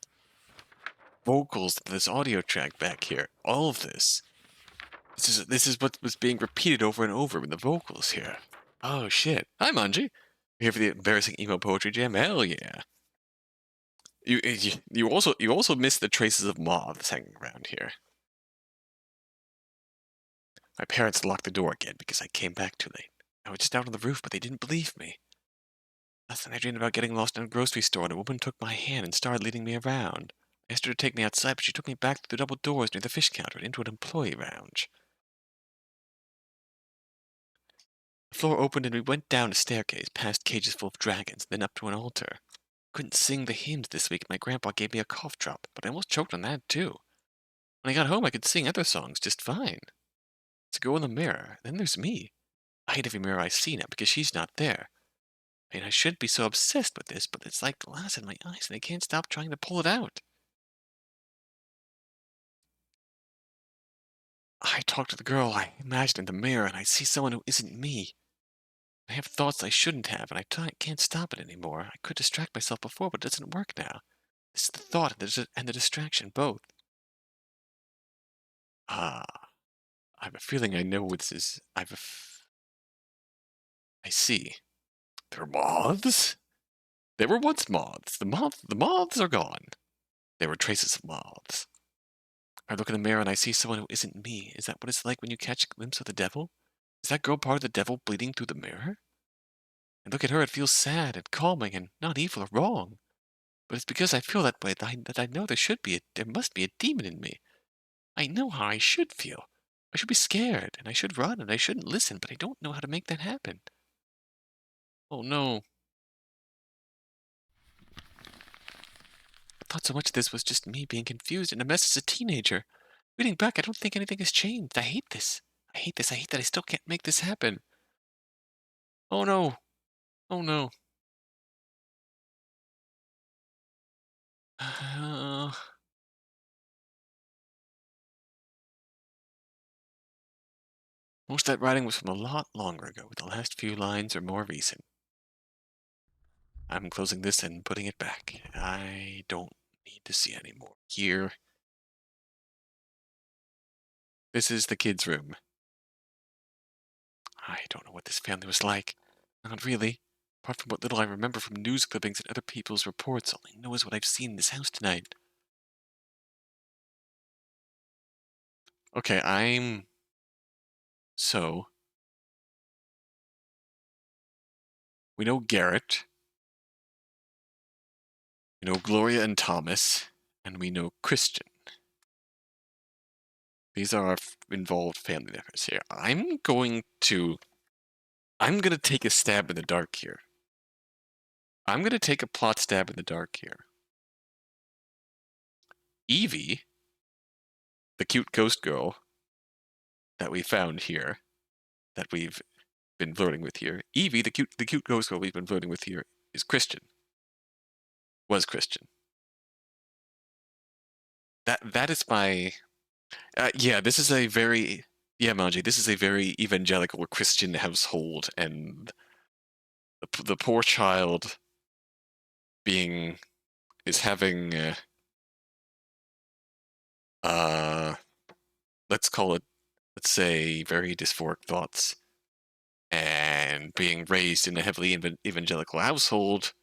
vocals of this audio track back here. All of this This is what was being repeated over and over in the vocals here. Oh shit! Hi, Manji. Here for the embarrassing emo poetry jam? Hell yeah! You also missed the traces of moths hanging around here. My parents locked the door again because I came back too late. I was just out on the roof, but they didn't believe me. Last night I dreamed about getting lost in a grocery store, and a woman took my hand and started leading me around. I asked her to take me outside, but she took me back through the double doors near the fish counter and into an employee lounge. The floor opened and we went down a staircase, past cages full of dragons, then up to an altar. Couldn't sing the hymns this week. My grandpa gave me a cough drop, but I almost choked on that too. When I got home, I could sing other songs just fine. There's a girl in the mirror, then there's me. I hate every mirror I see now because she's not there. I mean, I shouldn't be so obsessed with this, but it's like glass in my eyes and I can't stop trying to pull it out. I talk to the girl I imagine in the mirror and I see someone who isn't me. I have thoughts I shouldn't have and can't stop it anymore. I could distract myself before, but it doesn't work now. It's the thought and the distraction both. Ah, I have a feeling I know what this is. I see. They're moths? There were once moths. The moths are gone. There were traces of moths. I look in the mirror and I see someone who isn't me. Is that what it's like when you catch a glimpse of the devil? Is that girl part of the devil bleeding through the mirror? I look at her, it feels sad and calming and not evil or wrong. But it's because I feel that way that I know there must be a demon in me. I know how I should feel. I should be scared, and I should run, and I shouldn't listen, but I don't know how to make that happen. Oh no. I thought so much of this was just me being confused and a mess as a teenager. Reading back, I don't think anything has changed. I hate this. I hate this. I hate that I still can't make this happen. Oh no. Oh no. Most of that writing was from a lot longer ago. The last few lines are more recent. I'm closing this and putting it back. I don't need to see any more. Here. This is the kids' room. I don't know what this family was like. Not really. Apart from what little I remember from news clippings and other people's reports, all I know is what I've seen in this house tonight. Okay, So, we know Garrett. We know Gloria and Thomas. And we know Christian. These are our involved family members here. I'm going to take a stab in the dark here. I'm going to take a plot stab in the dark here. Evie, the cute ghost girl that we found here, that we've been flirting with here. Evie, the cute ghost girl we've been flirting with here, is Christian. Was Christian. That is my. This is a very. Yeah, Manji, this is a very evangelical Christian household, and the poor child is having let's call it, let's say, very dysphoric thoughts, and being raised in a heavily evangelical household.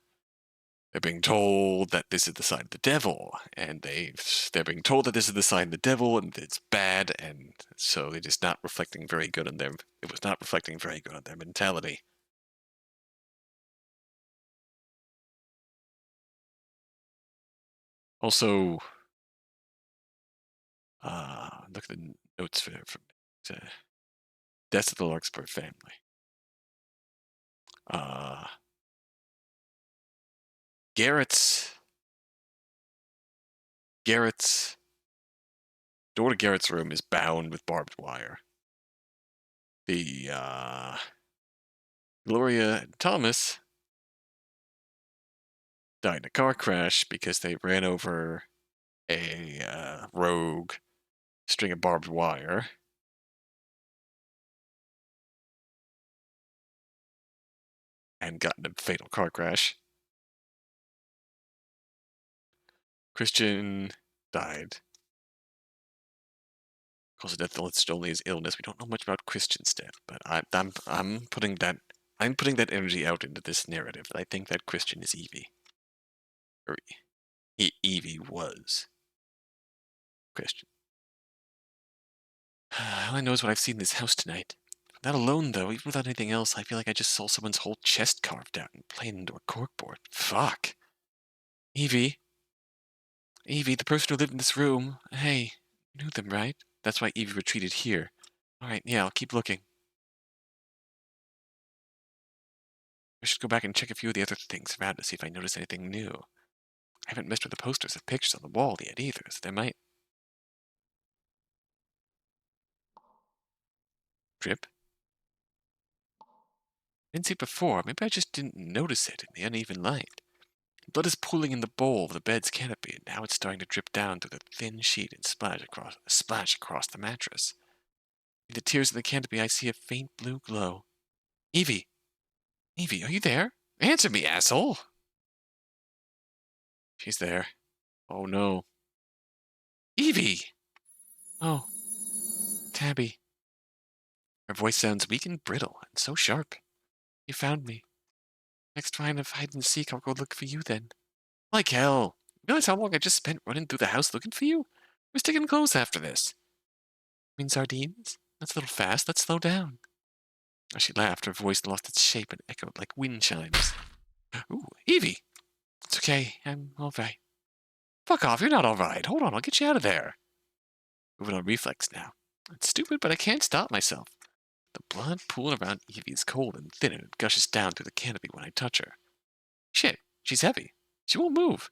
They're being told that this is the sign of the devil, and they're being told that this is the sign of the devil, and it's bad, and so it is not reflecting very good on them. It was not reflecting very good on their mentality. Also, look at the notes from Death of the Larkspur family. Garrett's door to Garrett's room is bound with barbed wire. The Gloria and Thomas died in a car crash because they ran over a rogue string of barbed wire. And got in a fatal car crash. Christian died. Cause of death listed only as illness. We don't know much about Christian's death, but I'm putting that energy out into this narrative that I think that Christian is Evie. Or Evie was Christian. All I know is what I've seen in this house tonight. Not alone, though. Even without anything else, I feel like I just saw someone's whole chest carved out and played into a corkboard. Fuck. Evie. Evie, the person who lived in this room. Hey, you knew them, right? That's why Evie retreated here. Alright, yeah, I'll keep looking. I should go back and check a few of the other things around to see if I notice anything new. I haven't messed with the posters of pictures on the wall yet either, so there might... Drip? I didn't see it before. Maybe I just didn't notice it in the uneven light. Blood is pooling in the bowl of the bed's canopy, and now it's starting to drip down through the thin sheet and splash across the mattress. In the tears in the canopy, I see a faint blue glow. Evie! Evie, are you there? Answer me, asshole! She's there. Oh no. Evie! Oh, Tabby. Her voice sounds weak and brittle, and so sharp. You found me. Next round of hide and seek, I'll go look for you then. Like hell. Realize how long I just spent running through the house looking for you? We're sticking close after this. Mean sardines? That's a little fast. Let's slow down. As she laughed, her voice lost its shape and echoed like wind chimes. Ooh, Evie! It's okay. I'm all right. Fuck off. You're not all right. Hold on. I'll get you out of there. Moving on reflex now. It's stupid, but I can't stop myself. The blood pooling around Evie is cold and thin, and it gushes down through the canopy when I touch her. Shit. She's heavy. She won't move.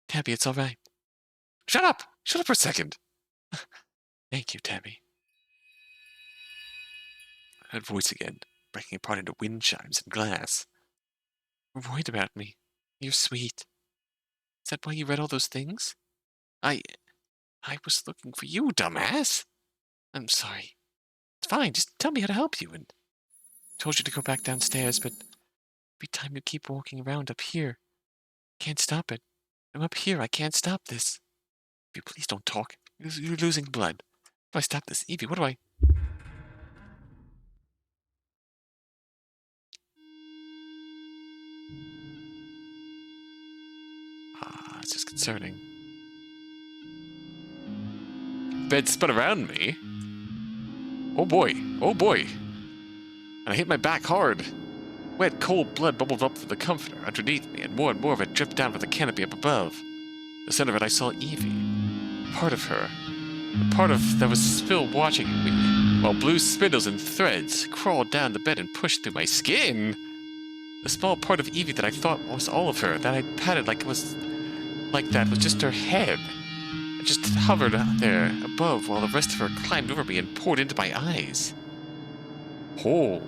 Tabby, it's all right. Shut up! Shut up for a second. Thank you, Tabby. That voice again, breaking apart into wind chimes and glass. You're worried about me. You're sweet. Is that why you read all those things? I was looking for you, dumbass. I'm sorry. It's fine. Just tell me how to help you. And told you to go back downstairs, but every time you keep walking around up here, can't stop it. I'm up here. I can't stop this. If you please don't talk. You're losing blood. How do I stop this? Evie, what do I... It's just concerning. Bed spun around me. Oh boy. Oh boy. And I hit my back hard. Wet, cold blood bubbled up from the comforter underneath me, and more of it dripped down from the canopy up above. The center of it, I saw Evie. Part of her. The part of that was still watching me, while blue spindles and threads crawled down the bed and pushed through my skin. The small part of Evie that I thought was all of her, that I patted like it was like that, was just her head. It just hovered there above while the rest of her climbed over me and poured into my eyes. Oh.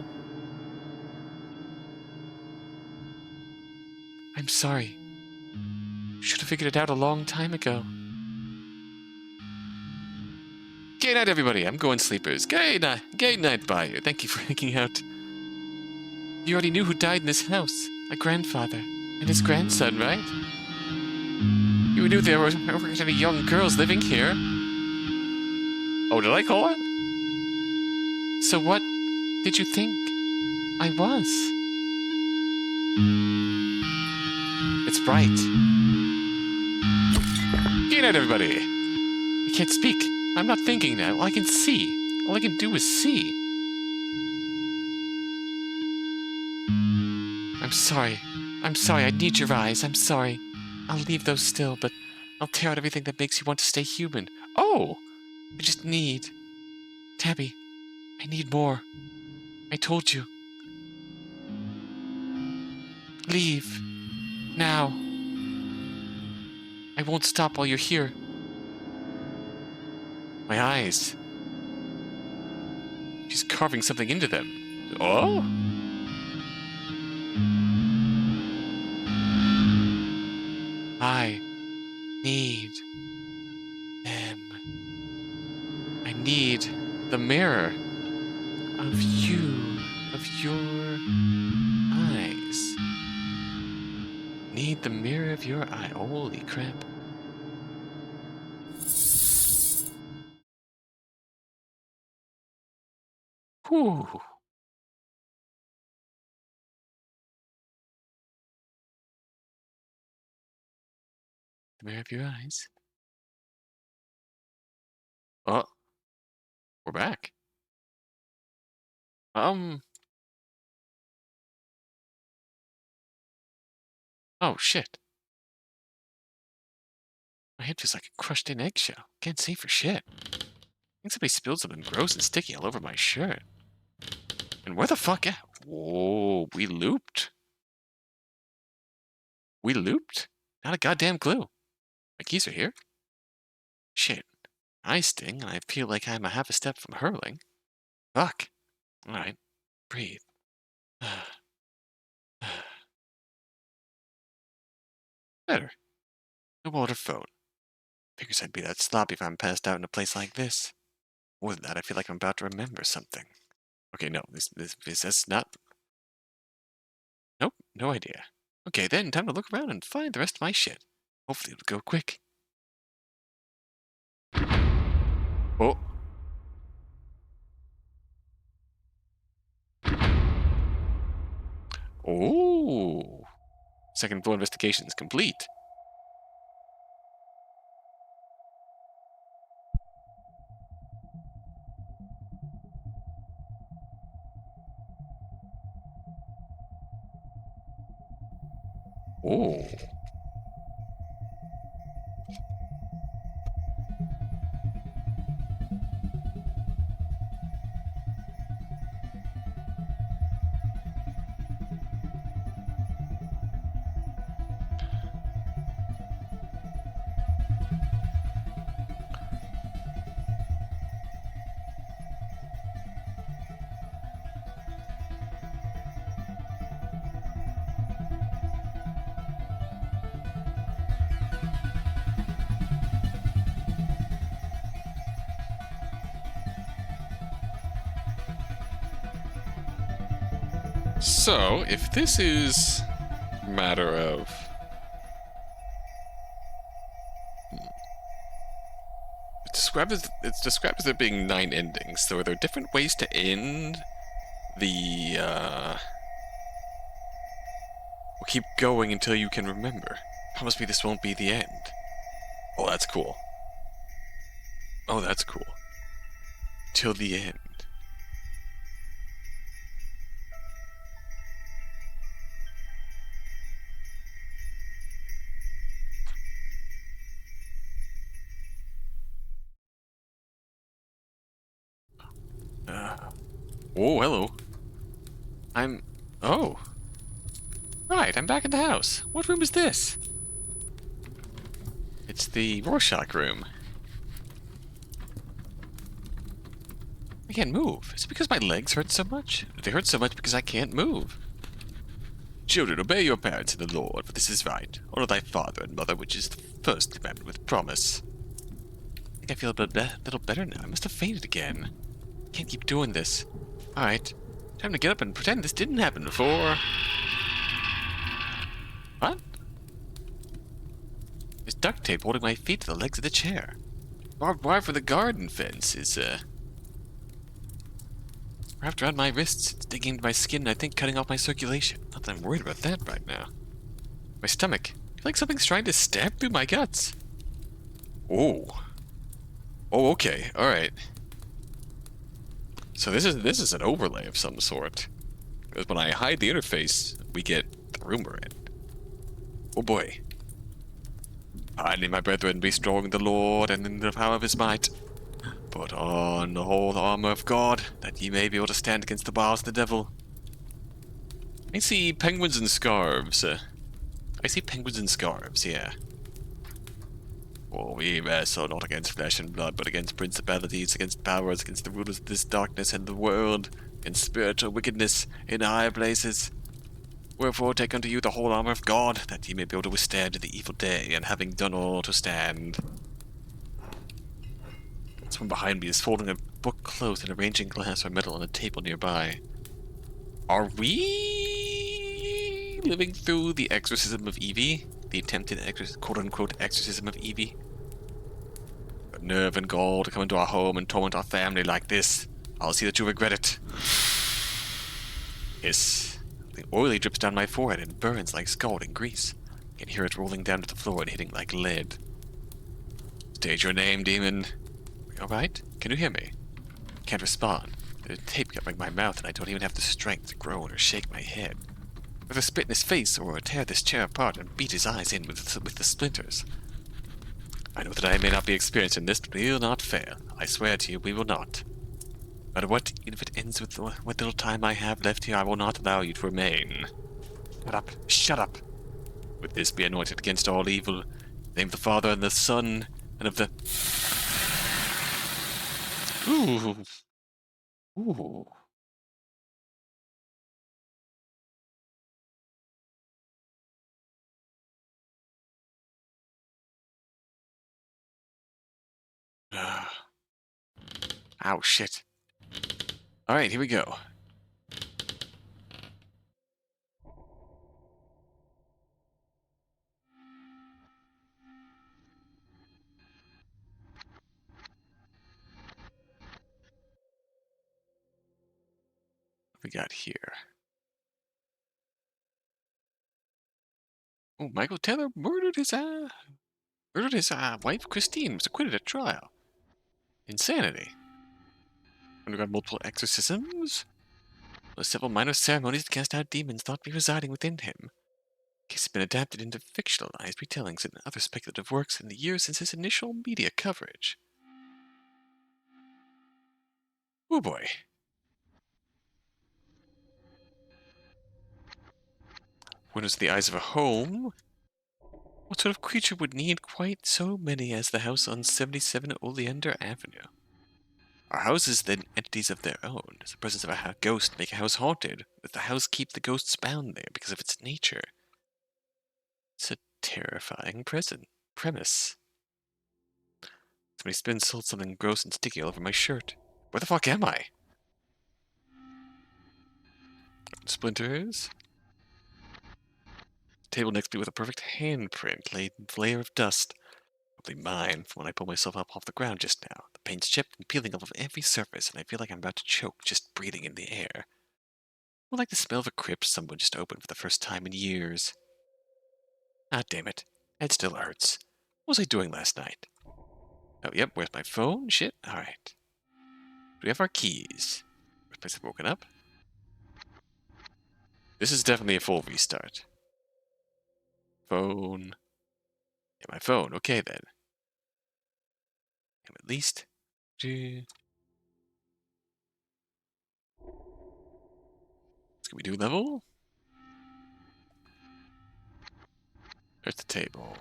I'm sorry. Should have figured it out a long time ago. Gay night, everybody. I'm going sleepers. Gay night, bye. Thank you for hanging out. You already knew who died in this house. My grandfather and his grandson, right? You knew there weren't any young girls living here. Oh, did I call it? So what did you think I was? It's bright. Good night, everybody. I can't speak. I'm not thinking now. All I can see. All I can do is see. I'm sorry. I'm sorry. I need your eyes. I'm sorry. I'll leave those still, but I'll tear out everything that makes you want to stay human. Oh! I just need... Tabby, I need more. I told you. Leave. Now. I won't stop while you're here. My eyes. She's carving something into them. Oh? I need them. I need the mirror of you, of your eyes. Need the mirror of your eye. Holy crap. Ooh. The mirror of your eyes. Oh, we're back. Oh shit. My head feels like a crushed in eggshell. Can't see for shit. I think somebody spilled something gross and sticky all over my shirt. And where the fuck at? Whoa, we looped. We looped? Not a goddamn clue. My keys are here. Shit. I sting, and I feel like I'm a half a step from hurling. Fuck. Alright. Breathe. Better. No water phone. Figures I'd be that sloppy if I'm passed out in a place like this. More than that, I feel like I'm about to remember something. Okay, no, that's not... Nope, no idea. Okay, then, time to look around and find the rest of my shit. Hopefully it'll go quick. Oh. Oh. Second floor investigation is complete. Oh. So, if this is a matter of... It's described as there being 9 endings, so are there different ways to end the, We'll keep going until you can remember. Promise me this won't be the end. Oh, that's cool. Oh, that's cool. Till the end. Oh, hello. Oh. Right, I'm back in the house. What room is this? It's the Rorschach room. I can't move. Is it because my legs hurt so much? They hurt so much because I can't move. Children, obey your parents in the Lord, for this is right. Honor thy father and mother, which is the first commandment with promise. I think I feel a little better now. I must have fainted again. Can't keep doing this. Alright. Time to get up and pretend this didn't happen before. What? There's duct tape holding my feet to the legs of the chair. Barbed wire for the garden fence is, wrapped around my wrists. It's digging into my skin and I think cutting off my circulation. Not that I'm worried about that right now. My stomach. I feel like something's trying to stab through my guts. Oh. Oh, okay. Alright. So this is an overlay of some sort. Because when I hide the interface, we get the room we're in. Oh boy. Finally, my brethren, be strong in the Lord and in the power of his might. Put on the whole armor of God, that ye may be able to stand against the wiles of the devil. I see penguins and scarves. I see penguins and scarves, yeah. For we wrestle not against flesh and blood, but against principalities, against powers, against the rulers of this darkness and the world, against spiritual wickedness in high places. Wherefore take unto you the whole armor of God, that ye may be able to withstand the evil day, and having done all to stand. Someone behind me is folding a book close and arranging glass or metal on a table nearby. Are we living through the exorcism of Evie? The attempted quote-unquote exorcism of Evie? Got nerve and gall to come into our home and torment our family like this. I'll see that you regret it. Hiss. The oily drips down my forehead and burns like scalding grease. I can hear it rolling down to the floor and hitting like lead. State your name, demon. Are you alright? Can you hear me? Can't respond. There's tape covering my mouth and I don't even have the strength to groan or shake my head. Whether spit in his face or tear this chair apart and beat his eyes in with the splinters. I know that I may not be experienced in this, but we will not fail. I swear to you, we will not. No matter what, even if it ends with what little time I have left here, I will not allow you to remain. Shut up. Shut up. Would this be anointed against all evil? In the name of the Father and the Son and of the... Ooh. Ooh. Ow, shit. Alright, here we go. What we got here? Oh, Michael Taylor murdered his wife, Christine, was acquitted at trial. Insanity. Undergone multiple exorcisms? With several minor ceremonies to cast out demons thought to be residing within him. Case has been adapted into fictionalized retellings and other speculative works in the years since his initial media coverage. Oh boy. Windows in the eyes of a home? What sort of creature would need quite so many as the house on 77 Oleander Avenue? Are houses then entities of their own? Does the presence of a ghost make a house haunted? Does the house keep the ghosts bound there because of its nature? It's a terrifying premise. Somebody spilled something gross and sticky all over my shirt. Where the fuck am I? Splinters. Table next to me with a perfect handprint, laid in a layer of dust. Probably mine from when I pulled myself up off the ground just now. The paint's chipped and peeling off of every surface, and I feel like I'm about to choke just breathing in the air. More like the smell of a crypt someone just opened for the first time in years. Ah, damn it. Head still hurts. What was I doing last night? Oh, yep, where's my phone? Shit, alright. Do we have our keys? First place I've woken up? This is definitely a full restart. Phone. Yeah, my phone. Okay, then. At least. Scooby-Doo level? There's the table.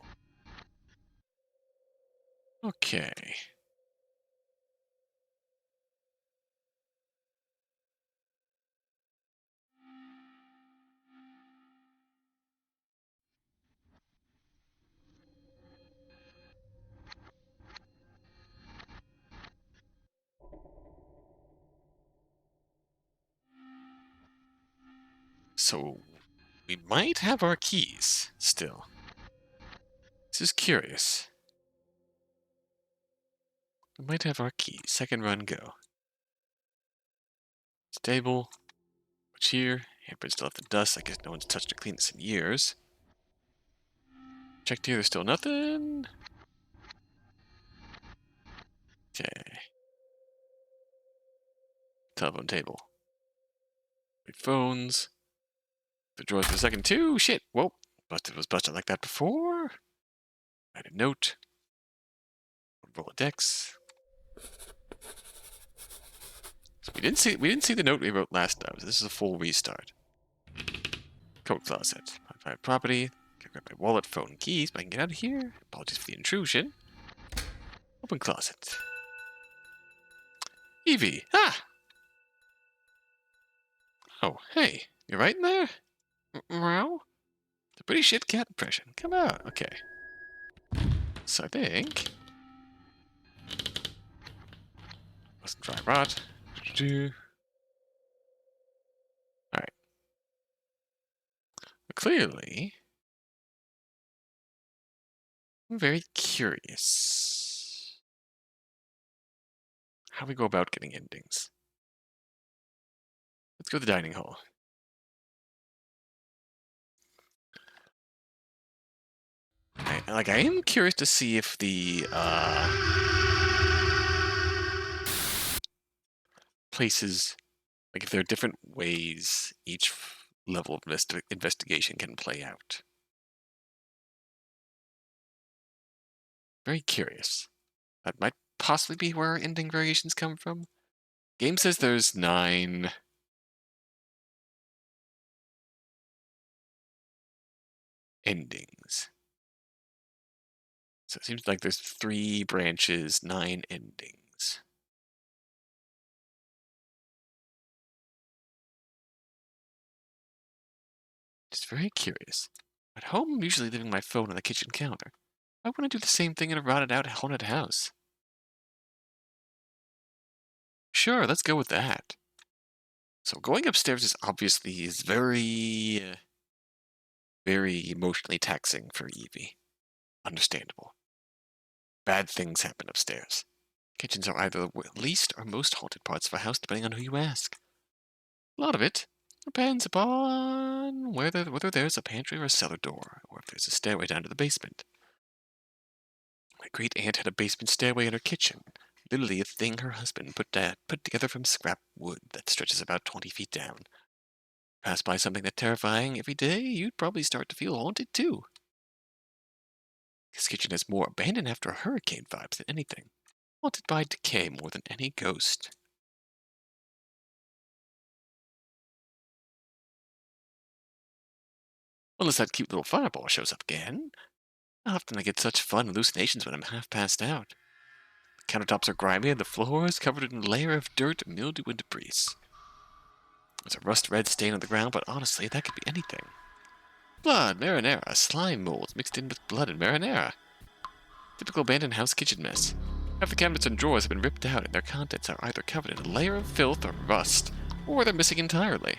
Okay. So, we might have our keys still. This is curious. We might have our keys. Second run, go. Stable. What's here? Handprint still have the dust. I guess no one's touched or cleaned this in years. Checked here, there's still nothing. Okay. Telephone table. Phones. The drawers for a second too. Shit. Whoa. Was busted like that before. Write a note. Rolodex. So we didn't see the note we wrote last time. So this is a full restart. Coat closet. Private property. Can grab my wallet, phone, keys, but I can get out of here. Apologies for the intrusion. Open closet. Evie. Ah! Oh, hey. You right in there? Meow? It's a pretty shit cat impression. Come out. Okay. So I think... Wasn't dry rot. Alright. Clearly... I'm very curious. How we go about getting endings. Let's go to the dining hall. Like, I am curious to see if the places, like, if there are different ways each level of investigation can play out. Very curious. That might possibly be where our ending variations come from. Game says there's 9 endings. So it seems like there's 3 branches, 9 endings. Just very curious. At home, I'm usually leaving my phone on the kitchen counter. I want to do the same thing in a rotted out haunted house. Sure, let's go with that. So going upstairs is very emotionally taxing for Evie. Understandable. Bad things happen upstairs. Kitchens are either the least or most haunted parts of a house, depending on who you ask. A lot of it depends upon whether there's a pantry or a cellar door, or if there's a stairway down to the basement. My great aunt had a basement stairway in her kitchen, literally a thing her husband put together from scrap wood that stretches about 20 feet down. Pass by something that terrifying every day, you'd probably start to feel haunted too. This kitchen has more abandoned after a hurricane vibes than anything. Haunted by decay more than any ghost. Unless that cute little fireball shows up again. Often I get such fun hallucinations when I'm half passed out. The countertops are grimy and the floor is covered in a layer of dirt, mildew, and debris. There's a rust-red stain on the ground, but honestly, that could be anything. Blood, marinara, slime molds mixed in with blood and marinara. Typical abandoned house kitchen mess. Half the cabinets and drawers have been ripped out and their contents are either covered in a layer of filth or rust, or they're missing entirely.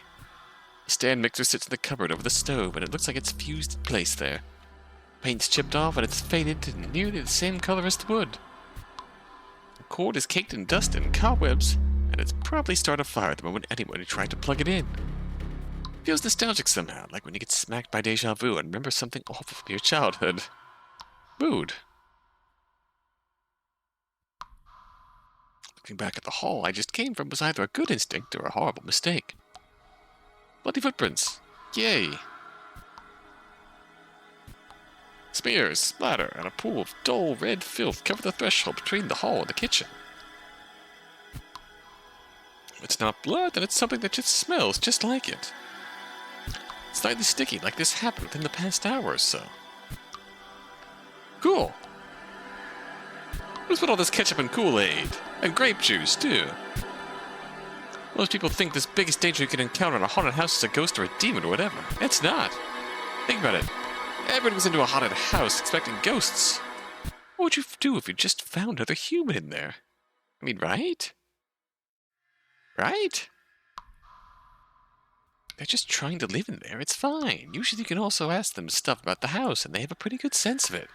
A stand mixer sits in the cupboard over the stove and it looks like it's fused in place there. Paint's chipped off and it's faded to nearly the same color as the wood. The cord is caked in dust and cobwebs, and it's probably started a fire the moment anyone tried to plug it in. Feels nostalgic somehow, like when you get smacked by deja vu and remember something awful from your childhood. Mood. Looking back at the hall I just came from was either a good instinct or a horrible mistake. Bloody footprints. Yay. Smears, splatter, and a pool of dull red filth cover the threshold between the hall and the kitchen. If it's not blood, then it's something that just smells just like it. Slightly sticky, like this happened within the past hour or so. Cool. What's with all this ketchup and Kool-Aid? And grape juice, too. Most people think this biggest danger you can encounter in a haunted house is a ghost or a demon or whatever. It's not. Think about it. Everyone goes into a haunted house expecting ghosts. What would you do if you just found another human in there? I mean, right? Right? They're just trying to live in there. It's fine. Usually you can also ask them stuff about the house, and they have a pretty good sense of it.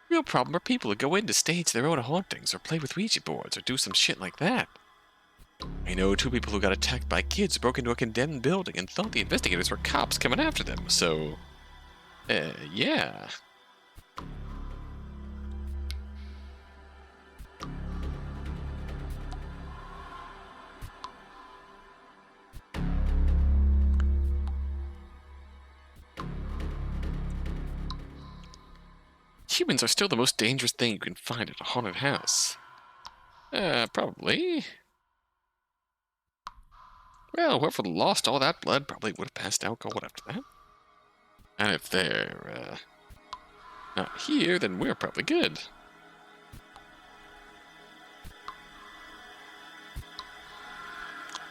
Real problem are people who go in to stage their own hauntings, or play with Ouija boards, or do some shit like that. I know 2 people who got attacked by kids who broke into a condemned building and thought the investigators were cops coming after them, so... yeah. Humans are still the most dangerous thing you can find at a haunted house. Probably. Well, whoever lost all that blood probably would have passed out cold after that. And if they're, not here, then we're probably good.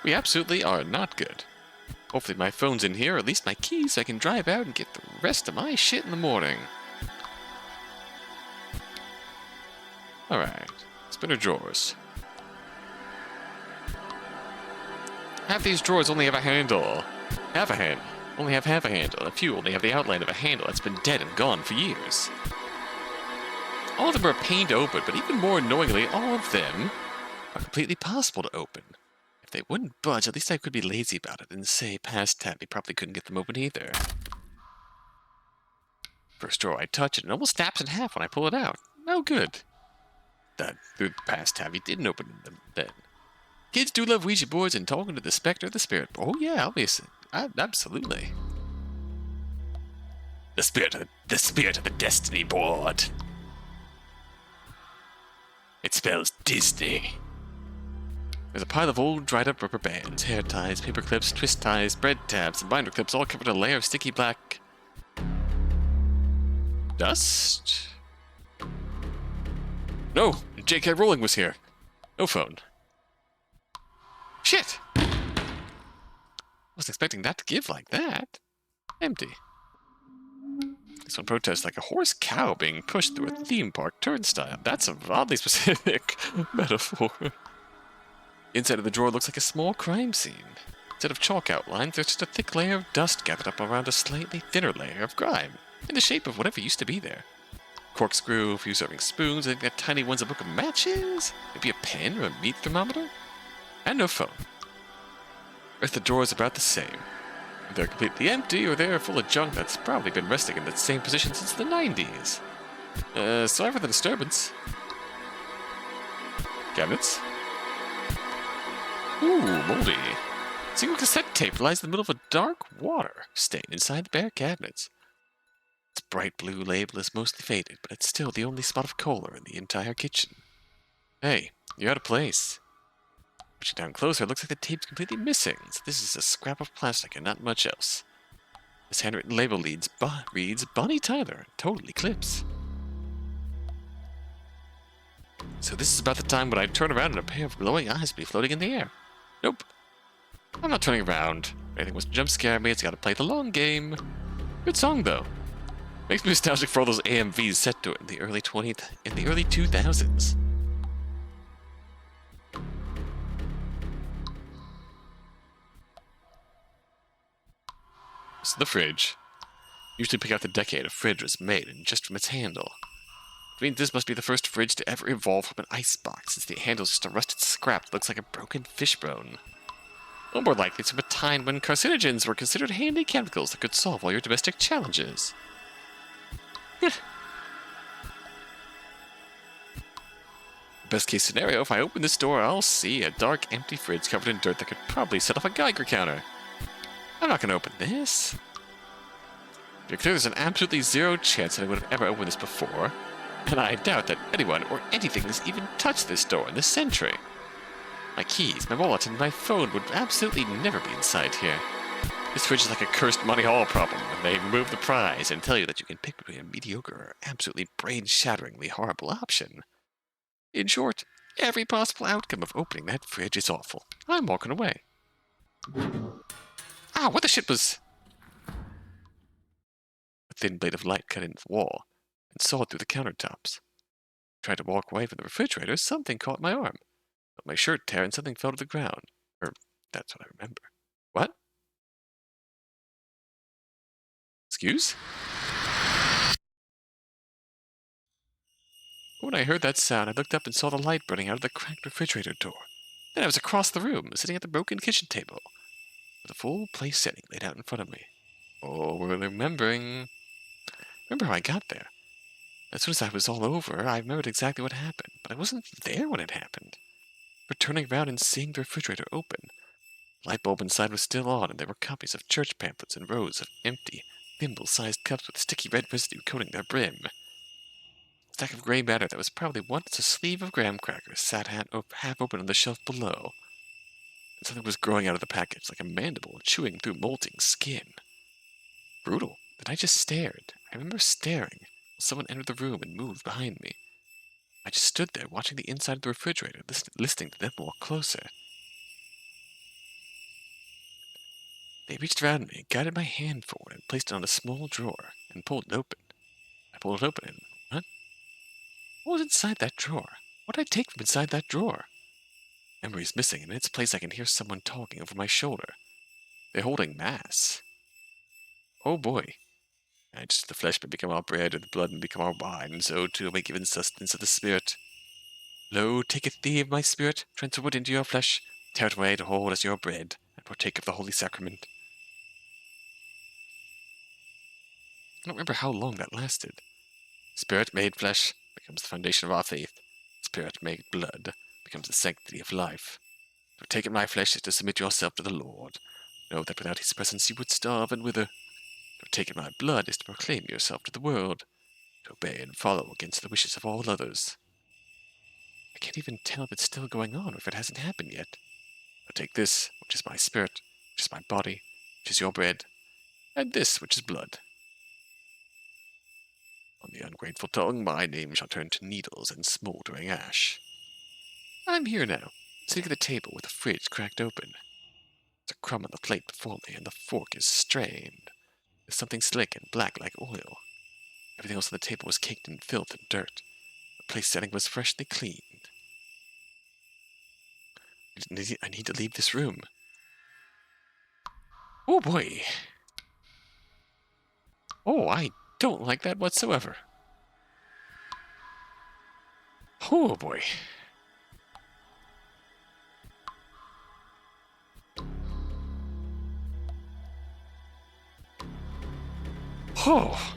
We absolutely are not good. Hopefully my phone's in here, or at least my keys, so I can drive out and get the rest of my shit in the morning. Alright, spinner drawers. Half these drawers only have a handle. Half a handle. Only have half a handle, and a few only have the outline of a handle that's been dead and gone for years. All of them are a pain to open, but even more annoyingly, all of them are completely possible to open. If they wouldn't budge, at least I could be lazy about it and say past Tabby probably couldn't get them open either. First drawer I touch, and it almost snaps in half when I pull it out. No good. That through the past Tabby didn't open them then. Kids do love Ouija boards and talking to the specter of the spirit. Oh yeah, obviously. Absolutely. The spirit of the destiny board. It spells Disney. There's a pile of old dried up rubber bands, hair ties, paper clips, twist ties, bread tabs, and binder clips all covered in a layer of sticky black dust? No! J.K. Rowling was here. No phone. Shit! Wasn't expecting that to give like that. Empty. This one protests like a horse cow being pushed through a theme park turnstile. That's a oddly specific metaphor. Inside of the drawer looks like a small crime scene. Instead of chalk outlines, there's just a thick layer of dust gathered up around a slightly thinner layer of grime, in the shape of whatever used to be there. Corkscrew, a few serving spoons, I think that tiny one's a book of matches? Maybe a pen or a meat thermometer? And no phone. The rest of the drawers about the same. They're completely empty, or they're full of junk that's probably been resting in the same position since the 90s. Sorry for the disturbance. Cabinets? Ooh, moldy. Single cassette tape lies in the middle of a dark water stain inside the bare cabinets. Its bright blue label is mostly faded, but it's still the only spot of color in the entire kitchen. Hey, you're out of place. Pushing down closer, it looks like the tape's completely missing, so this is a scrap of plastic and not much else. This handwritten label reads Bonnie Tyler, totally clips. So this is about the time when I turn around and a pair of glowing eyes will be floating in the air. Nope. I'm not turning around. If anything wants to jump scare me, it's gotta play the long game. Good song, though. Makes me nostalgic for all those AMVs set to it in the early 2000s. This is the fridge. Usually pick out the decade a fridge was made and just from its handle. Which means this must be the first fridge to ever evolve from an icebox, since the handle's just a rusted scrap that looks like a broken fishbone. Or more likely, it's from a time when carcinogens were considered handy chemicals that could solve all your domestic challenges. Best case scenario, if I open this door, I'll see a dark, empty fridge covered in dirt that could probably set off a Geiger counter. I'm not going to open this. To be clear, there's an absolutely zero chance that I would have ever opened this before, and I doubt that anyone or anything has even touched this door in this century. My keys, my wallet, and my phone would absolutely never be inside here. This fridge is like a cursed Money Hall problem, when they remove the prize and tell you that you can pick between a mediocre or absolutely brain-shatteringly horrible option. In short, every possible outcome of opening that fridge is awful. I'm walking away. Ah, what the shit was... A thin blade of light cut into the wall and sawed through the countertops. I tried to walk away from the refrigerator, something caught my arm. Felt my shirt tear and something fell to the ground. Or, that's what I remember. What? Excuse? When I heard that sound, I looked up and saw the light burning out of the cracked refrigerator door. Then I was across the room, sitting at the broken kitchen table, with a full place setting laid out in front of me. Oh, we're remembering. Remember how I got there. As soon as I was all over, I remembered exactly what happened, but I wasn't there when it happened. For turning around and seeing the refrigerator open, the light bulb inside was still on, and there were copies of church pamphlets and rows of empty, thimble-sized cups with sticky red residue coating their brim. A stack of gray matter that was probably once a sleeve of graham crackers sat half open on the shelf below, and something was growing out of the package like a mandible chewing through molting skin. Brutal. Then I just stared. I remember staring while someone entered the room and moved behind me. I just stood there watching the inside of the refrigerator, listening to them walk closer. They reached around me, guided my hand forward, and placed it on a small drawer, and pulled it open. I pulled it open and... What? What was inside that drawer? What did I take from inside that drawer? Memory's missing, and in its place I can hear someone talking over my shoulder. They're holding mass. Oh boy. And just the flesh may become our bread, and the blood may become our wine, and so too may given sustenance of the spirit. Lo, taketh thee of my spirit, transferred into your flesh, tear it away to hold as your bread, and partake of the holy sacrament. don't remember how long that lasted. Spirit made flesh becomes the foundation of our faith. Spirit made blood becomes the sanctity of life. To have taken my flesh is to submit yourself to the Lord. Know that without his presence you would starve and wither. To have taken my blood is to proclaim yourself to the world. To obey and follow against the wishes of all others. I can't even tell if it's still going on or if it hasn't happened yet. But take this, which is my spirit, which is my body, which is your bread, and this, which is blood. On the ungrateful tongue, my name shall turn to needles and smouldering ash. I'm here now, sitting at the table with the fridge cracked open. There's a crumb on the plate before me, and the fork is strained. There's something slick and black like oil. Everything else on the table was caked in filth and dirt. The place setting was freshly cleaned. I need to leave this room. Oh boy. Oh, I don't like that whatsoever. Oh boy. Oh.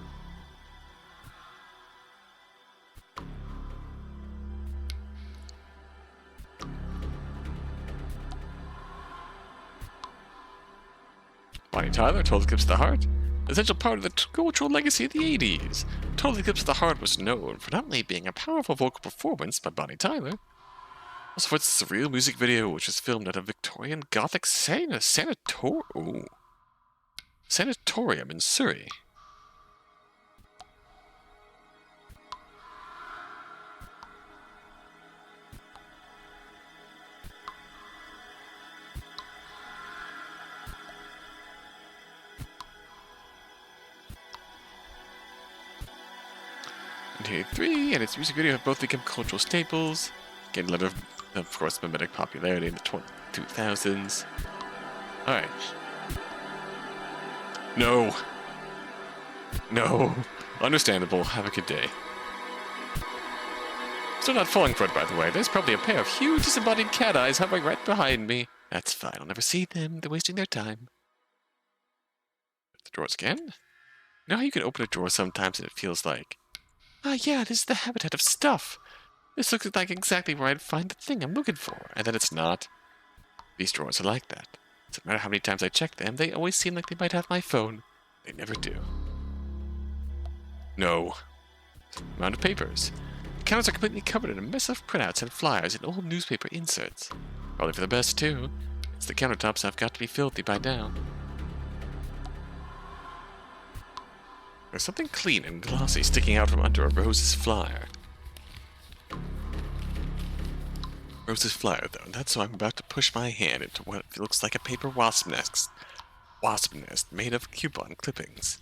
Bonnie Tyler, Total Eclipse of the Heart. Essential part of the cultural legacy of the 80s. Total Eclipse of the Heart was known for not only being a powerful vocal performance by Bonnie Tyler, also for its surreal music video, which was filmed at a Victorian Gothic sanatorium in Surrey. And 3 and its music video have both become cultural staples, gained a lot of course, mimetic popularity in the 2000s. Alright. No. No. Understandable. Have a good day. Still not falling for it, by the way. There's probably a pair of huge disembodied cat eyes hovering right behind me. That's fine. I'll never see them. They're wasting their time. The drawers again? You know how you can open a drawer sometimes and it feels like, ah, yeah, this is the habitat of stuff. This looks like exactly where I'd find the thing I'm looking for. And then it's not. These drawers are like that. Doesn't matter how many times I check them, they always seem like they might have my phone. They never do. No. Amount of papers. The counters are completely covered in a mess of printouts and flyers and old newspaper inserts. Probably for the best, too. It's the countertops have got to be filthy by now. There's something clean and glossy sticking out from under a Rose's flyer. Rose's flyer, though, and that's why I'm about to push my hand into what looks like a paper wasp nest made of coupon clippings.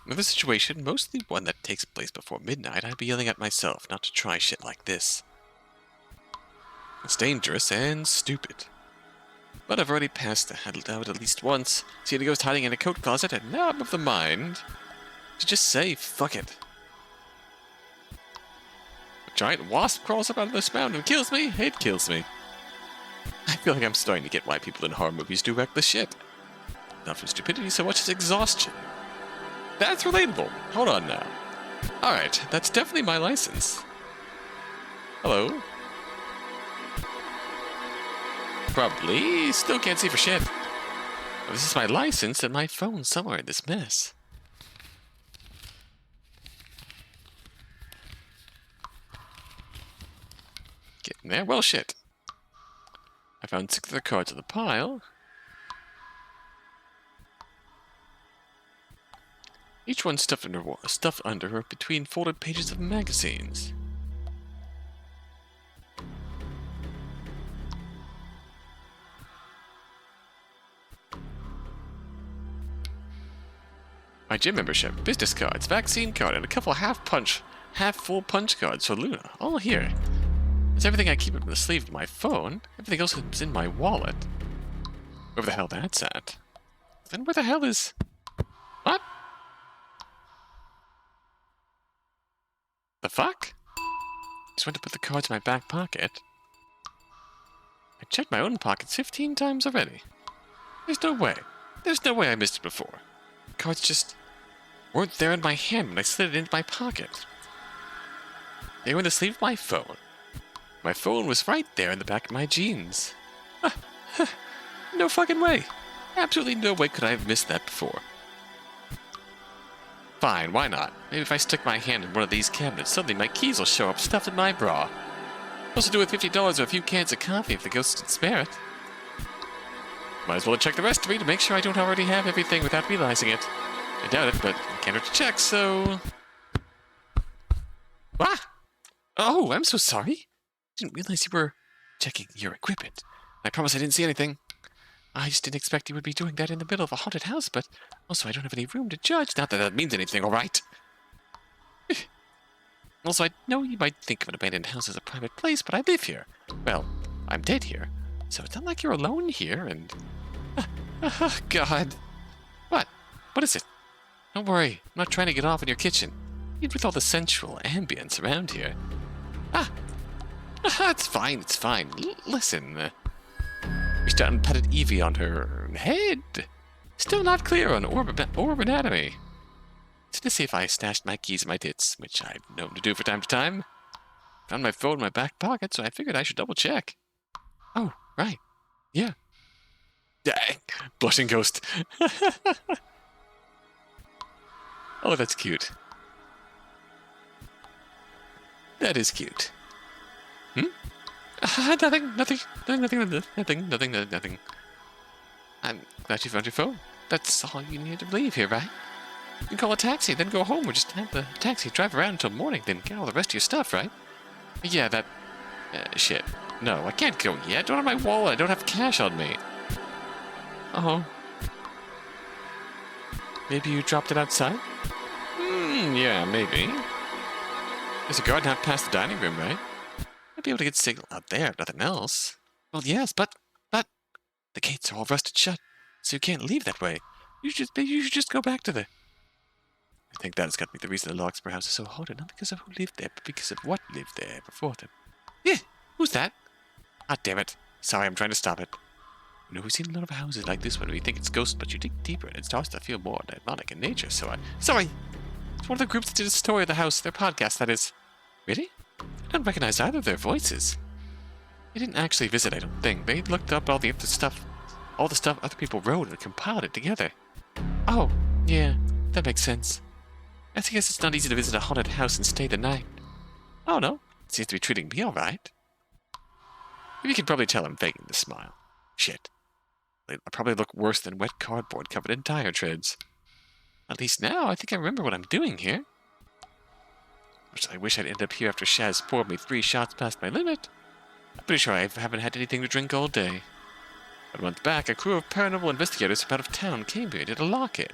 Another situation, mostly one that takes place before midnight, I'd be yelling at myself not to try shit like this. It's dangerous and stupid. But I've already passed the handle out at least once, seen a ghost hiding in a coat closet, and now I'm of the mind to just say, fuck it. A giant wasp crawls up out of this mountain and kills me, it kills me. I feel like I'm starting to get why people in horror movies do reckless shit. Not from stupidity so much as exhaustion. That's relatable. Hold on now. Alright, that's definitely my license. Hello? Probably. Still can't see for shit. Well, this is my license and my phone's somewhere in this mess. Getting there? Well, shit. I found 6 other cards in the pile. Each one stuffed under or between folded pages of magazines. My gym membership, business cards, vaccine card, and a couple half-full punch cards for Luna. All here. It's everything I keep up in the sleeve of my phone. Everything else is in my wallet. Wherever the hell that's at. Then where the hell is... What? The fuck? Just went to put the cards in my back pocket. I checked my own pockets 15 times already. There's no way. There's no way I missed it before. The cards just... weren't there in my hand when I slid it into my pocket. They were in the sleeve of my phone. My phone was right there in the back of my jeans. No fucking way. Absolutely no way could I have missed that before. Fine, why not? Maybe if I stick my hand in one of these cabinets, suddenly my keys will show up stuffed in my bra. Also do with $50 or a few cans of coffee if the ghosts can spare it. Might as well check the rest of me to make sure I don't already have everything without realizing it. I doubt it, but I can't hurt to check, so... Ah! Oh, I'm so sorry. Didn't realize you were checking your equipment. I promise I didn't see anything. I just didn't expect you would be doing that in the middle of a haunted house, but also I don't have any room to judge. Not that that means anything, alright? Also, I know you might think of an abandoned house as a private place, but I live here. Well, I'm dead here, so it's not like you're alone here, and... God. What? What is it? Don't worry, I'm not trying to get off in your kitchen. Even with all the sensual ambience around here. It's fine, it's fine. Listen. Reached out and patted Evie on her head. Still not clear on orb anatomy. To see if I stashed my keys in my tits, which I've known to do from time to time. Found my phone in my back pocket, so I figured I should double check. Oh, right. Yeah. Dang. Blushing ghost. Oh, that's cute. That is cute. Nothing. I'm glad you found your phone. That's all you need to leave here, right? You can call a taxi, then go home, or just have the taxi drive around until morning, then get all the rest of your stuff, right? Yeah, that... shit. No, I can't go yet. I don't have my wallet. I don't have cash on me. Oh. Maybe you dropped it outside? Yeah, maybe. There's a garden out past the dining room, right? I'd be able to get signal out there, if nothing else. Well, yes, but... The gates are all rusted shut, so you can't leave that way. You should just go back to the... I think that has got to be the reason the Larkspur house is so haunted, not because of who lived there, but because of what lived there before them. Yeah, who's that? Ah, damn it. Sorry, I'm trying to stop it. You know, we've seen a lot of houses like this one where you think it's ghosts, but you dig deeper and it starts to feel more demonic in nature, so I... Sorry! It's one of the groups that did a story of the house, their podcast, that is. Really? I don't recognize either of their voices. They didn't actually visit, I don't think. They looked up all the stuff other people wrote and compiled it together. Oh, yeah, that makes sense. I guess it's not easy to visit a haunted house and stay the night. Oh no, it seems to be treating me alright. You can probably tell I'm faking the smile. Shit. I probably look worse than wet cardboard covered in tire treads. At least now, I think I remember what I'm doing here. Which I wish I'd end up here after Shaz poured me 3 shots past my limit. I'm pretty sure I haven't had anything to drink all day. But a month back, a crew of paranormal investigators from out of town came here and did a lock-in.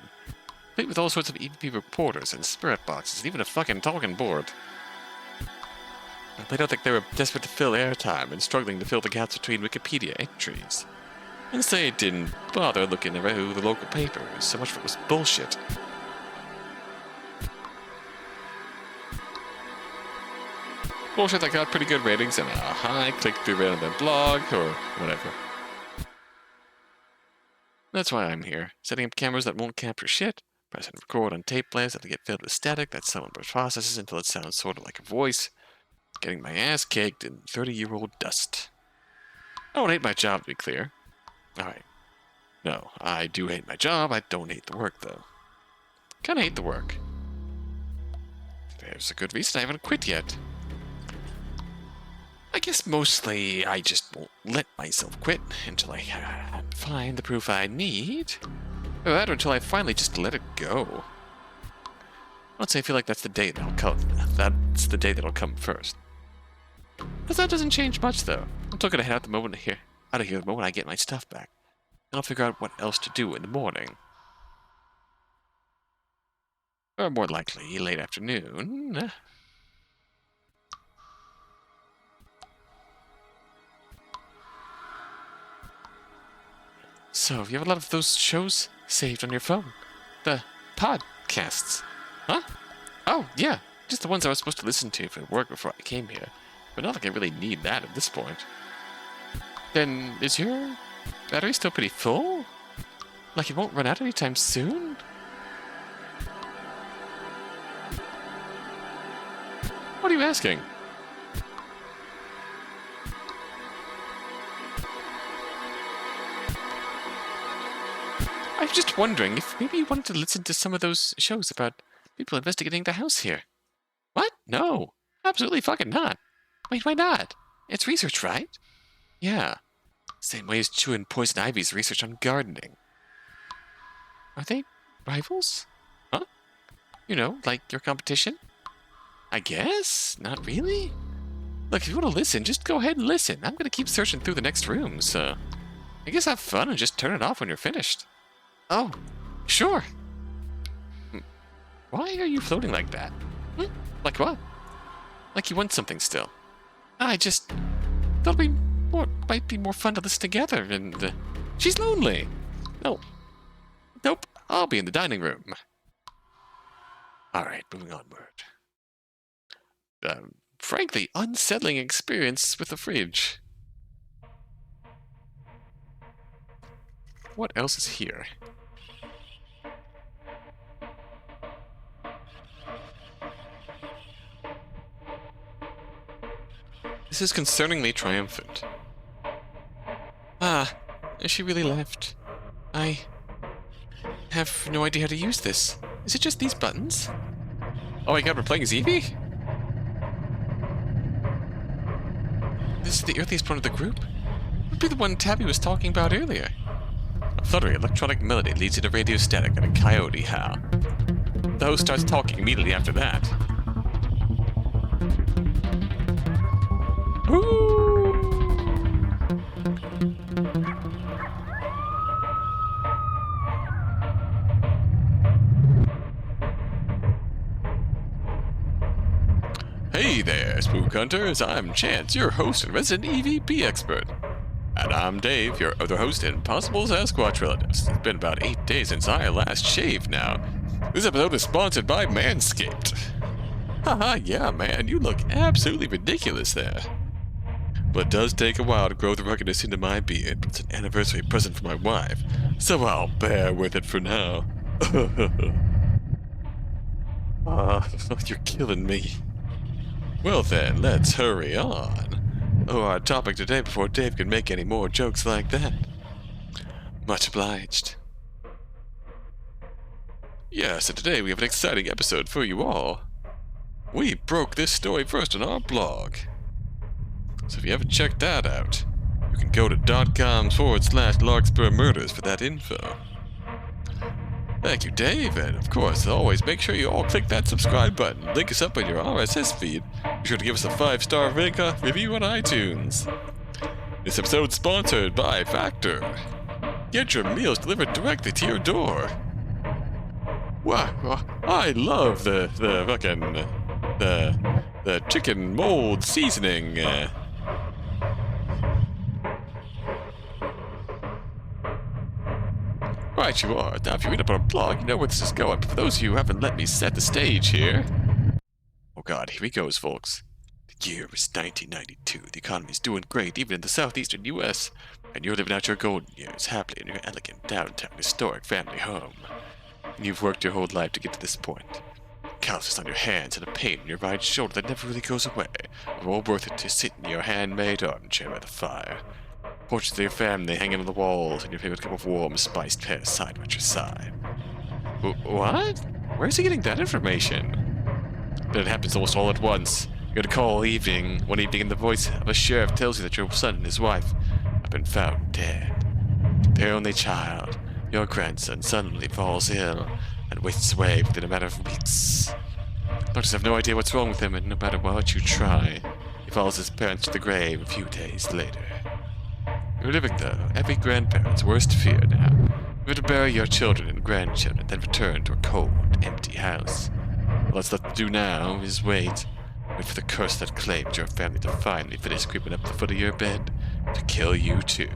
Complete with all sorts of EVP reporters and spirit boxes, and even a fucking talking board. I don't think they were desperate to fill airtime and struggling to fill the gaps between Wikipedia entries. And they didn't bother looking through the local papers, so much of it was bullshit. Bullshit that got pretty good ratings and a high click-through rate on their blog, or whatever. That's why I'm here, setting up cameras that won't capture shit, pressing record on tape players that get filled with static that someone processes until it sounds sort of like a voice, getting my ass caked in 30-year-old dust. I don't hate my job, to be clear. Alright. No, I do hate my job, I don't hate the work, though. Kinda hate the work. There's a good reason I haven't quit yet. I guess mostly I just won't let myself quit until I find the proof I need. Or that, or until I finally just let it go. Honestly, I feel like that's the day that'll come. That's the day that'll come first. But that doesn't change much, though. I'm still gonna head out the moment out of here the moment I get my stuff back. And I'll figure out what else to do in the morning. Or more likely, late afternoon. So, you have a lot of those shows saved on your phone? The podcasts? Huh? Oh, yeah. Just the ones I was supposed to listen to for work before I came here. But not like I really need that at this point. Then, is your battery still pretty full? Like it won't run out anytime soon? What are you asking? I was just wondering if maybe you wanted to listen to some of those shows about people investigating the house here. What? No. Absolutely fucking not. Wait, why not? It's research, right? Yeah. Same way as chewing poison ivy's research on gardening. Are they rivals? Huh? You know, like your competition? I guess? Not really? Look, if you want to listen, just go ahead and listen. I'm going to keep searching through the next room, so I guess have fun and just turn it off when you're finished. Oh, sure. Why are you floating like that? Like what? Like you want something still. I just thought might be more fun to listen together, and she's lonely. No. Nope, I'll be in the dining room. Alright, moving onward. Frankly, unsettling experience with the fridge. What else is here? This is concerningly triumphant. Ah, she really left. I have no idea how to use this. Is it just these buttons? Oh my god, we're playing as Evie? This is the earliest one of the group? It would be the one Tabby was talking about earlier. A fluttering electronic melody leads you to radio static and a coyote howl. The host starts talking immediately after that. Ooh! Hey there, Spook Hunters. I'm Chance, your host and resident EVP expert. And I'm Dave, your other host in Possible Sasquatch Relatives. It's been about 8 days since I last shaved now. This episode is sponsored by Manscaped. Haha, yeah, man, you look absolutely ridiculous there. But it does take a while to grow the ruggedness into my beard, but it's an anniversary present for my wife, so I'll bear with it for now. You're killing me. Well then, let's hurry on. Oh, our topic today before Dave can make any more jokes like that. Much obliged. Yes, and today we have an exciting episode for you all. We broke this story first on our blog. So if you haven't checked that out, you can go to .com/Larkspur Murders for that info. Thank you, Dave, and of course, as always, make sure you all click that subscribe button, link us up in your RSS feed, be sure to give us a 5-star review on iTunes. This episode's sponsored by Factor. Get your meals delivered directly to your door. Wow, I love the chicken mold seasoning. Right you are. Now if you read up on our blog, you know where this is going, but for those of you who haven't let me set the stage here... Oh god, here he goes, folks. The year is 1992. The economy's doing great, even in the southeastern US, and you're living out your golden years happily in your elegant downtown historic family home. And you've worked your whole life to get to this point. Calluses on your hands and a pain in your right shoulder that never really goes away, are all worth it to sit in your handmade armchair by the fire. Portraits of your family hanging on the walls, and your favorite cup of warm, spiced pear side by your side. What? Where's he getting that information? Then it happens almost all at once. You get a call one evening, and the voice of a sheriff tells you that your son and his wife have been found dead. Their only child, your grandson, suddenly falls ill and wastes away within a matter of weeks. Doctors have no idea what's wrong with him, and no matter what you try, he follows his parents to the grave a few days later. You're living, though, every grandparent's worst fear now. You're to bury your children and grandchildren, then return to a cold, empty house. All that's left to do now is wait. Wait for the curse that claimed your family to finally finish creeping up the foot of your bed to kill you too.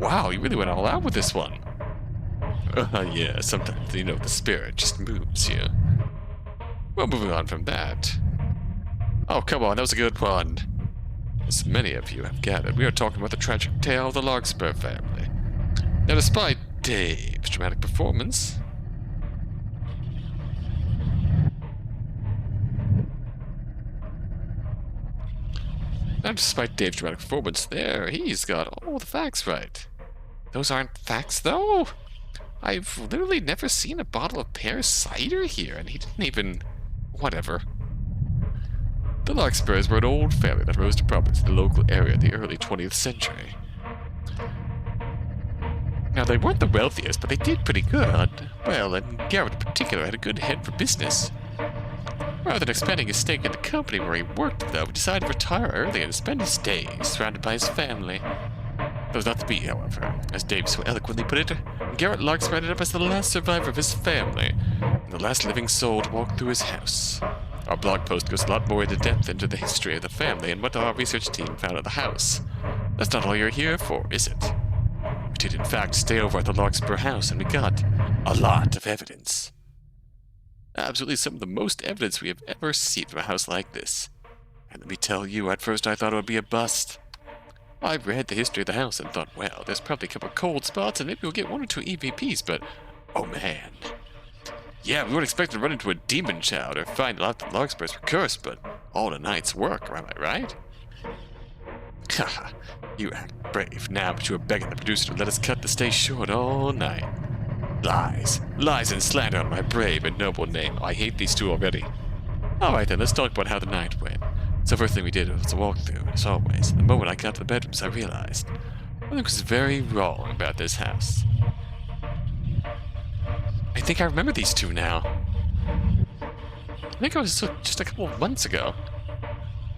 Wow, you really went all out with this one. Yeah, sometimes, the spirit just moves you. Well, moving on from that. Oh, come on, that was a good one. As many of you have gathered, we are talking about the tragic tale of the Larkspur family. Now, despite Dave's dramatic performance... And despite Dave's dramatic performance there, he's got all the facts right. Those aren't facts, though. I've literally never seen a bottle of pear cider here, and he didn't even... Whatever. The Larkspurs were an old family that rose to prominence in the local area in the early 20th century. Now, they weren't the wealthiest, but they did pretty good. Well, and Garrett in particular had a good head for business. Rather than expanding his stake in the company where he worked, though, he decided to retire early and spend his days surrounded by his family. That was not to be, however. As Dave so eloquently put it, Garrett Larkspur ended up as the last survivor of his family, and the last living soul to walk through his house. Our blog post goes a lot more into depth into the history of the family and what our research team found at the house. That's not all you're here for, is it? We did in fact stay over at the Larkspur house, and we got a lot of evidence. Absolutely some of the most evidence we have ever seen from a house like this. And let me tell you, at first I thought it would be a bust. I read the history of the house and thought, well, there's probably a couple of cold spots and maybe we'll get 1 or 2 EVPs, but oh man. Yeah, we weren't expecting to run into a demon child or find out the Larkspurs were cursed, but all in a night's work, am I right? Haha, you act brave now, but you were begging the producer to let us cut the stay short all night. Lies. Lies and slander on my brave and noble name. I hate these two already. Alright then, let's talk about how the night went. So first thing we did was a walkthrough, as always. The moment I got to the bedrooms, I realized something was very wrong about this house. I think I remember these two now. I think it was just a couple of months ago.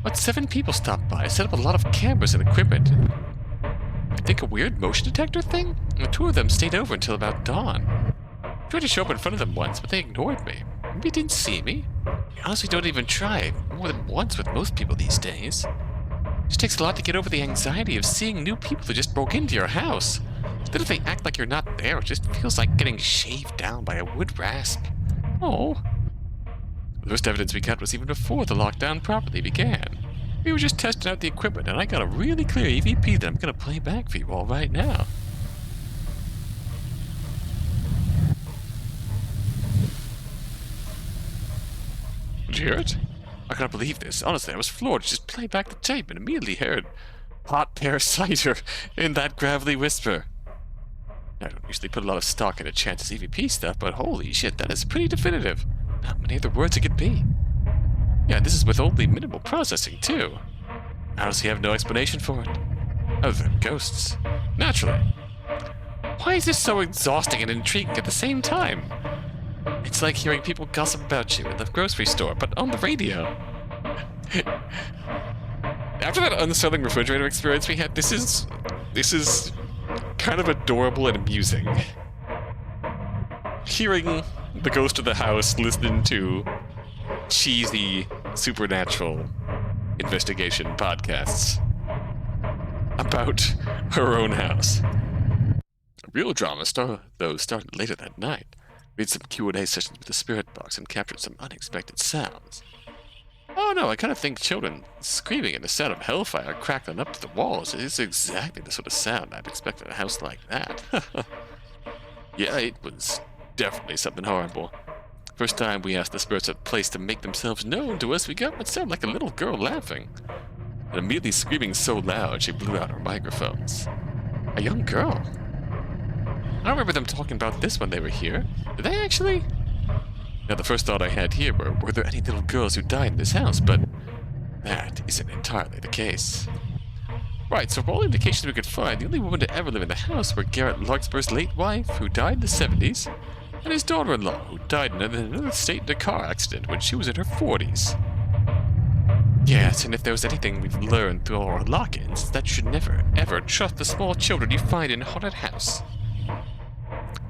About 7 people stopped by, set up a lot of cameras and equipment. I think a weird motion detector thing? And the 2 of them stayed over until about dawn. I tried to show up in front of them once, but they ignored me. Maybe they didn't see me. I honestly don't even try more than once with most people these days. It just takes a lot to get over the anxiety of seeing new people who just broke into your house. Then if they act like you're not there, it just feels like getting shaved down by a wood rasp. Oh. The first evidence we got was even before the lockdown properly began. We were just testing out the equipment, and I got a really clear EVP that I'm going to play back for you all right now. Did you hear it? I can't believe this. Honestly, I was floored to just play back the tape and immediately heard hot pear cider in that gravelly whisper. I don't usually put a lot of stock into Chance's EVP stuff, but holy shit, that is pretty definitive. Not many other words it could be. Yeah, this is with only minimal processing, too. I honestly have no explanation for it. Other than ghosts. Naturally. Why is this so exhausting and intriguing at the same time? It's like hearing people gossip about you in the grocery store, but on the radio. After that unsettling refrigerator experience we had, this is kind of adorable and amusing. Hearing the ghost of the house listening to cheesy supernatural investigation podcasts about her own house. A real drama started later that night. We had some Q&A sessions with the spirit box and captured some unexpected sounds. Oh no, I kind of think children screaming and the sound of hellfire crackling up to the walls is exactly the sort of sound I'd expect in a house like that. Yeah, it was definitely something horrible. First time we asked the spirits of the place to make themselves known to us, we got what sounded like a little girl laughing. And immediately screaming so loud she blew out her microphones. A young girl. I don't remember them talking about this when they were here. Did they actually? Now, the first thought I had here were there any little girls who died in this house? But that isn't entirely the case. Right, so for all indications we could find, the only woman to ever live in the house were Garrett Larkspur's late wife, who died in the 70s, and his daughter-in-law, who died in another state in a car accident when she was in her 40s. Yes, and if there was anything we've learned through our lock-ins, it's that you should never, ever trust the small children you find in a haunted house.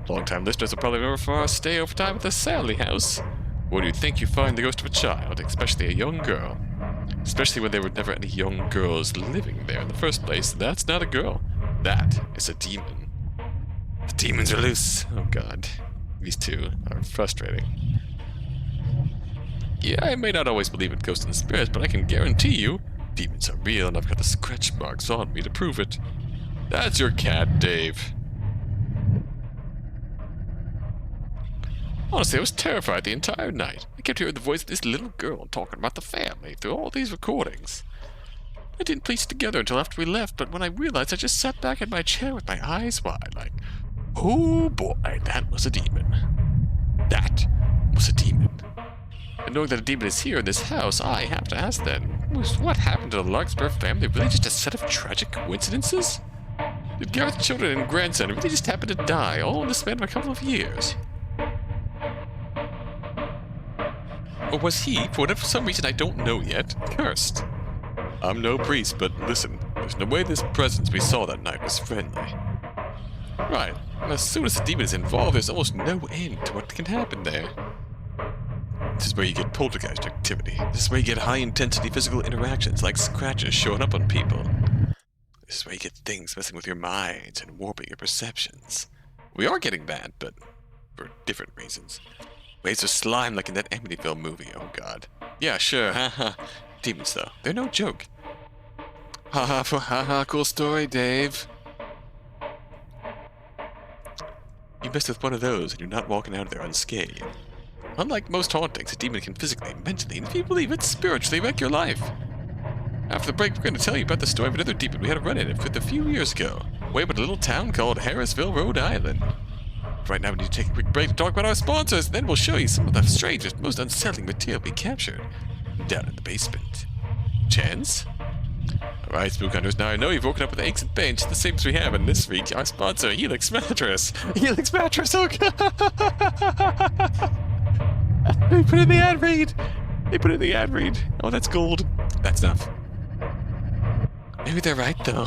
Long-time listeners will probably remember from our stay over time at the Sally house. Where do you think you find the ghost of a child, especially a young girl? Especially when there were never any young girls living there in the first place. That's not a girl. That is a demon. The demons are loose. Oh god. These two are frustrating. Yeah, I may not always believe in ghosts and spirits, but I can guarantee you, demons are real and I've got the scratch marks on me to prove it. That's your cat, Dave. Honestly, I was terrified the entire night. I kept hearing the voice of this little girl talking about the family through all these recordings. I didn't piece it together until after we left, but when I realized, I just sat back in my chair with my eyes wide, like, oh boy, that was a demon. That was a demon. And knowing that a demon is here in this house, I have to ask then, was what happened to the Larkspur family really just a set of tragic coincidences? Did Gareth's children and grandson really just happen to die, all in the span of a couple of years? Or was he, for some reason I don't know yet, cursed? I'm no priest, but listen, there's no way this presence we saw that night was friendly. Right, and as soon as the demon is involved, there's almost no end to what can happen there. This is where you get poltergeist activity. This is where you get high-intensity physical interactions, like scratches showing up on people. This is where you get things messing with your minds and warping your perceptions. We are getting bad, but for different reasons. Waves of slime like in that Amityville movie, oh god. Yeah, sure, haha. Demons, though, they're no joke. Haha, cool story, Dave. You messed with one of those and you're not walking out of there unscathed. Unlike most hauntings, a demon can physically, mentally, and if you believe it, spiritually wreck your life. After the break, we're going to tell you about the story of another demon we had a run-in with a few years ago, way up in a little town called Harrisville, Rhode Island. Right now we need to take a quick break to talk about our sponsors, and then we'll show you some of the strangest, most unsettling material we captured down in the basement. Chance? Alright, Spook Hunters, now I know you've woken up with aches and pains, the same as we have in this week, our sponsor, Helix Mattress. Helix Mattress, oh god! They put in the ad read! They put in the ad read. Oh, that's gold. That's enough. Maybe they're right, though.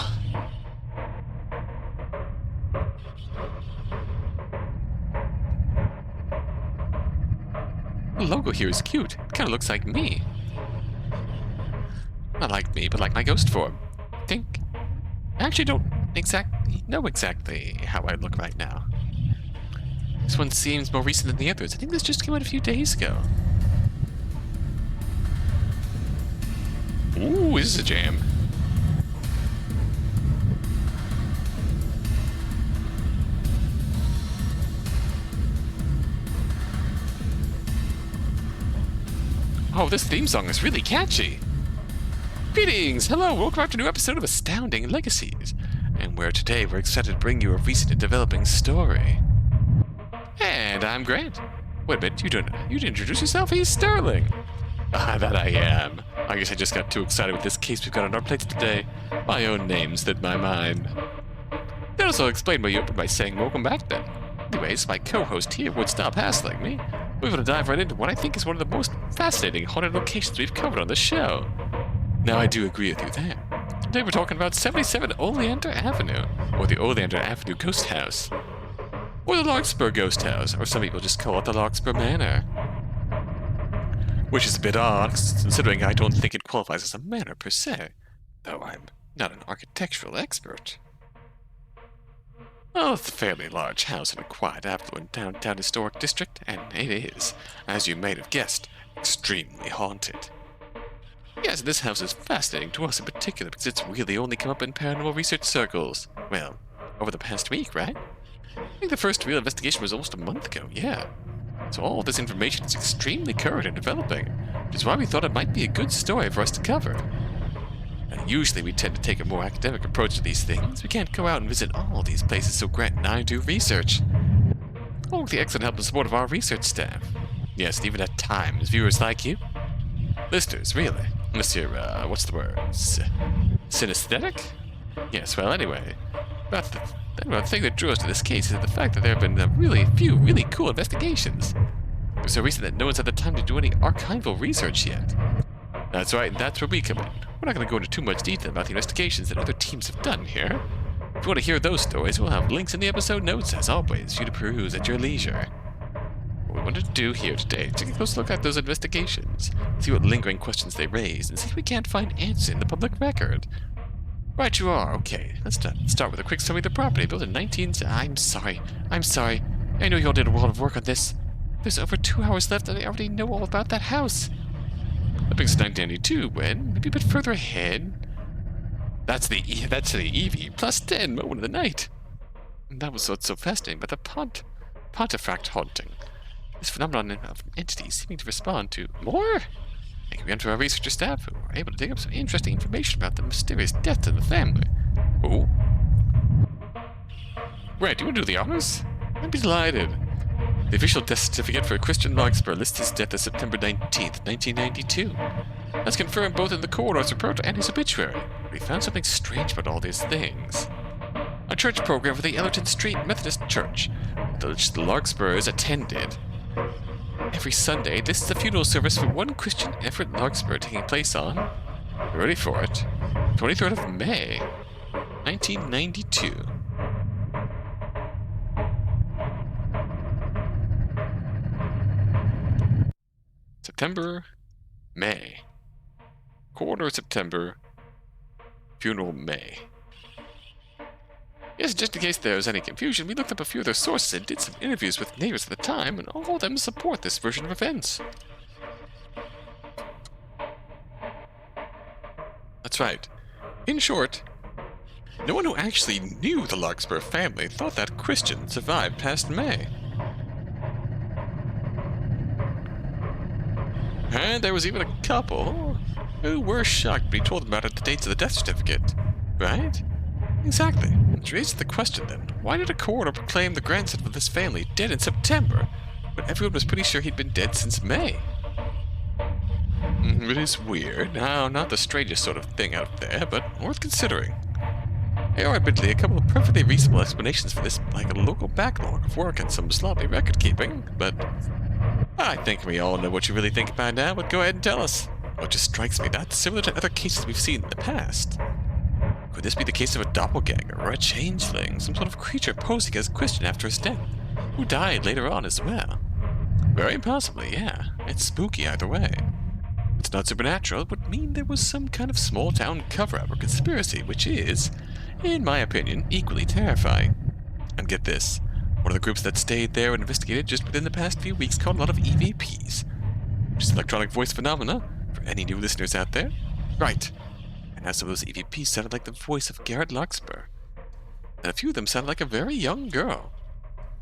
The logo here is cute. It kind of looks like me. Not like me, but like my ghost form. I think. I actually don't know exactly how I look right now. This one seems more recent than the others. I think this just came out a few days ago. Ooh, this is a jam. Oh, this theme song is really catchy. Greetings! Hello, welcome back to a new episode of Astounding Legacies. And where today we're excited to bring you a recent and developing story. And I'm Grant. Wait a minute, you didn't introduce yourself? He's Sterling. That I am. I guess I just got too excited with this case we've got on our plates today. My own name slipped my mind. That also explained why you opened by saying welcome back then. Anyways, my co-host here would stop hassling me. We're going to dive right into what I think is one of the most fascinating haunted locations we've covered on the show. Now I do agree with you there. Today we're talking about 77 Oleander Avenue, or the Oleander Avenue Ghost House. Or the Larkspur Ghost House, or some people just call it the Larkspur Manor. Which is a bit odd, considering I don't think it qualifies as a manor per se, though I'm not an architectural expert. Well, it's a fairly large house in a quiet, affluent downtown historic district, and it is, as you may have guessed, extremely haunted. Yes, this house is fascinating to us in particular because it's really only come up in paranormal research circles. Well, over the past week, right? I think the first real investigation was almost a month ago, yeah. So all this information is extremely current and developing, which is why we thought it might be a good story for us to cover. And usually we tend to take a more academic approach to these things. We can't go out and visit all these places, so Grant and I do research. All with the excellent help and support of our research staff. Yes, and even at times, viewers like you. Listeners, really. Unless you're, what's the word? Synesthetic? Yes, well, anyway. But the thing that drew us to this case is the fact that there have been really few really cool investigations. They're so recent that no one's had the time to do any archival research yet. That's right, and that's where we come in. We're not going to go into too much detail about the investigations that other teams have done here. If you want to hear those stories, we'll have links in the episode notes, as always, for you to peruse at your leisure. What we wanted to do here today is take a close look at those investigations, see what lingering questions they raise, and see if we can't find answers in the public record. Right you are, okay. Let's start with a quick summary of the property, built in I'm sorry. I know you all did a lot of work on this. There's over 2 hours left, and I already know all about that house. That brings us 1992, when, maybe a bit further ahead. That's the Evie, plus 10 moment of the night. And that was what's so fascinating about the Pontifact haunting. This phenomenon of entities seeming to respond to more? Thank you again to our researcher staff who were able to dig up some interesting information about the mysterious death in the family. Oh. Right, do you want to do the honors? I'd be delighted. The official death certificate for Christian Larkspur lists his death as September 19th, 1992. That's confirmed both in the coroner's report and his obituary. We found something strange about all these things. A church program for the Ellerton Street Methodist Church, which the Larkspurs attended. Every Sunday, this is a funeral service for one Christian Everett Larkspur taking place on, you ready for it, 23rd of May, 1992. September, May. Coroner September, funeral May. Yes, just in case there was any confusion, we looked up a few other sources and did some interviews with neighbors at the time, and all of them support this version of events. That's right. In short, no one who actually knew the Larkspur family thought that Christian survived past May. And there was even a couple who were shocked when he told them about the dates of the death certificate, right? Exactly. Which raises the question then, why did a coroner proclaim the grandson of this family dead in September, when everyone was pretty sure he'd been dead since May? It is weird. Now, not the strangest sort of thing out there, but worth considering. There are admittedly a couple of perfectly reasonable explanations for this, like a local backlog of work and some sloppy record keeping, but I think we all know what you really think by now, but go ahead and tell us. What just strikes me, that's similar to other cases we've seen in the past. Could this be the case of a doppelganger or a changeling, some sort of creature posing as Christian after his death, who died later on as well? Very possibly, yeah. It's spooky either way. It's not supernatural, it would mean there was some kind of small-town cover-up or conspiracy, which is, in my opinion, equally terrifying. And get this, one of the groups that stayed there and investigated just within the past few weeks called a lot of EVPs, which is electronic voice phenomena, for any new listeners out there. Right. And now some of those EVPs sounded like the voice of Garrett Larkspur. And a few of them sounded like a very young girl.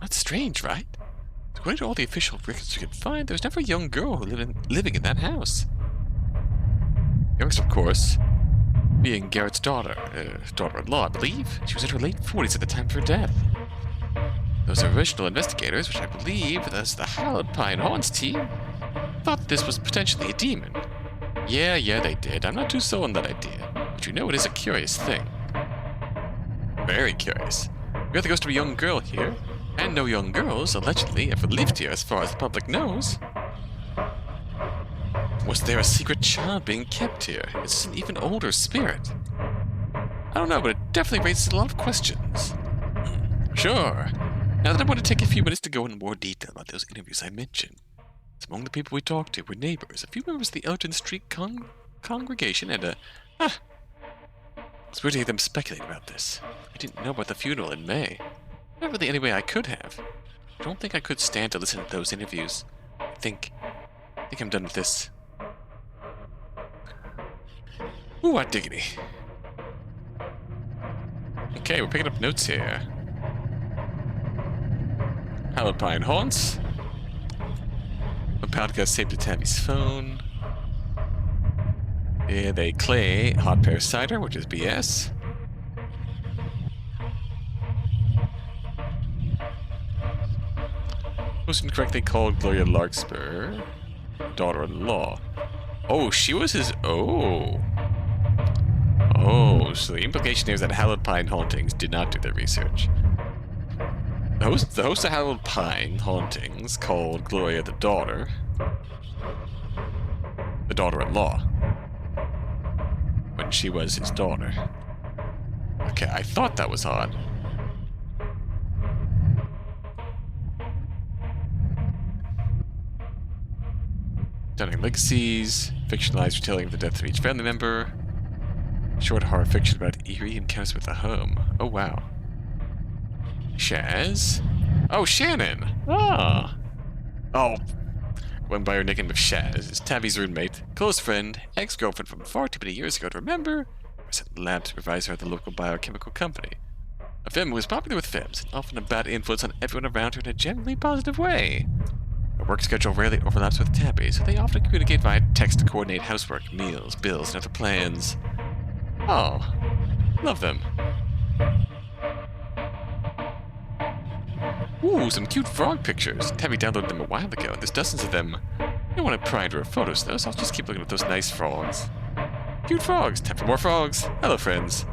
That's strange, right? According to all the official records we could find, there was never a young girl who living in that house. Youngest, of course, being Garrett's daughter-in-law, I believe. She was in her late 40s at the time of her death. Those original investigators, which I believe was the Hallowed Pine Haunts team, thought this was potentially a demon. Yeah, they did. I'm not too sold on that idea. But you know it is a curious thing. Very curious. We got the ghost of a young girl here, and no young girls, allegedly, ever lived here as far as the public knows. Was there a secret child being kept here? Is this an even older spirit? I don't know, but it definitely raises a lot of questions. Sure. Now that I want to take a few minutes to go into more detail about those interviews I mentioned. Among the people we talked to were neighbors, a few members of the Ellerton Street congregation, and it's weird to hear them speculate about this. I didn't know about the funeral in May. Not really any way I could have. I don't think I could stand to listen to those interviews. I think I'm done with this. Ooh, what diggity. Okay, we're picking up notes here. Hallowed Pine Haunts. A podcast saved to Tabby's phone. Yeah, they clay hot pear cider, which is BS. Was incorrectly called Gloria Larkspur, daughter-in-law. Oh, she was his. Oh, so the implication here is that Hallowed Pine Hauntings did not do their research. The host of Hallowed Pine Hauntings called Gloria the daughter-in-law, when she was his daughter. Okay, I thought that was odd. Stunning legacies, fictionalized retelling of the death of each family member, short horror fiction about eerie encounters with the home. Oh, wow. Shaz? Oh, Shannon! Ah! Oh, went by her nickname of Shaz, is Tabby's roommate, close friend, ex-girlfriend from far too many years ago to remember, was sent lab supervisor at the local biochemical company. A femme who was popular with femmes, and often a bad influence on everyone around her in a generally positive way. A Her work schedule rarely overlaps with Tabby, so they often communicate via text to coordinate housework, meals, bills, and other plans. Oh, love them. Ooh, some cute frog pictures. Tabby downloaded them a while ago, and there's dozens of them. I don't want to pry into her photos, though, so I'll just keep looking at those nice frogs. Cute frogs. Time for more frogs. Hello, friends.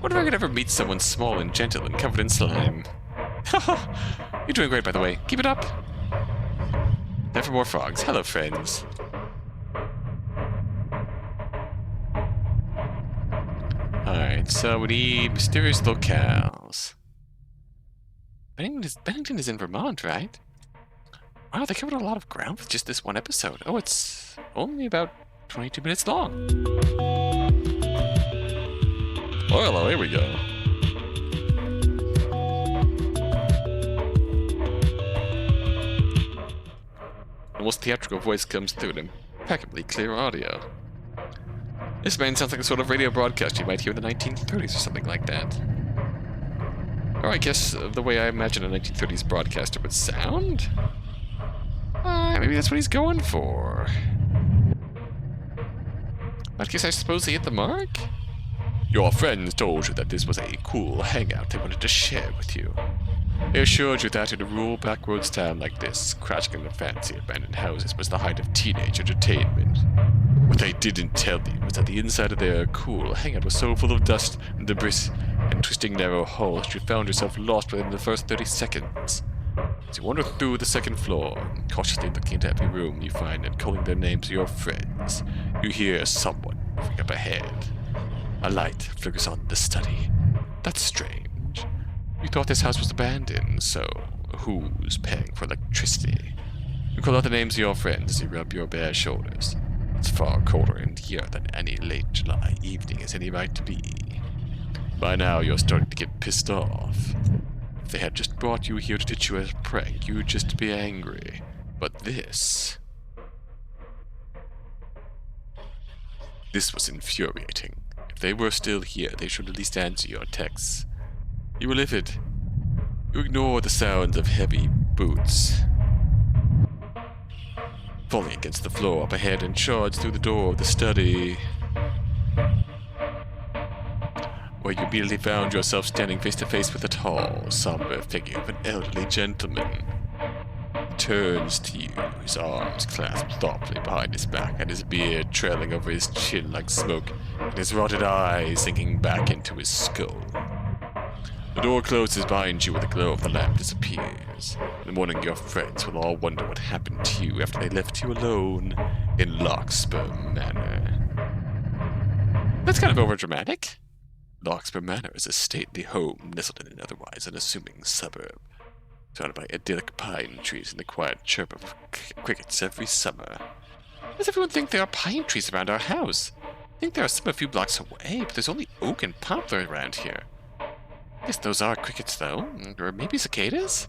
Wonder if I could ever meet someone small and gentle and covered in slime. Haha. You're doing great, by the way. Keep it up. Time for more frogs. Hello, friends. Alright, so we need mysterious locales. Bennington is in Vermont, right? Wow, they covered a lot of ground with just this one episode. Oh, it's only about 22 minutes long. Oh, hello, here we go. Almost theatrical voice comes through in impeccably clear audio. This man sounds like a sort of radio broadcast you might hear in the 1930s or something like that. Or I guess the way I imagine a 1930s broadcaster would sound? Maybe that's what he's going for. I guess I suppose he hit the mark? Your friends told you that this was a cool hangout they wanted to share with you. They assured you that in a rural backwoods town like this, crashing into fancy abandoned houses was the height of teenage entertainment. What they didn't tell you was that the inside of their cool hangout was so full of dust and debris and twisting narrow halls that you found yourself lost within the first 30 seconds. As you wander through the second floor, cautiously looking into every room you find and calling their names to your friends, you hear someone moving up ahead. A light flickers on the study. That's strange. You thought this house was abandoned, so who's paying for electricity? You call out the names of your friends as you rub your bare shoulders. It's far colder in here than any late July evening has any right to be. By now, you're starting to get pissed off. If they had just brought you here to teach you a prank, you'd just be angry. But this was infuriating. If they were still here, they should at least answer your texts. You were livid. You ignored the sounds of heavy boots falling against the floor up ahead and charged through the door of the study, where you immediately found yourself standing face to face with a tall, somber figure of an elderly gentleman. He turns to you, his arms clasped thoughtfully behind his back and his beard trailing over his chin like smoke and his rotted eyes sinking back into his skull. The door closes behind you when the glow of the lamp disappears. In the morning, your friends will all wonder what happened to you after they left you alone in Larkspur Manor. That's kind of overdramatic. Larkspur Manor is a stately home nestled in an otherwise unassuming suburb, surrounded by idyllic pine trees and the quiet chirp of crickets every summer. Why does everyone think there are pine trees around our house? I think there are some a few blocks away, but there's only oak and poplar around here. I guess those are crickets, though. Or maybe cicadas?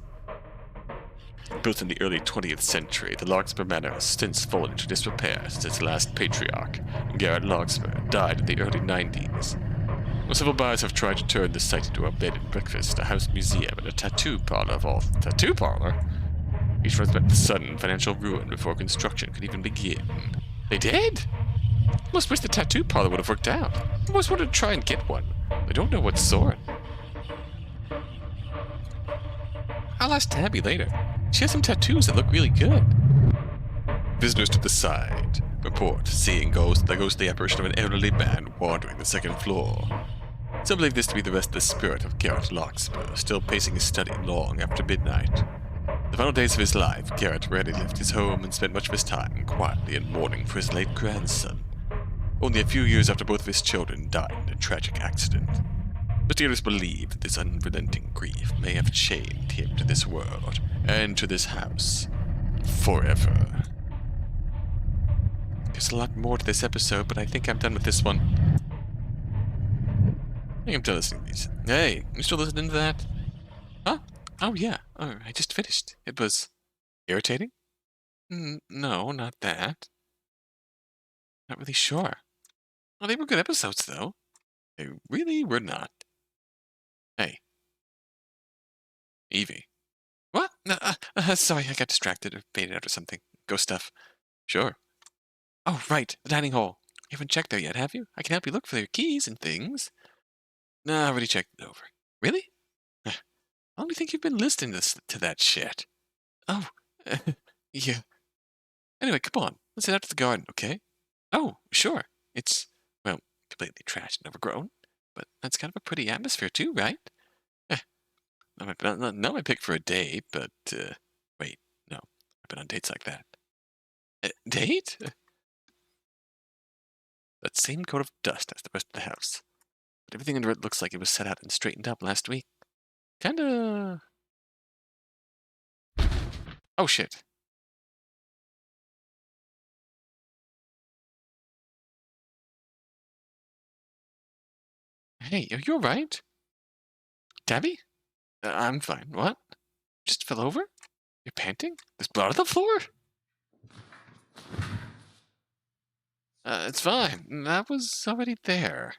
Built in the early 20th century, the Larkspur Manor has since fallen into disrepair since its last patriarch, Garrett Larkspur, died in the early 90s. Well, several buyers have tried to turn the site into a bed and breakfast, a house museum, and a tattoo parlor of all... Tattoo parlor? Each one's met with sudden financial ruin before construction could even begin. They did? I almost wish the tattoo parlor would have worked out. I almost wanted to try and get one. I don't know what sort. I'll ask Tabby later. She has some tattoos that look really good. Visitors to the side report seeing the ghostly apparition of an elderly man wandering the second floor. Some believe this to be the restless spirit of Garrett Larkspur, still pacing his study long after midnight. The final days of his life, Garrett rarely left his home and spent much of his time quietly in mourning for his late grandson. Only a few years after both of his children died in a tragic accident. Investigators believe that this unrelenting grief may have chained him to this world and to this house forever. There's a lot more to this episode, but I think I'm done with this one. I think I'm done listening to these. Hey, you still listening to that? Huh? Oh yeah, I just finished. It was irritating? No, not that. Not really sure. Oh, they were good episodes, though. They really were not. Hey. Evie. What? sorry, I got distracted or faded out or something. Ghost stuff. Sure. Oh, right, the dining hall. You haven't checked there yet, have you? I can help you look for your keys and things. No, I already checked it over. Really? I only think you've been listening to that shit. Oh, yeah. Anyway, come on. Let's head out to the garden, okay? Oh, sure. It's, well, completely trashed and overgrown, but that's kind of a pretty atmosphere too, right? Eh, not my pick for a date, but, wait, no. I've been on dates like that. Date? That same coat of dust as the rest of the house. But everything under it looks like it was set out and straightened up last week. Kinda... Oh, shit. Hey, are you alright? Tabby? I'm fine. What? Just fell over? You're panting? There's blood on the floor? It's fine. That was already there.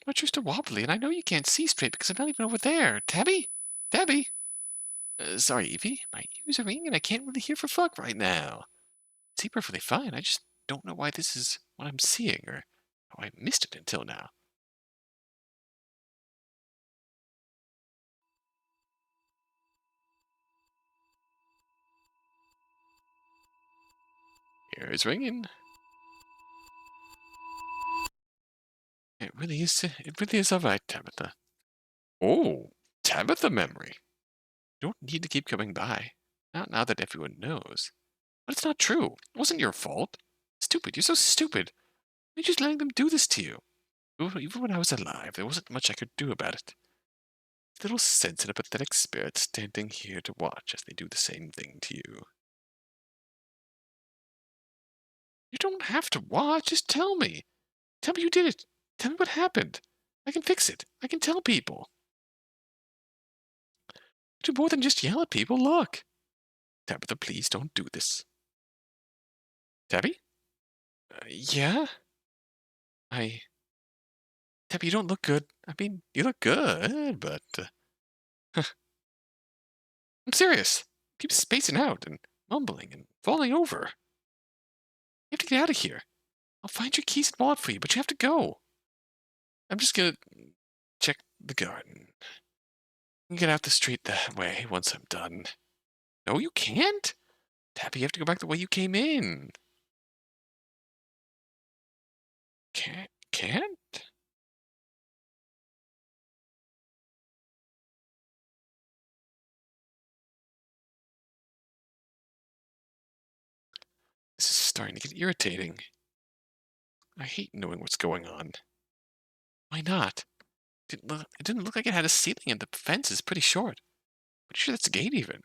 But you're still wobbly, and I know you can't see straight because I'm not even over there. Tabby? Tabby? Sorry, Evie. My ears are ringing and I can't really hear for fuck right now. I see perfectly fine. I just don't know why this is what I'm seeing or how I missed it until now. Ears ringing. It really is alright, Tabitha. Oh, Tabitha memory. You don't need to keep coming by. Not now that everyone knows. But it's not true. It wasn't your fault. Stupid. You're so stupid. You're just letting them do this to you. Even when I was alive, there wasn't much I could do about it. Little sensitive, pathetic spirits standing here to watch as they do the same thing to you. You don't have to watch. Just tell me. Tell me you did it. Tell me what happened. I can fix it. I can tell people. Do more than just yell at people. Look. Tabitha, please don't do this. Tabby? Yeah? I... Tabby, you don't look good. I mean, you look good, but... I'm serious. Keep spacing out and mumbling and falling over. You have to get out of here. I'll find your keys and wallet for you, but you have to go. I'm just gonna check the garden. And get out the street that way once I'm done. No, you can't. Tabby, you have to go back the way you came in. Can't? This is starting to get irritating. I hate knowing what's going on. Why not? It didn't look like it had a ceiling and the fence is pretty short. Pretty sure that's a gate even.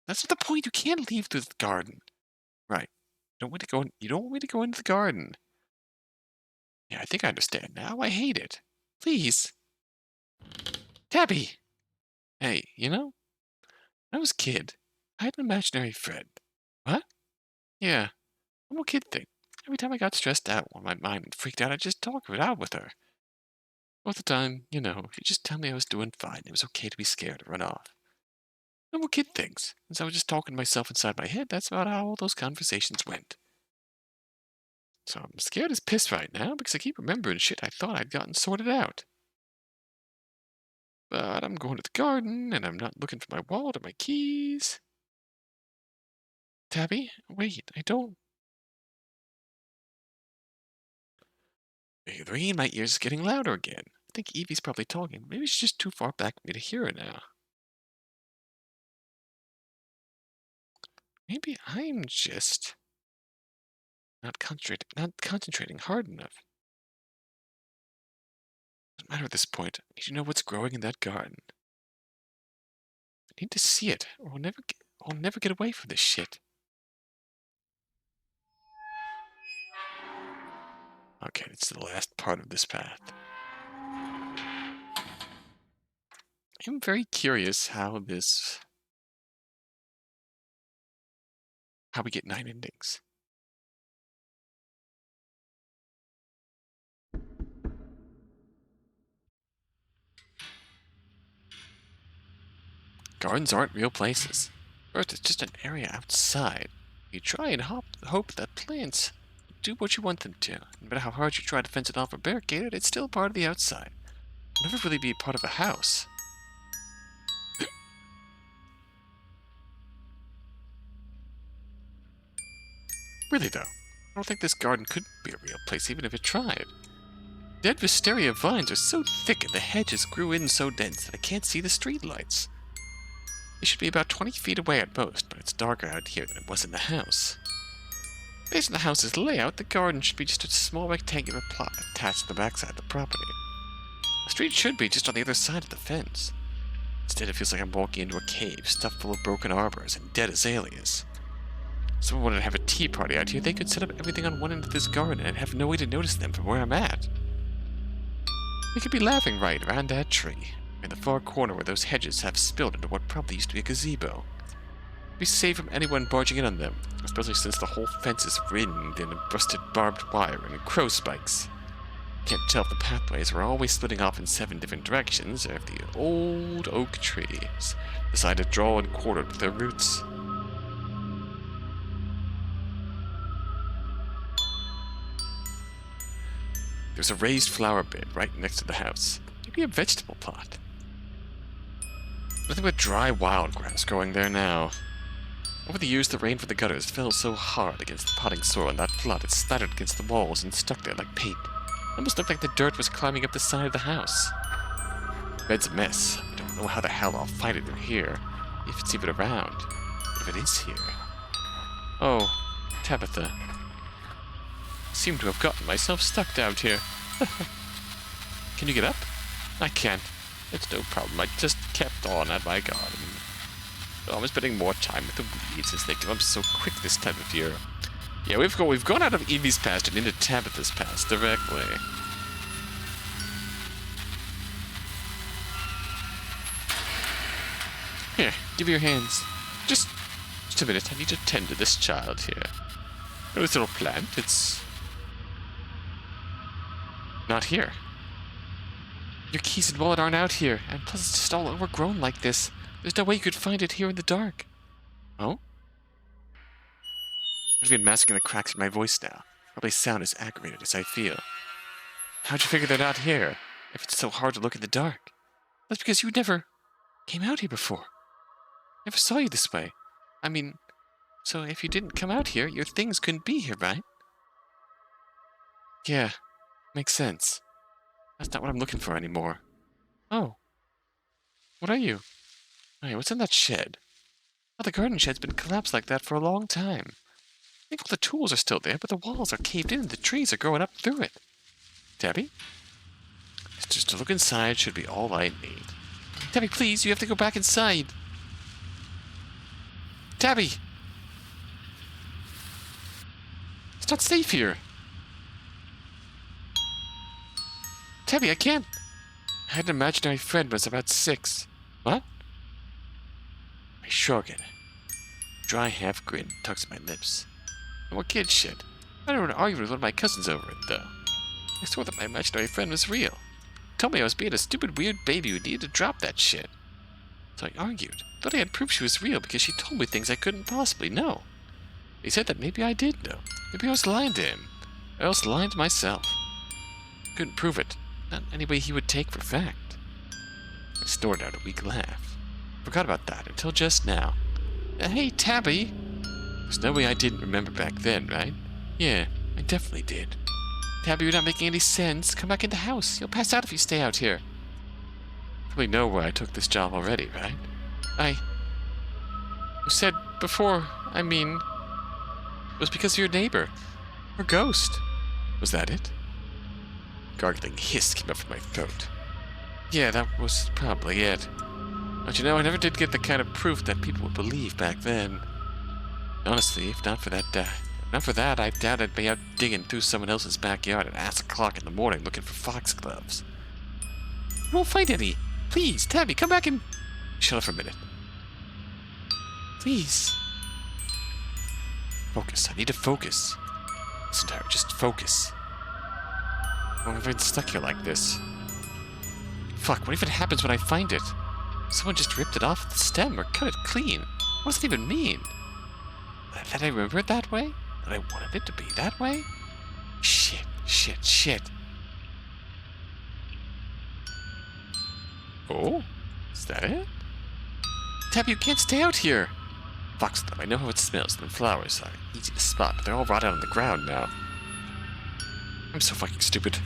That's not the point. You can't leave through the garden. Right. You don't want me to go into the garden. Yeah, I think I understand now. I hate it. Please. Tabby! Hey, when I was a kid, I had an imaginary friend. What? Yeah, normal kid thing. Every time I got stressed out or my mind freaked out, I'd just talk it out with her. Most of the time, she'd just tell me I was doing fine. It was okay to be scared or run off. Normal kid things. As I was just talking to myself inside my head, that's about how all those conversations went. So I'm scared as piss right now because I keep remembering shit I thought I'd gotten sorted out. But I'm going to the garden, and I'm not looking for my wallet or my keys. Tabby, wait, I don't... The ringing in my ears is getting louder again. I think Evie's probably talking. Maybe she's just too far back for me to hear her now. Maybe I'm just not concentrating hard enough. Doesn't matter at this point. I need to know what's growing in that garden. I need to see it, or I'll never get away from this shit. Okay, it's the last part of this path. I'm very curious how we get 9 endings. Gardens aren't real places. Earth is just an area outside. You try and hope that plants do what you want them to. No matter how hard you try to fence it off or barricade it, it's still part of the outside. It'll never really be part of a house. Really, though, I don't think this garden could be a real place, even if it tried. Dead wisteria vines are so thick and the hedges grew in so dense that I can't see the streetlights. They should be about 20 feet away at most, but it's darker out here than it was in the house. Based on the house's layout, the garden should be just a small rectangular plot attached to the backside of the property. The street should be just on the other side of the fence. Instead, it feels like I'm walking into a cave stuffed full of broken arbors and dead azaleas. If someone wanted to have a tea party out here, they could set up everything on one end of this garden and have no way to notice them from where I'm at. They could be laughing right around that tree, in the far corner where those hedges have spilled into what probably used to be a gazebo. Be safe from anyone barging in on them, especially since the whole fence is ringed in rusted barbed wire and crow spikes. Can't tell if the pathways are always splitting off in 7 different directions, or if the old oak trees decide to draw and quarter with their roots. There's a raised flower bed right next to the house. Maybe a vegetable plot. Nothing but dry wild grass growing there now. Over the years, the rain from the gutters fell so hard against the potting soil in that plot it splattered against the walls and stuck there like paint. It almost looked like the dirt was climbing up the side of the house. The bed's a mess. I don't know how the hell I'll find it in here, if it's even around. If it is here. Oh, Tabitha. I seem to have gotten myself stuck down here. Can you get up? I can't. It's no problem. I just kept on at my garden. Oh, I'm spending more time with the weeds as they come up so quick this time of year. Yeah, we've gone out of Evie's past and into Tabitha's past directly. Here, give me your hands. Just a minute. I need to tend to this child here. Oh, this little plant. It's not here. Your keys and wallet aren't out here, and plus it's just all overgrown like this. There's no way you could find it here in the dark. Oh? I've been masking the cracks in my voice now. Probably sound as aggravated as I feel. How'd you figure they're not here, if it's so hard to look in the dark? That's because you never came out here before. Never saw you this way. I mean, so if you didn't come out here, your things couldn't be here, right? Yeah, makes sense. That's not what I'm looking for anymore. Oh. What are you? Hey, what's in that shed? Oh, the garden shed's been collapsed like that for a long time. I think all the tools are still there, but the walls are caved in and the trees are growing up through it. Tabby? Just to look inside should be all I need. Tabby, please, you have to go back inside. Tabby! It's not safe here. Tabby, I can't. I had an imaginary friend when I was about 6. What? I shrug it. Dry half grin tugs at my lips. And what kid shit? I don't want to argue with one of my cousins over it, though. I swore that my imaginary friend was real. He told me I was being a stupid weird baby who needed to drop that shit. So I argued. Thought I had proof she was real because she told me things I couldn't possibly know. He said that maybe I did know. Maybe I was lying to him. Or else lying to myself. Couldn't prove it. Not any way he would take for fact. I snorted out a weak laugh. Forgot about that until just now. Hey, Tabby! There's no way I didn't remember back then, right? Yeah, I definitely did. Tabby, you're not making any sense. Come back in the house. You'll pass out if you stay out here. You probably know where I took this job already, right? You said before, I mean, it was because of your neighbor. Or ghost. Was that it? Gargling hiss came up from my throat. Yeah, that was probably it. But you know, I never did get the kind of proof that people would believe back then. Honestly, if not for that, I doubt I'd be out digging through someone else's backyard at ass o'clock in the morning looking for foxgloves. I won't find any. Please, Tabby, come back and... Shut up for a minute. Please. Focus. I need to focus. Listen to her. Just focus. I've been stuck here like this. Fuck, what if it happens when I find it? Someone just ripped it off the stem or cut it clean. What does it even mean? That I remember it that way? That I wanted it to be that way? Shit, shit, shit. Oh? Is that it? Tabby, you can't stay out here! Foxglove, I know how it smells, and the flowers are easy to spot, but they're all rotted on the ground now. I'm so fucking stupid.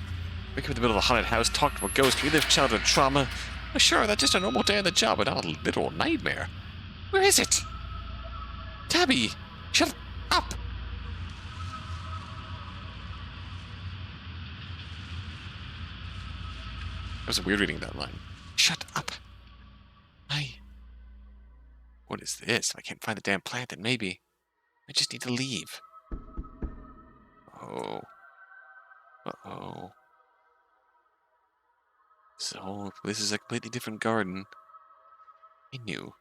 Wake up in the middle of a haunted house, talk to a ghost, relive childhood trauma. Well, sure, that's just a normal day on the job, but not a literal nightmare. Where is it? Tabby! Shut up! That was weird reading that line. Shut up. What is this? If I can't find the damn plant, then maybe I just need to leave. Oh. Uh-oh. So, this is a completely different garden. I knew.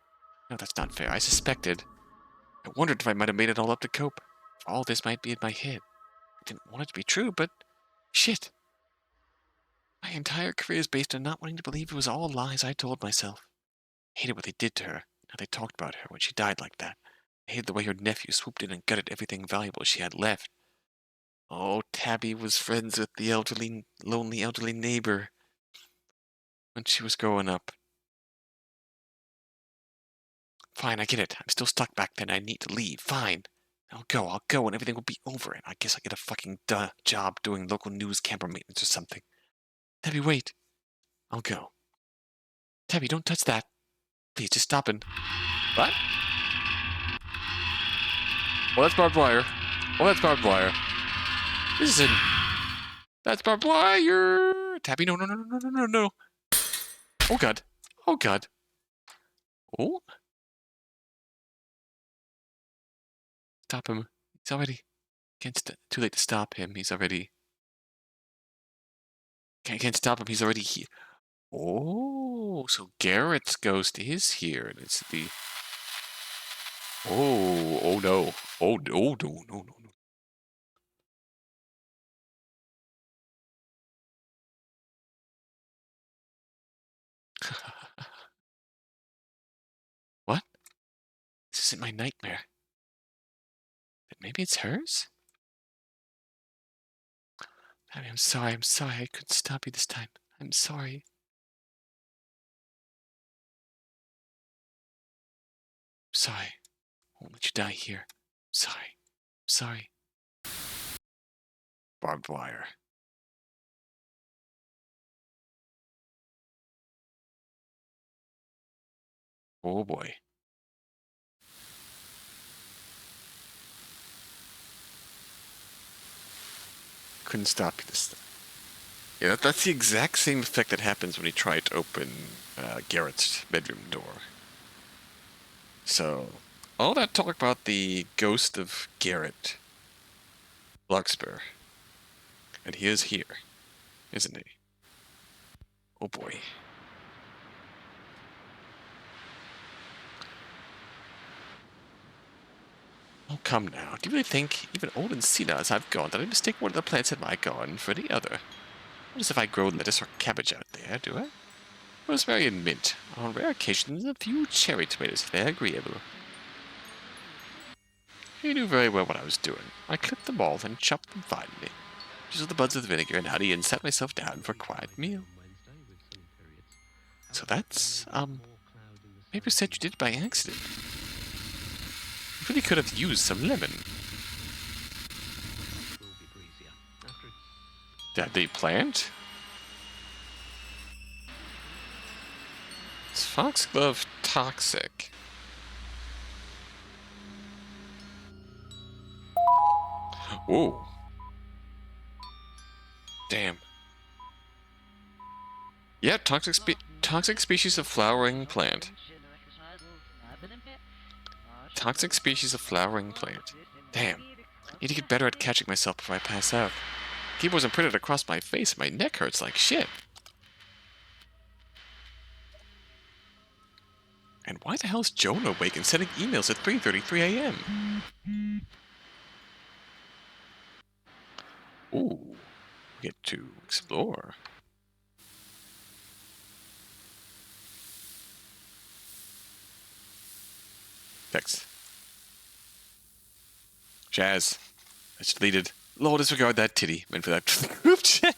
No, that's not fair. I suspected. I wondered if I might have made it all up to cope. If all this might be in my head. I didn't want it to be true, but... Shit! My entire career is based on not wanting to believe it was all lies I told myself. I hated what they did to her, how they talked about her when she died like that. I hated the way her nephew swooped in and gutted everything valuable she had left. Oh, Tabby was friends with the lonely elderly neighbor when she was growing up. Fine, I get it. I'm still stuck back then. I need to leave. Fine. I'll go, and everything will be over, and I guess I'll get a fucking job doing local news camera maintenance or something. Tabby, wait. I'll go. Tabby, don't touch that. Please, just stop and... What? Oh, that's barbed wire. Oh, that's barbed wire. Listen. That's barbed wire. Tabby, no, no, no, no, no, no, no. Oh, God. Oh, God. Oh. Stop him. He's already... Too late to stop him. He's already... Can't stop him. He's already here. Oh, so Garrett's ghost is here. And it's the... Oh no. Oh, no, no, no, no, no. What? This isn't my nightmare. But maybe it's hers? I mean, I'm sorry. I couldn't stop you this time. I'm sorry. I'm sorry. I won't let you die here. I'm sorry. I'm sorry. Barbed wire. Oh boy. Couldn't stop you this time. Yeah, that's the exact same effect that happens when you try to open Garrett's bedroom door. So, all that talk about the ghost of Garrett Larkspur. And he is here, isn't he? Oh boy. Oh, come now. Do you really think, even old and senile as I've gone, that I mistake one of the plants in my garden for the other? What as if I grow lettuce or cabbage out there, do I? Rosemary and mint. On rare occasions, a few cherry tomatoes if they're agreeable. He knew very well what I was doing. I clipped them all and chopped them finely. Drizzled the buds with vinegar and honey and sat myself down for a quiet meal. So that's, maybe said you did it by accident. You really could have used some lemon. That the plant? Is foxglove toxic? Ooh. Damn. Yeah, toxic species of flowering plant. Toxic species of flowering plant. Damn. Need to get better at catching myself before I pass out. Keyboards imprinted across my face. My neck hurts like shit. And why the hell is Jonah awake and sending emails at 3:33 a.m.? Ooh. We get to explore. Text. Shaz. That's deleted. Lord, disregard that titty. Meant for that group chat.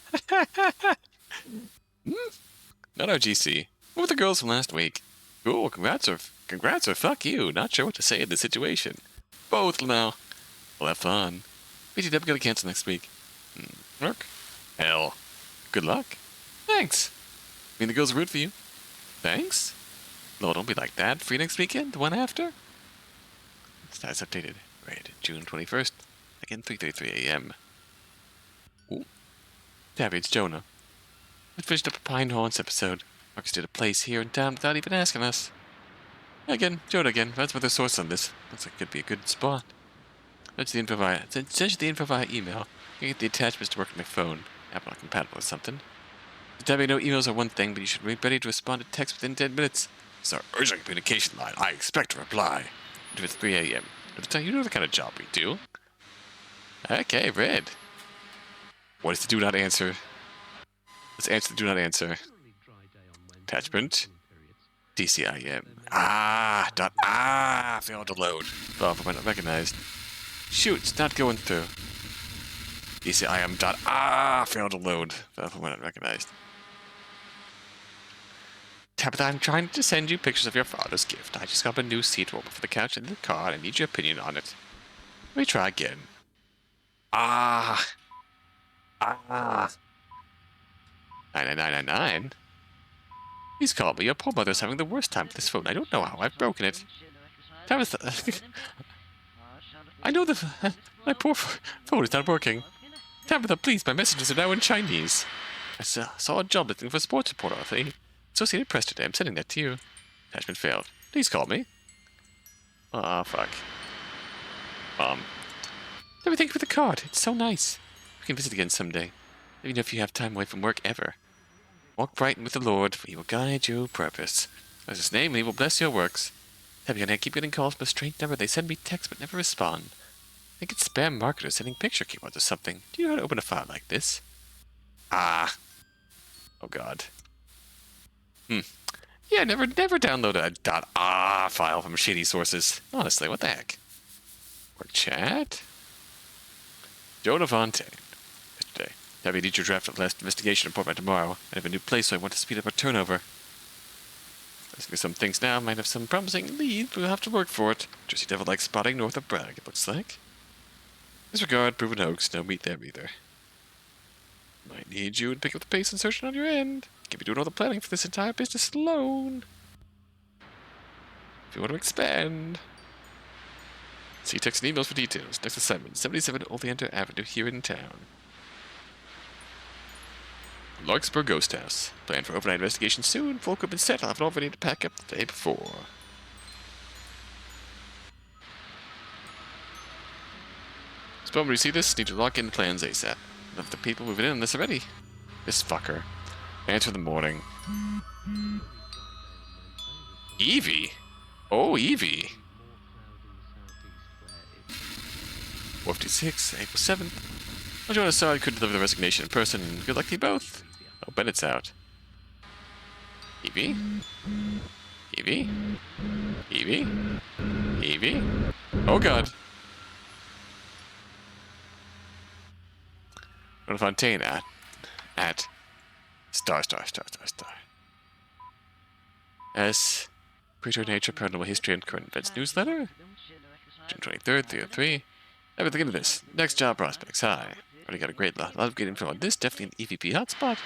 Not our GC. What with the girls from last week? Cool, congrats or fuck you. Not sure what to say in this situation. Both now. We'll have fun. BTW gotta cancel next week. Work? Hell. Good luck. Thanks. Mean the girls root for you. Thanks. No, don't be like that. Free next weekend? The one after? Status updated. Right, June 21st. Again, 3:33 a.m. Ooh. Tabby, it's Jonah. We finished up a Pine Haunts episode. Marcus did a place here in town without even asking us. Again, Jonah again. That's with the source on this. Looks like it could be a good spot. Send you the info via email. You get the attachments to work on my phone. Apple not compatible or something. Tabby, no emails are one thing, but you should be ready to respond to text within 10 minutes. It's our urgent communication line. I expect a reply. If it's 3 a.m. You know the kind of job we do. Okay, red. What is the do not answer? Let's answer the do not answer. Attachment. DCIM. Failed to load. Oh, but not recognized. Shoot, it's not going through. DCIM. Failed to load. Oh, but not recognized. Tabitha, I'm trying to send you pictures of your father's gift. I just got a new seat warmer for the couch in the car, and I need your opinion on it. Let me try again. 99999. Please call me. Your poor mother's having the worst time with this phone. I don't know how I've broken it. Tabitha, I know my poor phone is not working. Tabitha, please, my messages are now in Chinese. I saw a job listing for a sports reporter for the Associated Press today. I'm sending that to you. Attachment failed. Please call me. Fuck. Tabby, thank you for the card. It's so nice. We can visit again someday. Even if you have time away from work ever. Walk Brighton with the Lord, for he will guide your purpose. As his name, he will bless your works. Tabby, I keep getting calls from a strange number. They send me texts but never respond. I think it's spam marketers sending picture keywords or something. Do you know how to open a file like this? Oh god. Yeah, never download a file from shady sources. Honestly, what the heck? Work chat? Jonah Fontaine. Yesterday. Tabby, need your draft of the last investigation report by tomorrow. I have a new place, so I want to speed up our turnover. Let's do some things now. Might have some promising leads, but we'll have to work for it. Jersey Devil likes spotting north of Bragg, it looks like. Disregard, proven hoax. No meet them either. Might need you to pick up the pace insertion on your end. Can't be doing all the planning for this entire business alone. If you want to expand. See text and emails for details. Next assignment, 77 Oleander Avenue here in town. Larkspur Ghost House. Plan for overnight investigation soon. Full equipment set. I'll have it all ready to pack up the day before. Spawn, when you see this, need to lock in the plans ASAP. Enough of the people moving in on this already. This fucker. Answer in the morning. Evie? Oh, Evie. 456, April 7th. I'll join us so I could deliver the resignation in person. Good luck to you both. Oh, Bennett's out. Evie? Evie? Evie? Evie? Oh god. Runa Fontaine at star. S. Preacher Nature, Paranormal History, and Current Events Newsletter. June 23rd, 303. Everything into this. Next job prospects. Hi. Already got a great lot of good info on this. Definitely an EVP hotspot.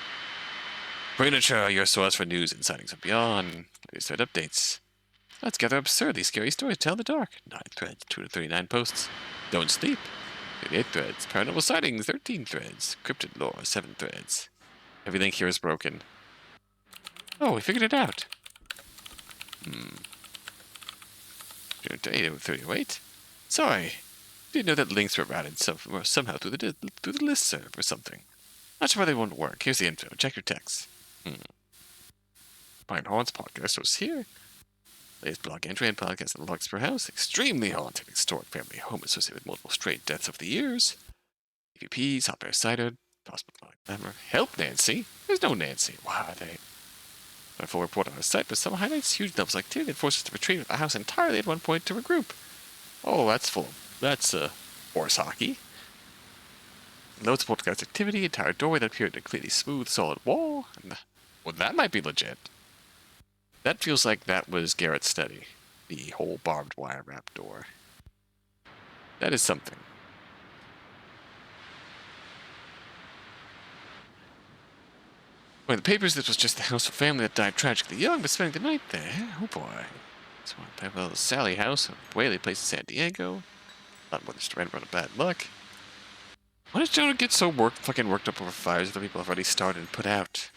Furniture, your source for news and sightings and beyond. Latest thread updates. Let's gather absurdly scary stories to tell in the dark. 9 threads, 2 to 39 posts. Don't sleep. 38 threads. Paranormal sightings, 13 threads. Cryptid lore, 7 threads. Every link here is broken. Oh, we figured it out. June 3008. Sorry. Didn't know that links were routed somehow through the listserv or something. Not sure why they won't work. Here's the info. Check your text. Pine Haunts podcast was here. Latest blog entry and podcast on the Larkspur House. Extremely haunted historic family home associated with multiple straight deaths over the years. EVPs, hot bear cider, hospital glamour. Help Nancy. There's no Nancy. Why are they? A full report on our site, but some highlights huge levels of activity that forces us to retreat with the house entirely at one point to regroup. Oh, that's full. That's horse hockey. Loads of poltergeist activity, entire doorway that appeared a completely smooth, solid wall. And, well, that might be legit. That feels like that was Garrett's study. The whole barbed wire wrap door. That is something. Well, the papers, this was just the house of a family that died tragically young, but spending the night there. Oh boy. It's one of the Sally house, a Whaley place in San Diego. Not more than just a random run of bad luck. Why does Jonah get so fucking worked up over fires that people have already started and put out?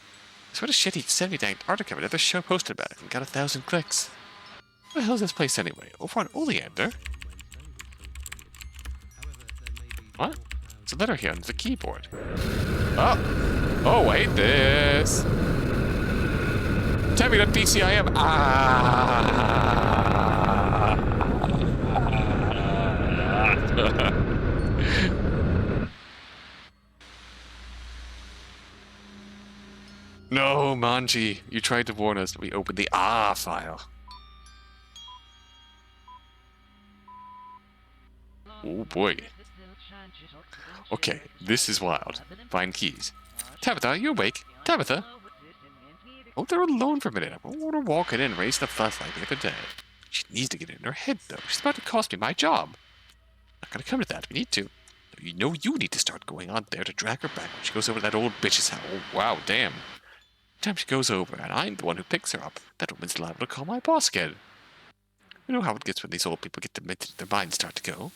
It's what a shit he'd send me to Antarctica, but another show posted about it and got 1,000 clicks. What the hell is this place anyway? Over on Oleander? What? There's a letter here on the keyboard. Oh! Oh, I hate this! Tabby.pcim. No, Manji, you tried to warn us. We opened the file. Oh boy. Okay, this is wild. Find keys. Tabitha, are you awake? Tabitha? Oh, they're alone for a minute. I want to walk in and raise the fuss like the other day. She needs to get it in her head, though. She's about to cost me my job. Not gonna come to that. We need to. You know you need to start going on there to drag her back when she goes over to that old bitch's house. Oh, wow, damn. Time she goes over, and I'm the one who picks her up. That woman's liable to call my boss again. You know how it gets when these old people get demented, their minds start to go.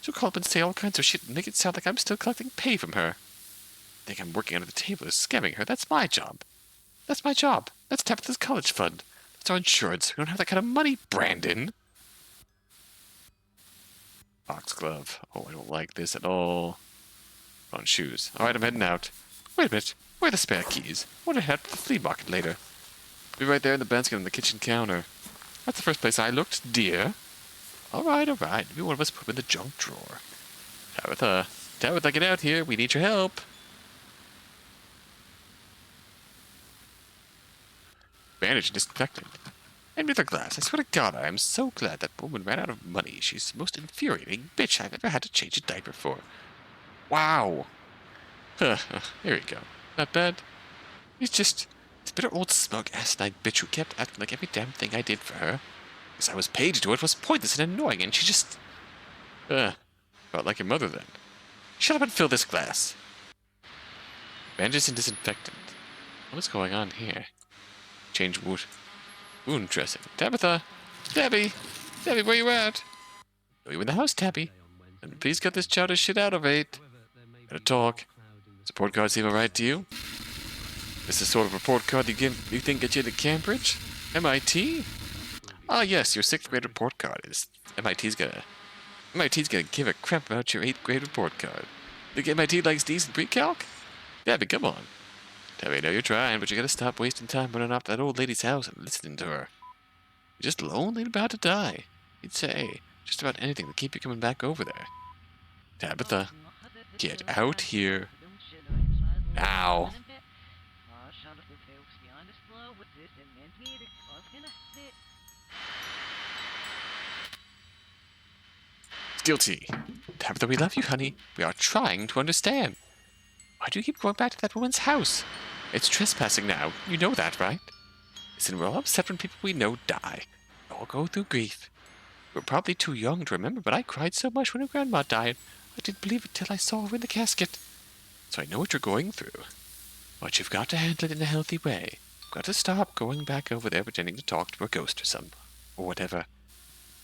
She'll call up and say all kinds of shit and make it sound like I'm still collecting pay from her. Think I'm working under the table or scamming her. That's my job. That's my job. That's Tabitha's college fund. That's our insurance. We don't have that kind of money, Brandon. Foxglove. Oh, I don't like this at all. On shoes. Alright, I'm heading out. Wait a minute. Where are the spare keys? I want to head to the flea market later. Be right there in the basket on the kitchen counter. That's the first place I looked, dear. Alright. Maybe one of us put them in the junk drawer. Tabitha, get out here. We need your help. Bandage and disinfectant. And with a glass. I swear to God, I am so glad that woman ran out of money. She's the most infuriating bitch I've ever had to change a diaper for. Wow. Here we go. Not bad. He's just this bitter old smug asinine bitch who kept acting like every damn thing I did for her, because I was paid to do it, was pointless and annoying, and she just... felt like your mother then. Shut up and fill this glass. Bandages and disinfectant. What is going on here? Change wound dressing. Tabitha! Tabby! Tabby, where you at? Are you in the house, Tabby? And please get this chowder shit out of it. Gotta talk. Support card seem alright to you? This is the sort of report card you think gets you into Cambridge? MIT? Ah, yes, your 6th grade report card is... MIT's gonna give a crap about your 8th grade report card. Think MIT likes decent pre-calc? Tabby, come on. Tabby, I know you're trying, but you gotta stop wasting time running off that old lady's house and listening to her. You're just lonely and about to die. You'd say just about anything to keep you coming back over there. Tabitha, get out here. Now. Guilty. Tabitha, we love you, honey. We are trying to understand. Why do you keep going back to that woman's house? It's trespassing now. You know that, right? Listen, we're all upset when people we know die. We all go through grief. We're probably too young to remember, but I cried so much when her grandma died. I didn't believe it till I saw her in the casket. So I know what you're going through. But you've got to handle it in a healthy way. You've got to stop going back over there pretending to talk to a ghost or whatever.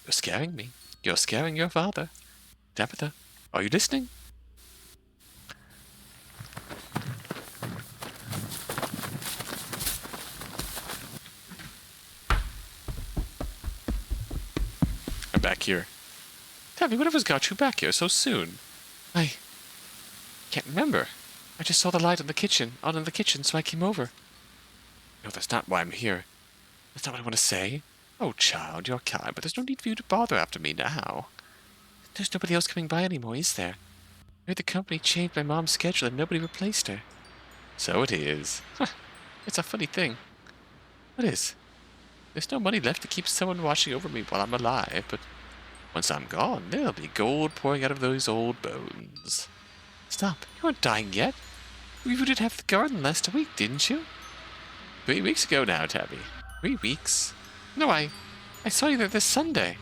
You're scaring me. You're scaring your father. Tabitha, are you listening? I'm back here. Tabby, whatever's got you back here so soon? I can't remember. I just saw the light on in the kitchen, so I came over. No, that's not why I'm here. That's not what I want to say. Oh, child, you're kind, but there's no need for you to bother after me now. There's nobody else coming by anymore, is there? I heard the company changed my mom's schedule and nobody replaced her. So it is. It's a funny thing. What is? There's no money left to keep someone watching over me while I'm alive, but once I'm gone, there'll be gold pouring out of those old bones. Stop, you aren't dying yet. You did have the garden last week, didn't you? 3 weeks ago now, Tabby. 3 weeks? No, I saw you there this Sunday.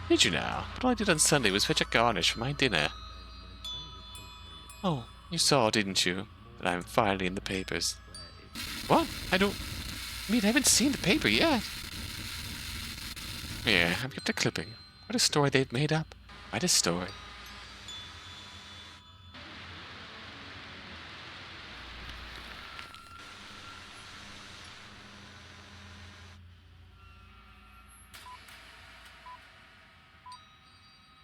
Did you now? But all I did on Sunday was fetch a garnish for my dinner. Oh, you saw, didn't you, that I'm finally in the papers. What? I haven't seen the paper yet. Yeah, I've kept a clipping. What a story they've made up. Quite a story.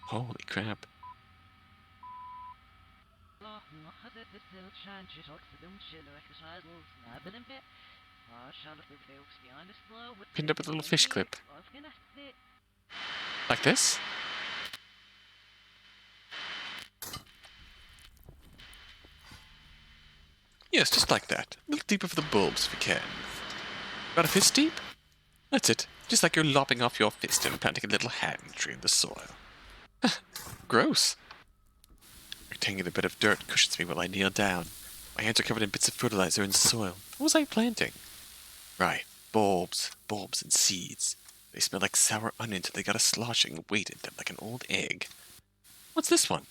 Holy crap. Pinned up with a little fish clip. Like this? Yes, just like that. A little deeper for the bulbs if you can. About a fist deep? That's it. Just like you're lopping off your fist and planting a little hand tree in the soil. Gross. A rectangular bit of dirt cushions me while I kneel down. My hands are covered in bits of fertilizer and soil. What was I planting? Right, bulbs and seeds. They smell like sour onions and they got a sloshing weight in them like an old egg. What's this one?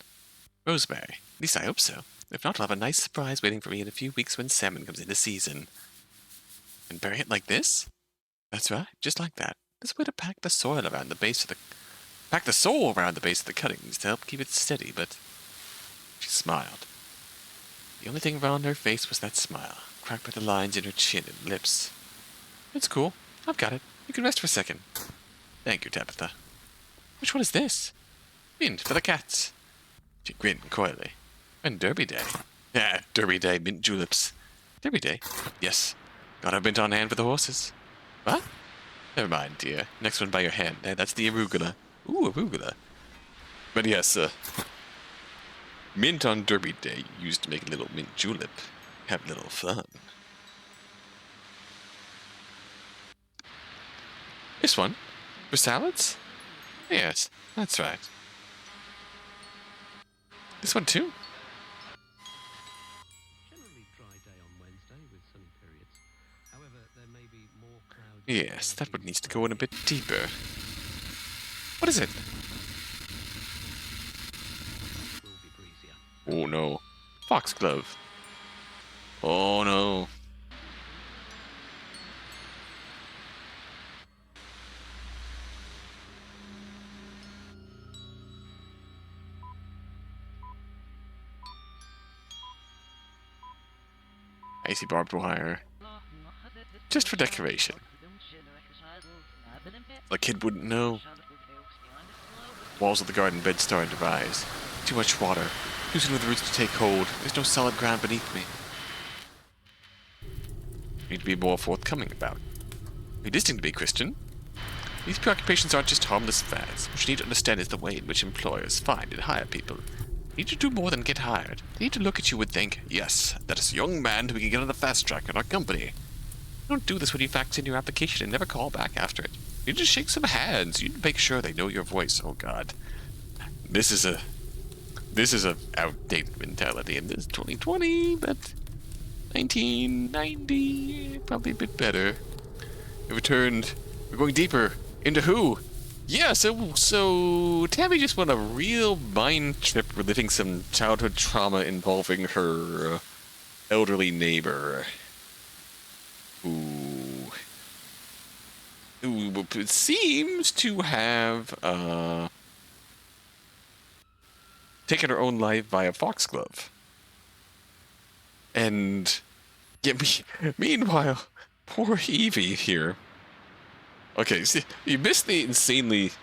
Rosemary. At least I hope so. If not, I'll have a nice surprise waiting for me in a few weeks when salmon comes into season. And bury it like this? That's right, just like that. There's a way to pack the soil around the base of the... Pack the soil around the base of the cuttings to help keep it steady, but... She smiled. The only thing around her face was that smile, cracked by the lines in her chin and lips. It's cool. I've got it. You can rest for a second. Thank you, Tabitha. Which one is this? Mint for the cats. She grinned coyly. And Derby Day. Yeah, Derby Day, mint juleps. Derby Day? Yes. Gotta have mint on hand for the horses. What? Never mind, dear. Next one by your hand. That's the arugula. Ooh, arugula. But yes, mint on Derby Day used to make a little mint julep. Have a little fun. This one? For salads? Yes, that's right. This one too? Yes, that one needs to go in a bit deeper. What is it? Oh no. Foxglove. Oh no. Icy barbed wire. Just for decoration. The kid wouldn't know. Walls of the garden bed started to rise. Too much water. Too soon for the roots to take hold. There's no solid ground beneath me. Need to be more forthcoming about. You're distinct to be Christian. These preoccupations aren't just harmless fads. What you need to understand is the way in which employers find and hire people. They need to do more than get hired. They need to look at you and think, yes, that is a young man who we can get on the fast track in our company. You don't do this when you fax in your application and never call back after it. You just shake some hands. You make sure they know your voice. Oh God, this is a outdated mentality in this 2020, but 1990 probably a bit better. We returned. We're going deeper into who? Yeah, so Tabby just went a real mind trip, reliving some childhood trauma involving her elderly neighbor, who seems to have taken her own life via foxglove. And meanwhile, poor Evie here. Okay, see, you missed the insanely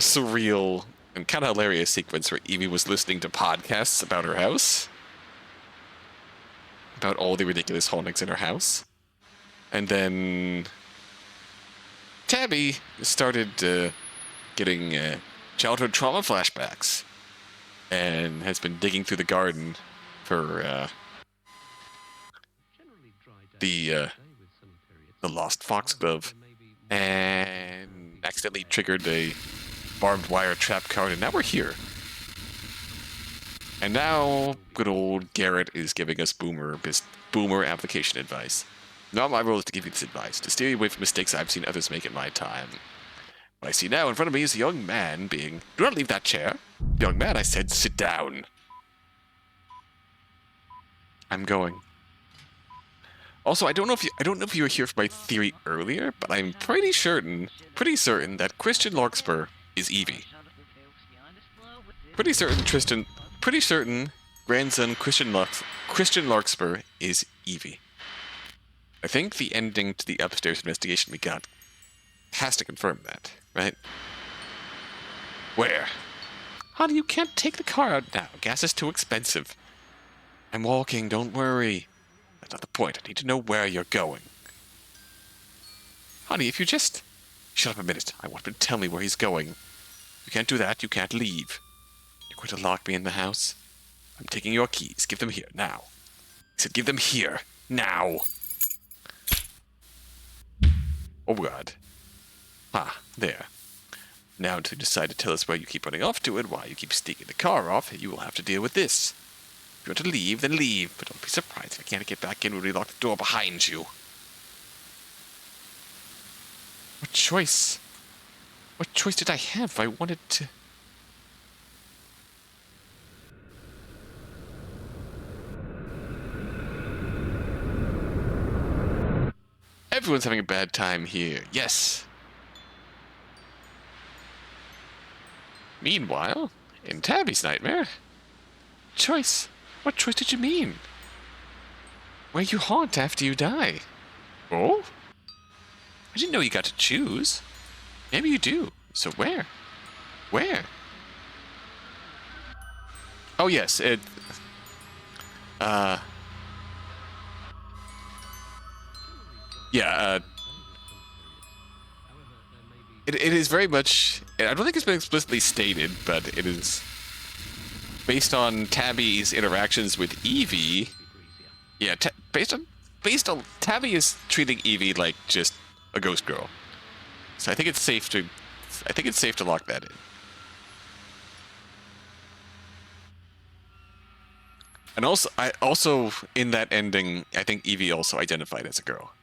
surreal and kind of hilarious sequence where Evie was listening to podcasts about her house. About all the ridiculous hauntings in her house. And then Tabby started getting childhood trauma flashbacks. And has been digging through the garden for the the lost foxglove and accidentally triggered a barbed wire trap card, and now we're here. And now good old Garrett is giving us boomer application advice. Not my role is to give you this advice, to steer you away from mistakes I've seen others make in my time. What I see now in front of me is a young man being... Do not leave that chair. Young man, I said, sit down. I'm going. Also, I don't know if you were here for my theory earlier, but I'm pretty certain that Christian Larkspur is Evie. Pretty certain grandson Christian Larkspur is Evie. I think the ending to the upstairs investigation we got has to confirm that, right? Where? Honey, you can't take the car out now. Gas is too expensive. I'm walking, don't worry. That's not the point. I need to know where you're going. Honey, if you just... Shut up a minute. I want him to tell me where he's going. You can't do that. You can't leave. You're going to lock me in the house? I'm taking your keys. Give them here, now. I said give them here, now. Oh, God. Ah, there. Now, until you decide to tell us where you keep running off to and why you keep sneaking the car off, you will have to deal with this. If you want to leave, then leave, but don't be surprised if I can't get back in when we lock the door behind you. What choice? What choice did I have if I wanted to... Everyone's having a bad time here. Yes. Meanwhile, in Tabby's nightmare... Choice? What choice did you mean? Where you haunt after you die. Oh? I didn't know you got to choose. Maybe you do. So where? Where? Oh yes, it... Yeah, it is very much... I don't think it's been explicitly stated, but it is... Based on Tabby's interactions with Evie... Yeah, based on... Tabby is treating Evie like just a ghost girl. So I think it's safe to... lock that in. And also in that ending, I think Evie also identified as a girl.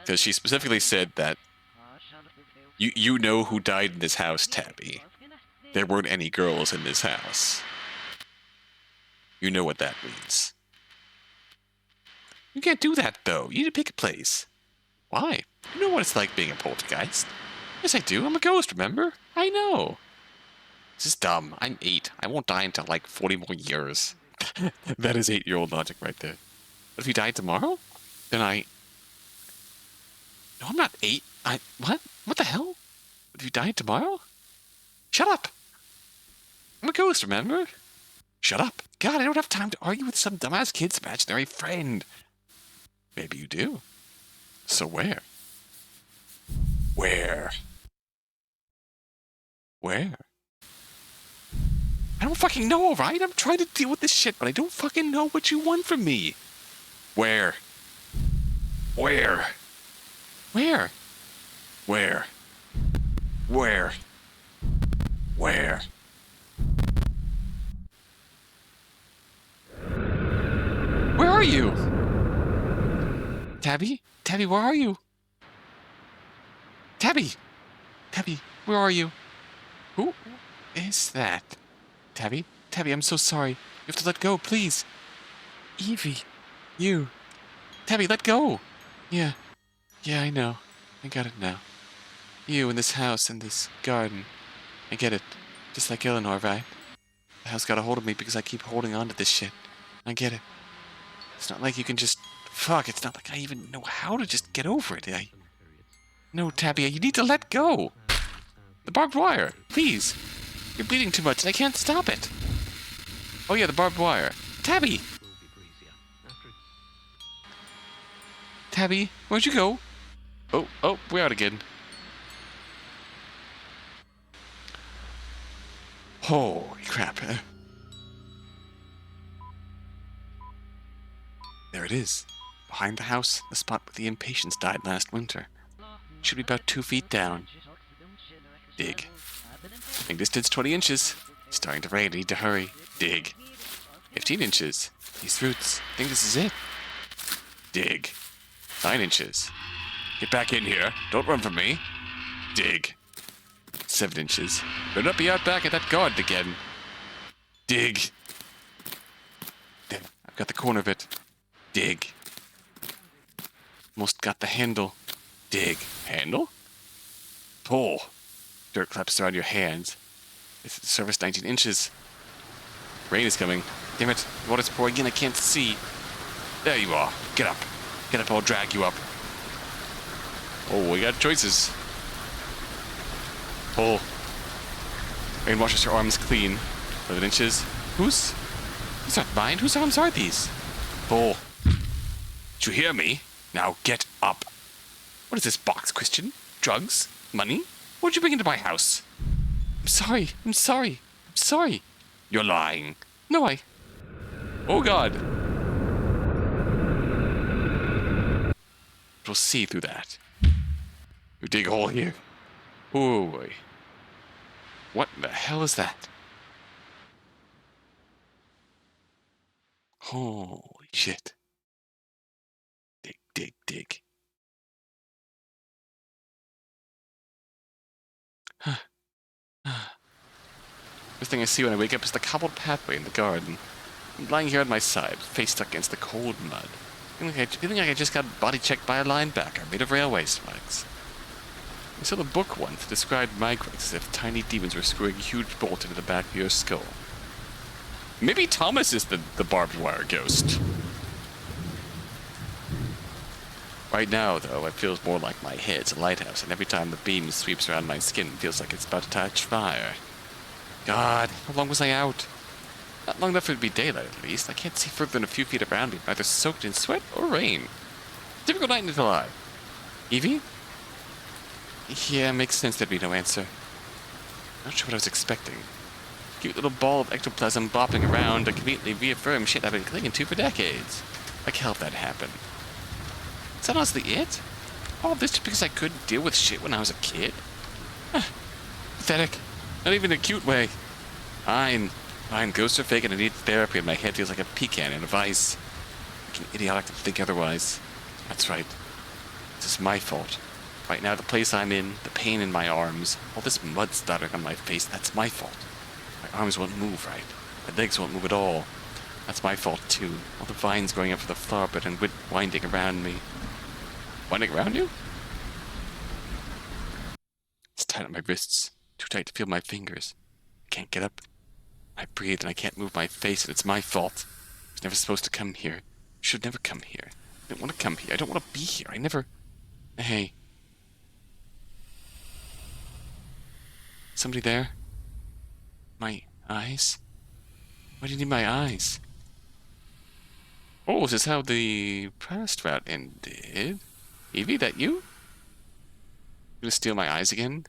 Because she specifically said that you know who died in this house, Tabby. There weren't any girls in this house. You know what that means. You can't do that, though. You need to pick a place. Why? You know what it's like being a poltergeist. Yes, I do. I'm a ghost, remember? I know. This is dumb. I'm 8. I won't die until like 40 more years. That is 8-year-old logic right there. But if you died tomorrow, then No, I'm not 8. What? What the hell? If you died tomorrow? Shut up! I'm a ghost, remember? Shut up. God, I don't have time to argue with some dumbass kid's imaginary friend. Maybe you do. So where? Where? Where? I don't fucking know, alright? I'm trying to deal with this shit, but I don't fucking know what you want from me. Where? Where? Where? Where? Where? Where? Where are you? Tabby? Tabby, where are you? Tabby! Tabby, where are you? Who is that? Tabby? Tabby, I'm so sorry. You have to let go, please. Evie. You. Tabby, let go. Yeah. Yeah, I know. I got it now. You in this house, in this garden. I get it. Just like Eleanor, right? The house got a hold of me because I keep holding on to this shit. I get it. It's not like you can just... Fuck, it's not like I even know how to just get over it. No, Tabby, you need to let go. The barbed wire, please. You're bleeding too much and I can't stop it. Oh yeah, the barbed wire. Tabby! Tabby, where'd you go? Oh, we're out again. Holy crap. is. Behind the house, the spot where the impatiens died last winter. Should be about 2 feet down. Dig. Think distance 20 inches. Starting to rain, I need to hurry. Dig. 15 inches. These roots. Think this is it. Dig. 9 inches. Get back in here. Don't run from me. Dig. 7 inches. Better not be out back at that garden again. Dig. There, I've got the corner of it. Dig. Almost got the handle. Dig. Handle? Pull. Dirt claps around your hands. It's at the surface 19 inches. Rain is coming. Damn it. The water's pouring in. I can't see. There you are. Get up. Get up. I'll drag you up. Oh, we got choices. Pull. Rain washes her arms clean. 11 inches. Whose? These aren't mine. Whose arms are these? Pull. Did you hear me? Now get up. What is this box, Christian? Drugs? Money? What did you bring into my house? I'm sorry. I'm sorry. I'm sorry. You're lying. No, Oh, God. We'll see through that. You dig a hole here. Oh, boy. What the hell is that? Holy shit. Dig, dig, dig. First thing I see when I wake up is the cobbled pathway in the garden. I'm lying here on my side, face stuck against the cold mud. Feeling like I just got body checked by a linebacker made of railway spikes. I saw the book once that described migrants as if tiny demons were screwing a huge bolt into the back of your skull. Maybe Thomas is the barbed wire ghost. Right now, though, it feels more like my head's a lighthouse, and every time the beam sweeps around my skin, it feels like it's about to touch fire. God, how long was I out? Not long enough for it to be daylight, at least. I can't see further than a few feet around me, either soaked in sweat or rain. Typical night until I. Evie? Yeah, makes sense there'd be no answer. Not sure what I was expecting. Cute little ball of ectoplasm bopping around to conveniently reaffirm shit I've been clinging to for decades. Like hell if that happened. Is that honestly it? All this just because I couldn't deal with shit when I was a kid? Pathetic. Not even in a cute way. Fine. Ghosts are fake and I need therapy and my head feels like a pecan in a vice. Fucking idiotic to think otherwise. That's right. This is my fault. Right now, the place I'm in, the pain in my arms, all this mud stuttering on my face, that's my fault. My arms won't move right. My legs won't move at all. That's my fault, too. All the vines growing up for the flower bed and winding around me. Winding around you? It's tight on my wrists. Too tight to feel my fingers. I can't get up. I breathe and I can't move my face and it's my fault. I was never supposed to come here. Should never come here. I don't want to come here. I don't want to be here. I never... Hey. Somebody there? My eyes? Why do you need my eyes? Oh, is this how the past route ended? Evie, that you? You gonna steal my eyes again?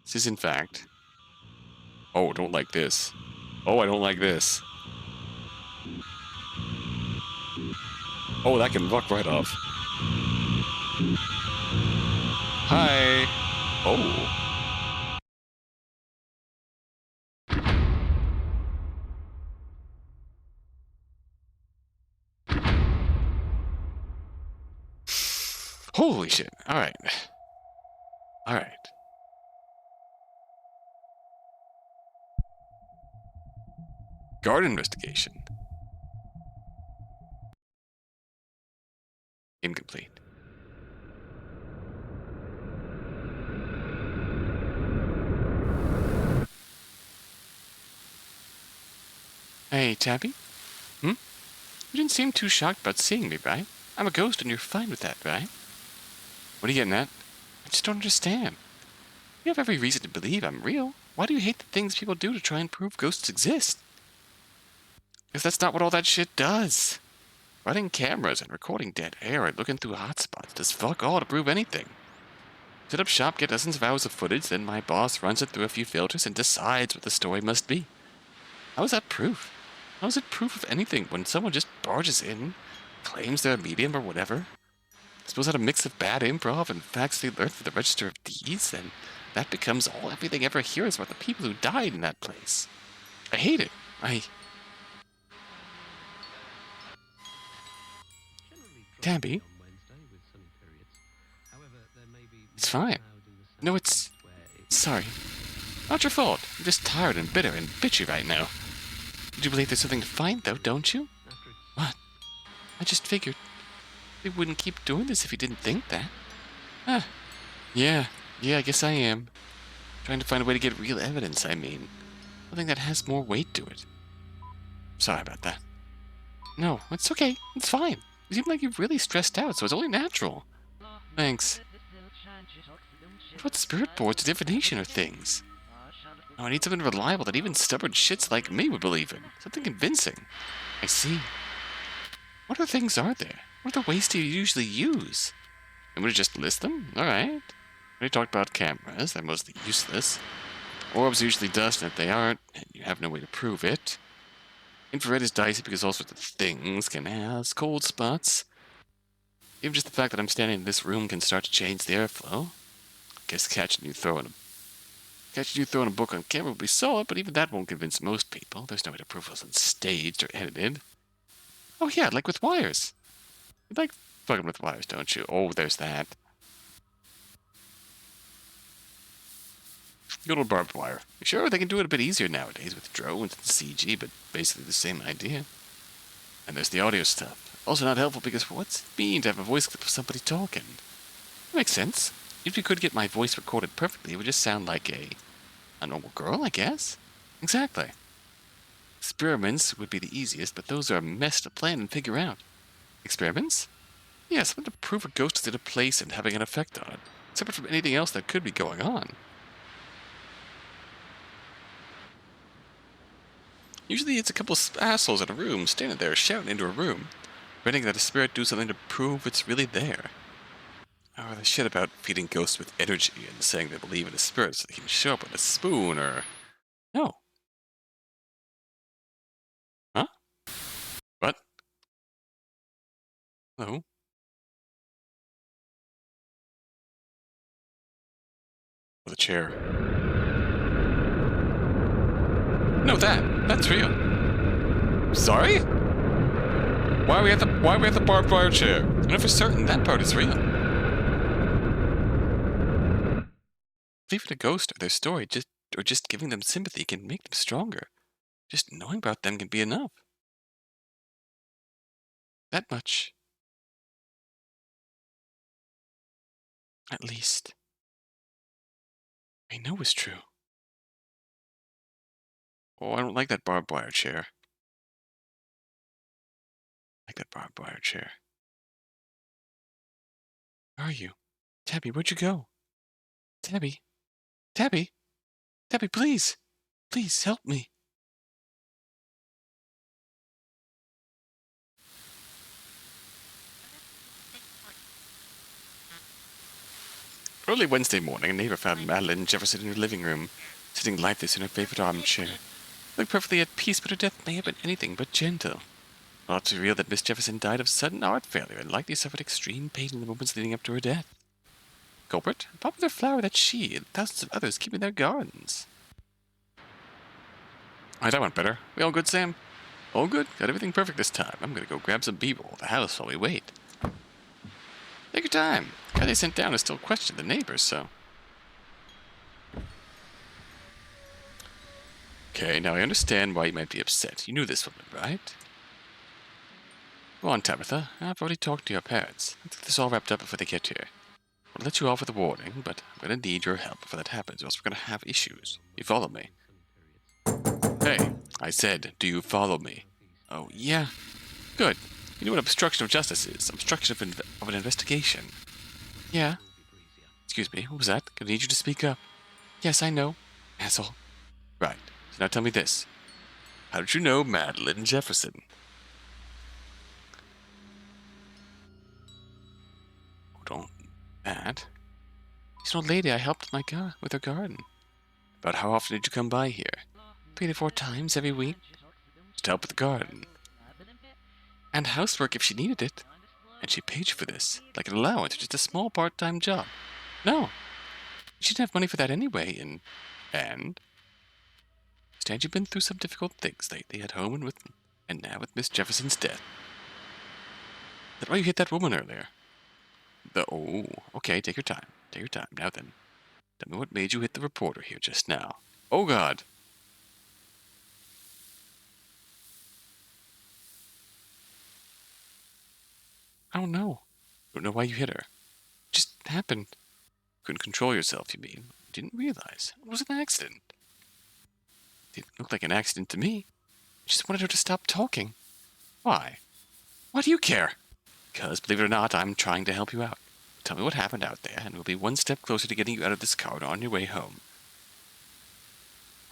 This is in fact... Oh, don't like this. Oh, I don't like this. Oh, that can walk right off. Hi. Oh. Holy shit. Alright. Alright. Garden investigation. Incomplete. Hey, Tabby? You didn't seem too shocked about seeing me, right? I'm a ghost and you're fine with that, right? What are you getting at? I just don't understand. You have every reason to believe I'm real. Why do you hate the things people do to try and prove ghosts exist? Because that's not what all that shit does. Running cameras and recording dead air and looking through hotspots does fuck all to prove anything. Set up shop, get dozens of hours of footage, then my boss runs it through a few filters and decides what the story must be. How is that proof? How is it proof of anything when someone just barges in, claims they're a medium or whatever? Suppose that a mix of bad improv and facts they learned from the Register of Deeds, then that becomes all everything ever hears about the people who died in that place. I hate it. Tabby? It's fine. No, it's... Sorry. Not your fault. I'm just tired and bitter and bitchy right now. You do believe there's something to find, though, don't you? What? I just figured. We wouldn't keep doing this if you didn't think that. Ah. Yeah, I guess I am. Trying to find a way to get real evidence, I mean. Something that has more weight to it. Sorry about that. No, it's okay. It's fine. You seem like you're really stressed out, so it's only natural. Thanks. What about spirit boards or divination or things? Oh, I need something reliable that even stubborn shits like me would believe in. Something convincing. I see. What other things are there? What other ways do you usually use? I'm gonna just list them? Alright. We already talked about cameras. They're mostly useless. Orbs usually dust, and if they aren't, and you have no way to prove it. Infrared is dicey because all sorts of things can have cold spots. Even just the fact that I'm standing in this room can start to change the airflow. I guess catching you throwing a book on camera would be solid, but even that won't convince most people. There's no way to prove it wasn't staged or edited. Oh yeah, like with wires. You like fucking with wires, don't you? Oh, there's that. Good old barbed wire. Sure, they can do it a bit easier nowadays with drones and CG, but basically the same idea. And there's the audio stuff. Also not helpful because what's it mean to have a voice clip of somebody talking? That makes sense. If you could get my voice recorded perfectly, it would just sound like a normal girl, I guess. Exactly. Experiments would be the easiest, but those are a mess to plan and figure out. Experiments? Yeah, something to prove a ghost is in a place and having an effect on it, separate from anything else that could be going on. Usually it's a couple of assholes in a room standing there shouting into a room, pretending that a spirit do something to prove it's really there. Or the shit about feeding ghosts with energy and saying they believe in a spirit so they can show up with a spoon or... No. Huh? What? Hello? With a chair. No, that's real. Sorry? Why are we at the barbed wire chair? I know for certain that part is real. Believing a ghost or their story just giving them sympathy can make them stronger. Just knowing about them can be enough. That much. At least. I know is true. Oh, I don't like that barbed wire chair. I like that barbed wire chair. Where are you? Tabby, where'd you go? Tabby? Tabby? Tabby, please! Please, help me. Early Wednesday morning, a neighbor found Madeline Jefferson in her living room, sitting lifeless in her favorite armchair. She looked perfectly at peace, but her death may have been anything but gentle. Not to reveal that Miss Jefferson died of sudden heart failure and likely suffered extreme pain in the moments leading up to her death. Culprit? A popular flower that she and thousands of others keep in their gardens. Alright, that went better. We all good, Sam? All good? Got everything perfect this time. I'm gonna go grab some B-roll at the house while we wait. Take your time. The guy they sent down is still questioning the neighbors, so... Okay, now I understand why you might be upset. You knew this woman, right? Go on, Tabitha. I've already talked to your parents. Let's get this all wrapped up before they get here. I'll let you off with a warning, but I'm gonna need your help before that happens, or else we're gonna have issues. You follow me? Hey, I said, do you follow me? Oh, yeah? Good. You know what obstruction of justice is? Obstruction of an investigation. Yeah. Excuse me, what was that? Gonna need you to speak up. Yes, I know. Asshole. Right. So now tell me this. How did you know Madeline Jefferson? Oh, don't... That? She's an old lady I helped with her garden. About how often did you come by here? 3 to 4 times every week. Just to help with the garden. And housework if she needed it. And she paid you for this, like an allowance, or just a small part-time job. No. She didn't have money for that anyway, And? Understand you've been through some difficult things lately at home and now with Miss Jefferson's death. That's why you hit that woman earlier. Okay, take your time. Take your time. Now then, tell me what made you hit the reporter here just now. Oh, God. I don't know. Don't know why you hit her. It just happened. Couldn't control yourself, you mean? Didn't realize. It was an accident. Didn't look like an accident to me. I just wanted her to stop talking. Why? Why do you care? Because, believe it or not, I'm trying to help you out. Tell me what happened out there, and we'll be one step closer to getting you out of this car and on your way home.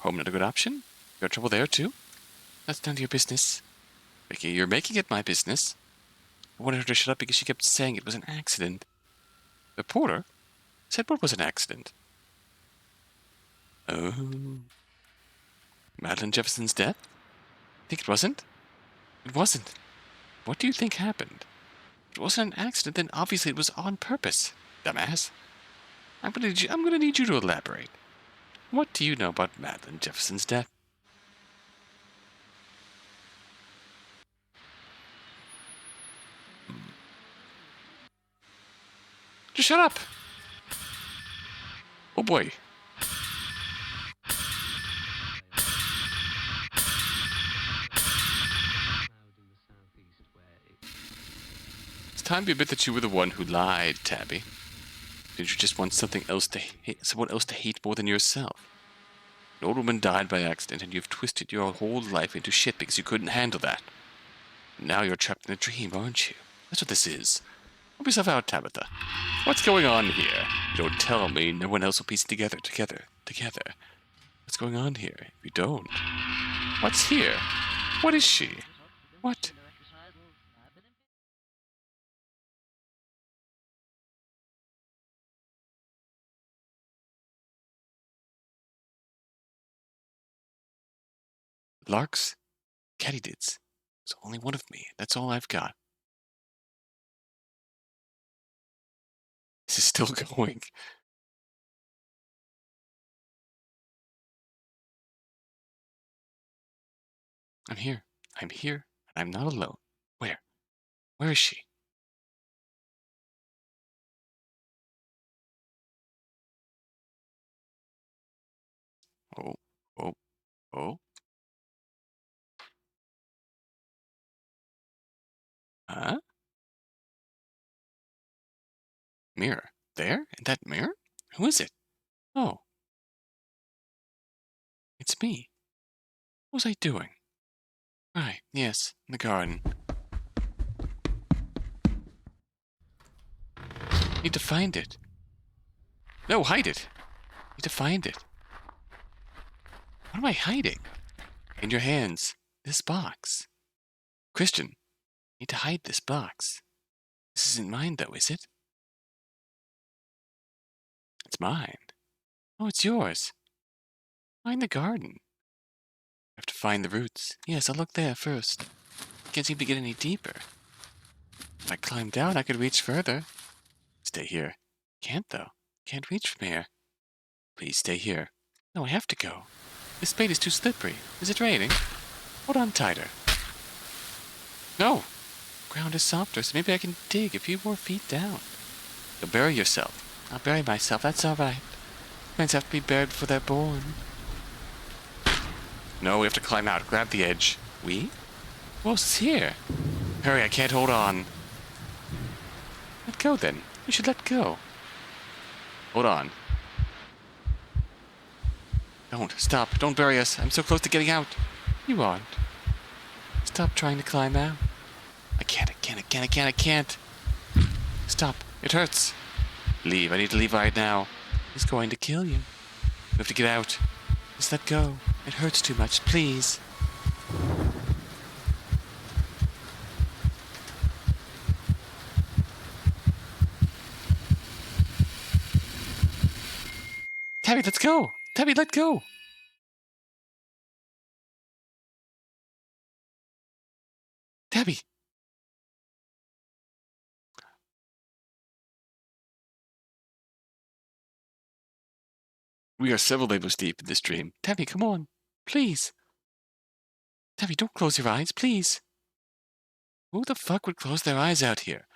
Home not a good option? You got trouble there, too? That's none of your business. Vicky, you're making it my business. I wanted her to shut up because she kept saying it was an accident. The reporter said what was an accident? Oh. Madeline Jefferson's death? Think it wasn't? It wasn't. What do you think happened? If it wasn't an accident, then obviously it was on purpose. Dumbass. I'm gonna need you to elaborate. What do you know about Madeline Jefferson's death? Just shut up! Oh boy. It's time to admit that you were the one who lied, Tabby. Did you just want someone else to hate more than yourself? An old woman died by accident, and you've twisted your whole life into shit because you couldn't handle that. Now you're trapped in a dream, aren't you? That's what this is. Help yourself out, Tabitha. What's going on here? You don't tell me, no one else will piece it together. What's going on here? If you don't. What's here? What is she? What? Larks? Katydids. There's only one of me. That's all I've got. This is still going. I'm here. I'm here, and I'm not alone. Where? Where is she? Oh, oh, oh. Huh? Mirror. There? In that mirror? Who is it? Oh. It's me. What was I doing? Right, yes, in the garden. Need to find it. No, hide it. Need to find it. What am I hiding? In your hands. This box. Christian, need to hide this box. This isn't mine, though, is it? It's mine. Oh, it's yours. Find the garden. I have to find the roots. Yes, I'll look there first. Can't seem to get any deeper. If I climb down, I could reach further. Stay here. Can't, though. Can't reach from here. Please stay here. No, I have to go. This spade is too slippery. Is it raining? Hold on tighter. No! Ground is softer, so maybe I can dig a few more feet down. You'll bury yourself. I'll bury myself. That's all right. Plants have to be buried before they're born. No, we have to climb out. Grab the edge. We? Who else is here? Hurry, I can't hold on. Let go, then. You should let go. Hold on. Don't. Stop. Don't bury us. I'm so close to getting out. You aren't. Stop trying to climb out. I can't. Stop. It hurts. Leave. I need to leave right now. He's going to kill you. We have to get out. Just let go. It hurts too much. Please. Tabby, let's go! Tabby, let go! Tabby! We are several levels deep in this dream. Tabby, come on. Please. Tabby, don't close your eyes, please. Who the fuck would close their eyes out here?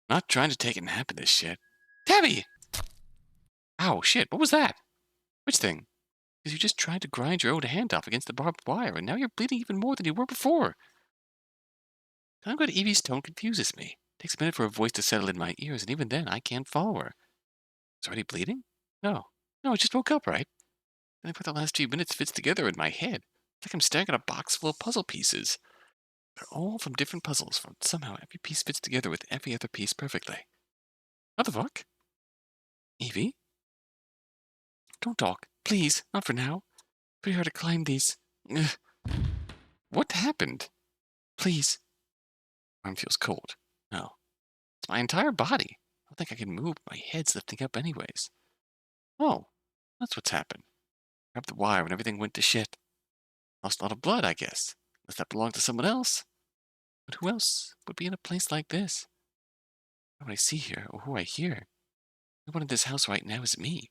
Not trying to take a nap in this shit. Tabby! Ow, shit, what was that? Which thing? Because you just tried to grind your own hand off against the barbed wire, and now you're bleeding even more than you were before. Time good Evie's tone confuses me. Takes a minute for her voice to settle in my ears, and even then, I can't follow her. It's already bleeding? No. No, I just woke up, right? And I put the last few minutes fits together in my head. It's like I'm staring at a box full of puzzle pieces. They're all from different puzzles, but somehow every piece fits together with every other piece perfectly. What the fuck? Evie? Don't talk. Please, not for now. Pretty hard to climb these. Ugh. What happened? Please. My arm feels cold. No. It's my entire body. I don't think I can move. My head's lifting up anyways. Oh, that's what's happened. Grabbed the wire and everything went to shit. Lost a lot of blood, I guess. Unless that belonged to someone else. But who else would be in a place like this? What I see here, or who I hear. No one in this house right now is me.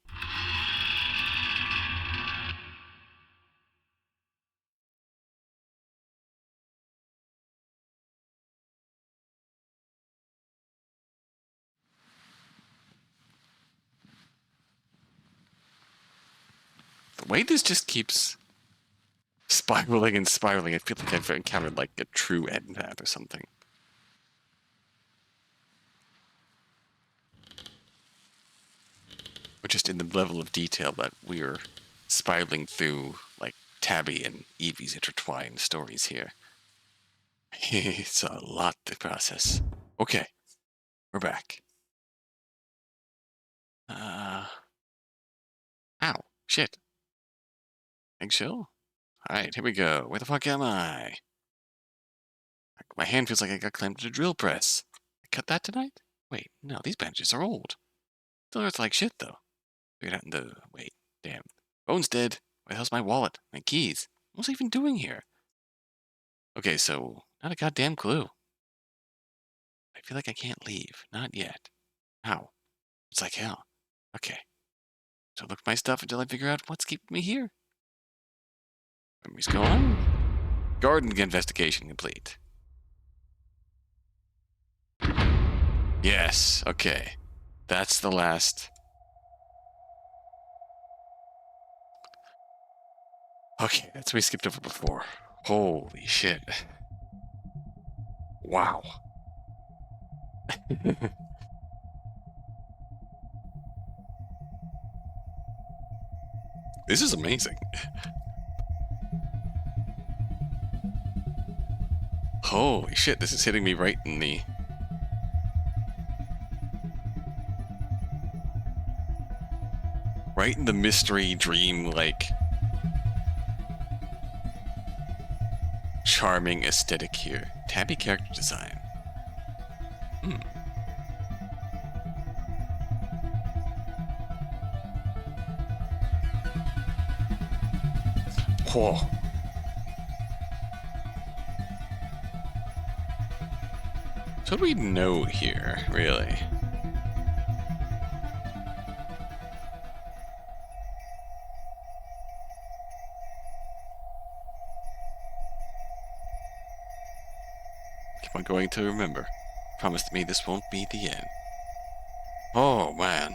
The way this just keeps spiraling and spiraling, I feel like I've encountered like a true empath or something. Or just in the level of detail that we're spiraling through, like Tabby and Evie's intertwined stories here. It's a lot to process. Okay, we're back. Ow, shit. Eggshell? Alright, here we go. Where the fuck am I? My hand feels like I got clamped to a drill press. I cut that tonight? Wait, no, these bandages are old. Still hurts like shit, though. Figured out in the... Wait, damn. Phone's dead. Where the hell's my wallet? My keys? What's I even doing here? Okay, so, not a goddamn clue. I feel like I can't leave. Not yet. How? It's like hell. Okay. So look at my stuff until I figure out what's keeping me here. Memory's gone. Garden investigation complete. Yes, okay. That's the last. Okay, that's what we skipped over before. Holy shit. Wow. This is amazing. Holy shit, this is hitting me right in the... Right in the mystery dream, like... charming aesthetic here. Tabby character design. Whoa. So what do we know here, really? Keep on going to remember. Promise me this won't be the end. Oh, man.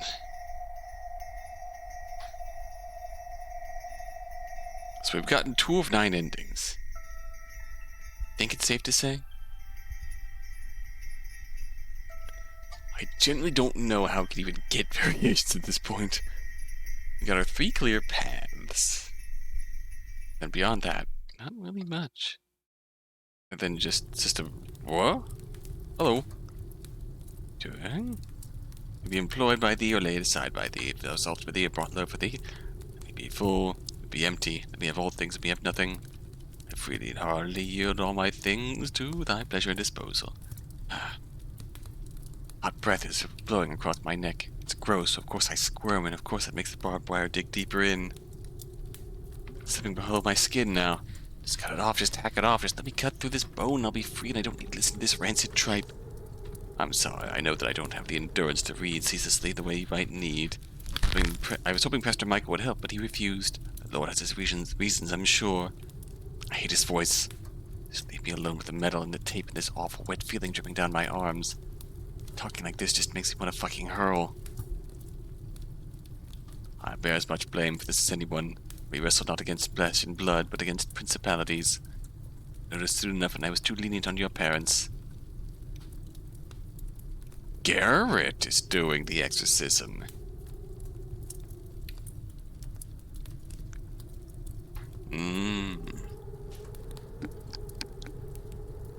So we've gotten 2 of 9 endings. Think it's safe to say? I generally don't know how we can even get variations at this point. We got our 3 clear paths. And beyond that, not really much. And then just a... What? Hello. Doing? Be employed by thee or laid aside by thee. If thou salt for thee or brought low for thee, let me be full, let me be empty, let me have all things, let me have nothing. I freely and heartily yield all my things to thy pleasure and disposal. Ah. Hot breath is blowing across my neck. It's gross, so of course I squirm, and of course that makes the barbed wire dig deeper in. Slipping below my skin now. Just cut it off, just hack it off, just let me cut through this bone, I'll be free, and I don't need to listen to this rancid tripe. I'm sorry, I know that I don't have the endurance to read ceaselessly the way you might need. I was hoping Pastor Michael would help, but he refused. The Lord has his reasons, I'm sure. I hate his voice. Just leave me alone with the metal and the tape and this awful wet feeling dripping down my arms. Talking like this just makes me want to fucking hurl. I bear as much blame for this as anyone. We wrestle not against flesh and blood, but against principalities. Noticed soon enough, and I was too lenient on your parents. Garrett is doing the exorcism.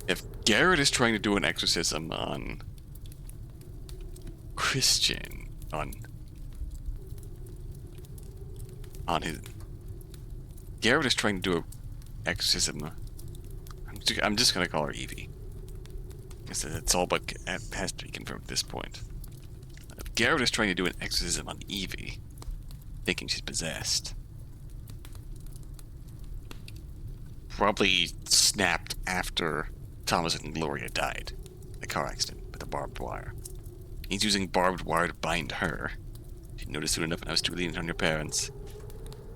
If Garrett is trying to do an exorcism on Christian, on his... Garrett is trying to do an exorcism. I'm just going to call her Evie. Because it's all but has to be confirmed at this point. If Garrett is trying to do an exorcism on Evie, thinking she's possessed, probably snapped after Thomas and Gloria died in a car accident with a barbed wire. He's using barbed wire to bind her. She noticed soon enough, and I was too lenient on your parents.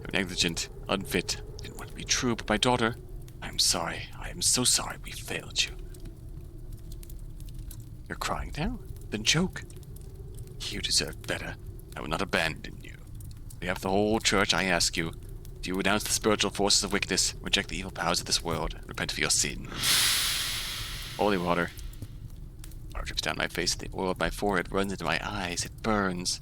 You're negligent, unfit. Didn't want to be true, but my daughter, I am sorry. I am so sorry we failed you. You're crying now? Then choke. You deserve better. I will not abandon you. We have the whole church, I ask you. Do you renounce the spiritual forces of wickedness, reject the evil powers of this world, and repent of your sin? Holy water. Water drips down my face, the oil of my forehead runs into my eyes, it burns.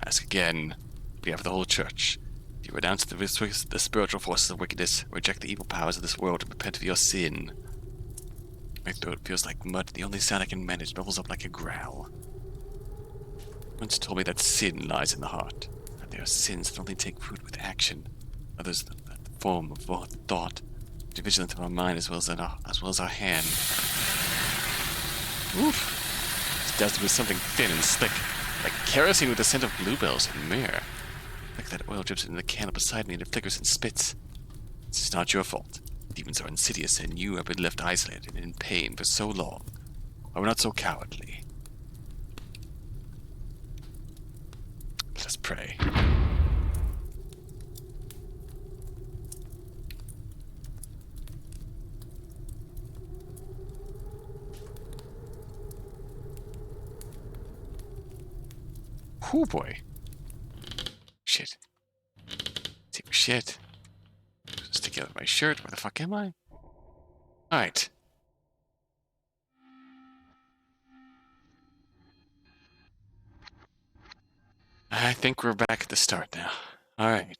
Ask again. We have the whole church. Do you renounce the spiritual forces of wickedness, reject the evil powers of this world, and repent of your sin? My throat feels like mud. The only sound I can manage bubbles up like a growl. Once told me that sin lies in the heart, that there are sins that only take root with action, others that the form of thought, division of our mind as well as our hand. Oof! It's dusted with something thin and slick, like kerosene with the scent of bluebells and myrrh. Like that oil drips into the candle beside me and it flickers and spits. This is not your fault. Demons are insidious, and you have been left isolated and in pain for so long. Why we're not so cowardly? Let us pray. Oh boy. Shit. Shit. Stick out my shirt. Where the fuck am I? Alright. I think we're back at the start now. Alright.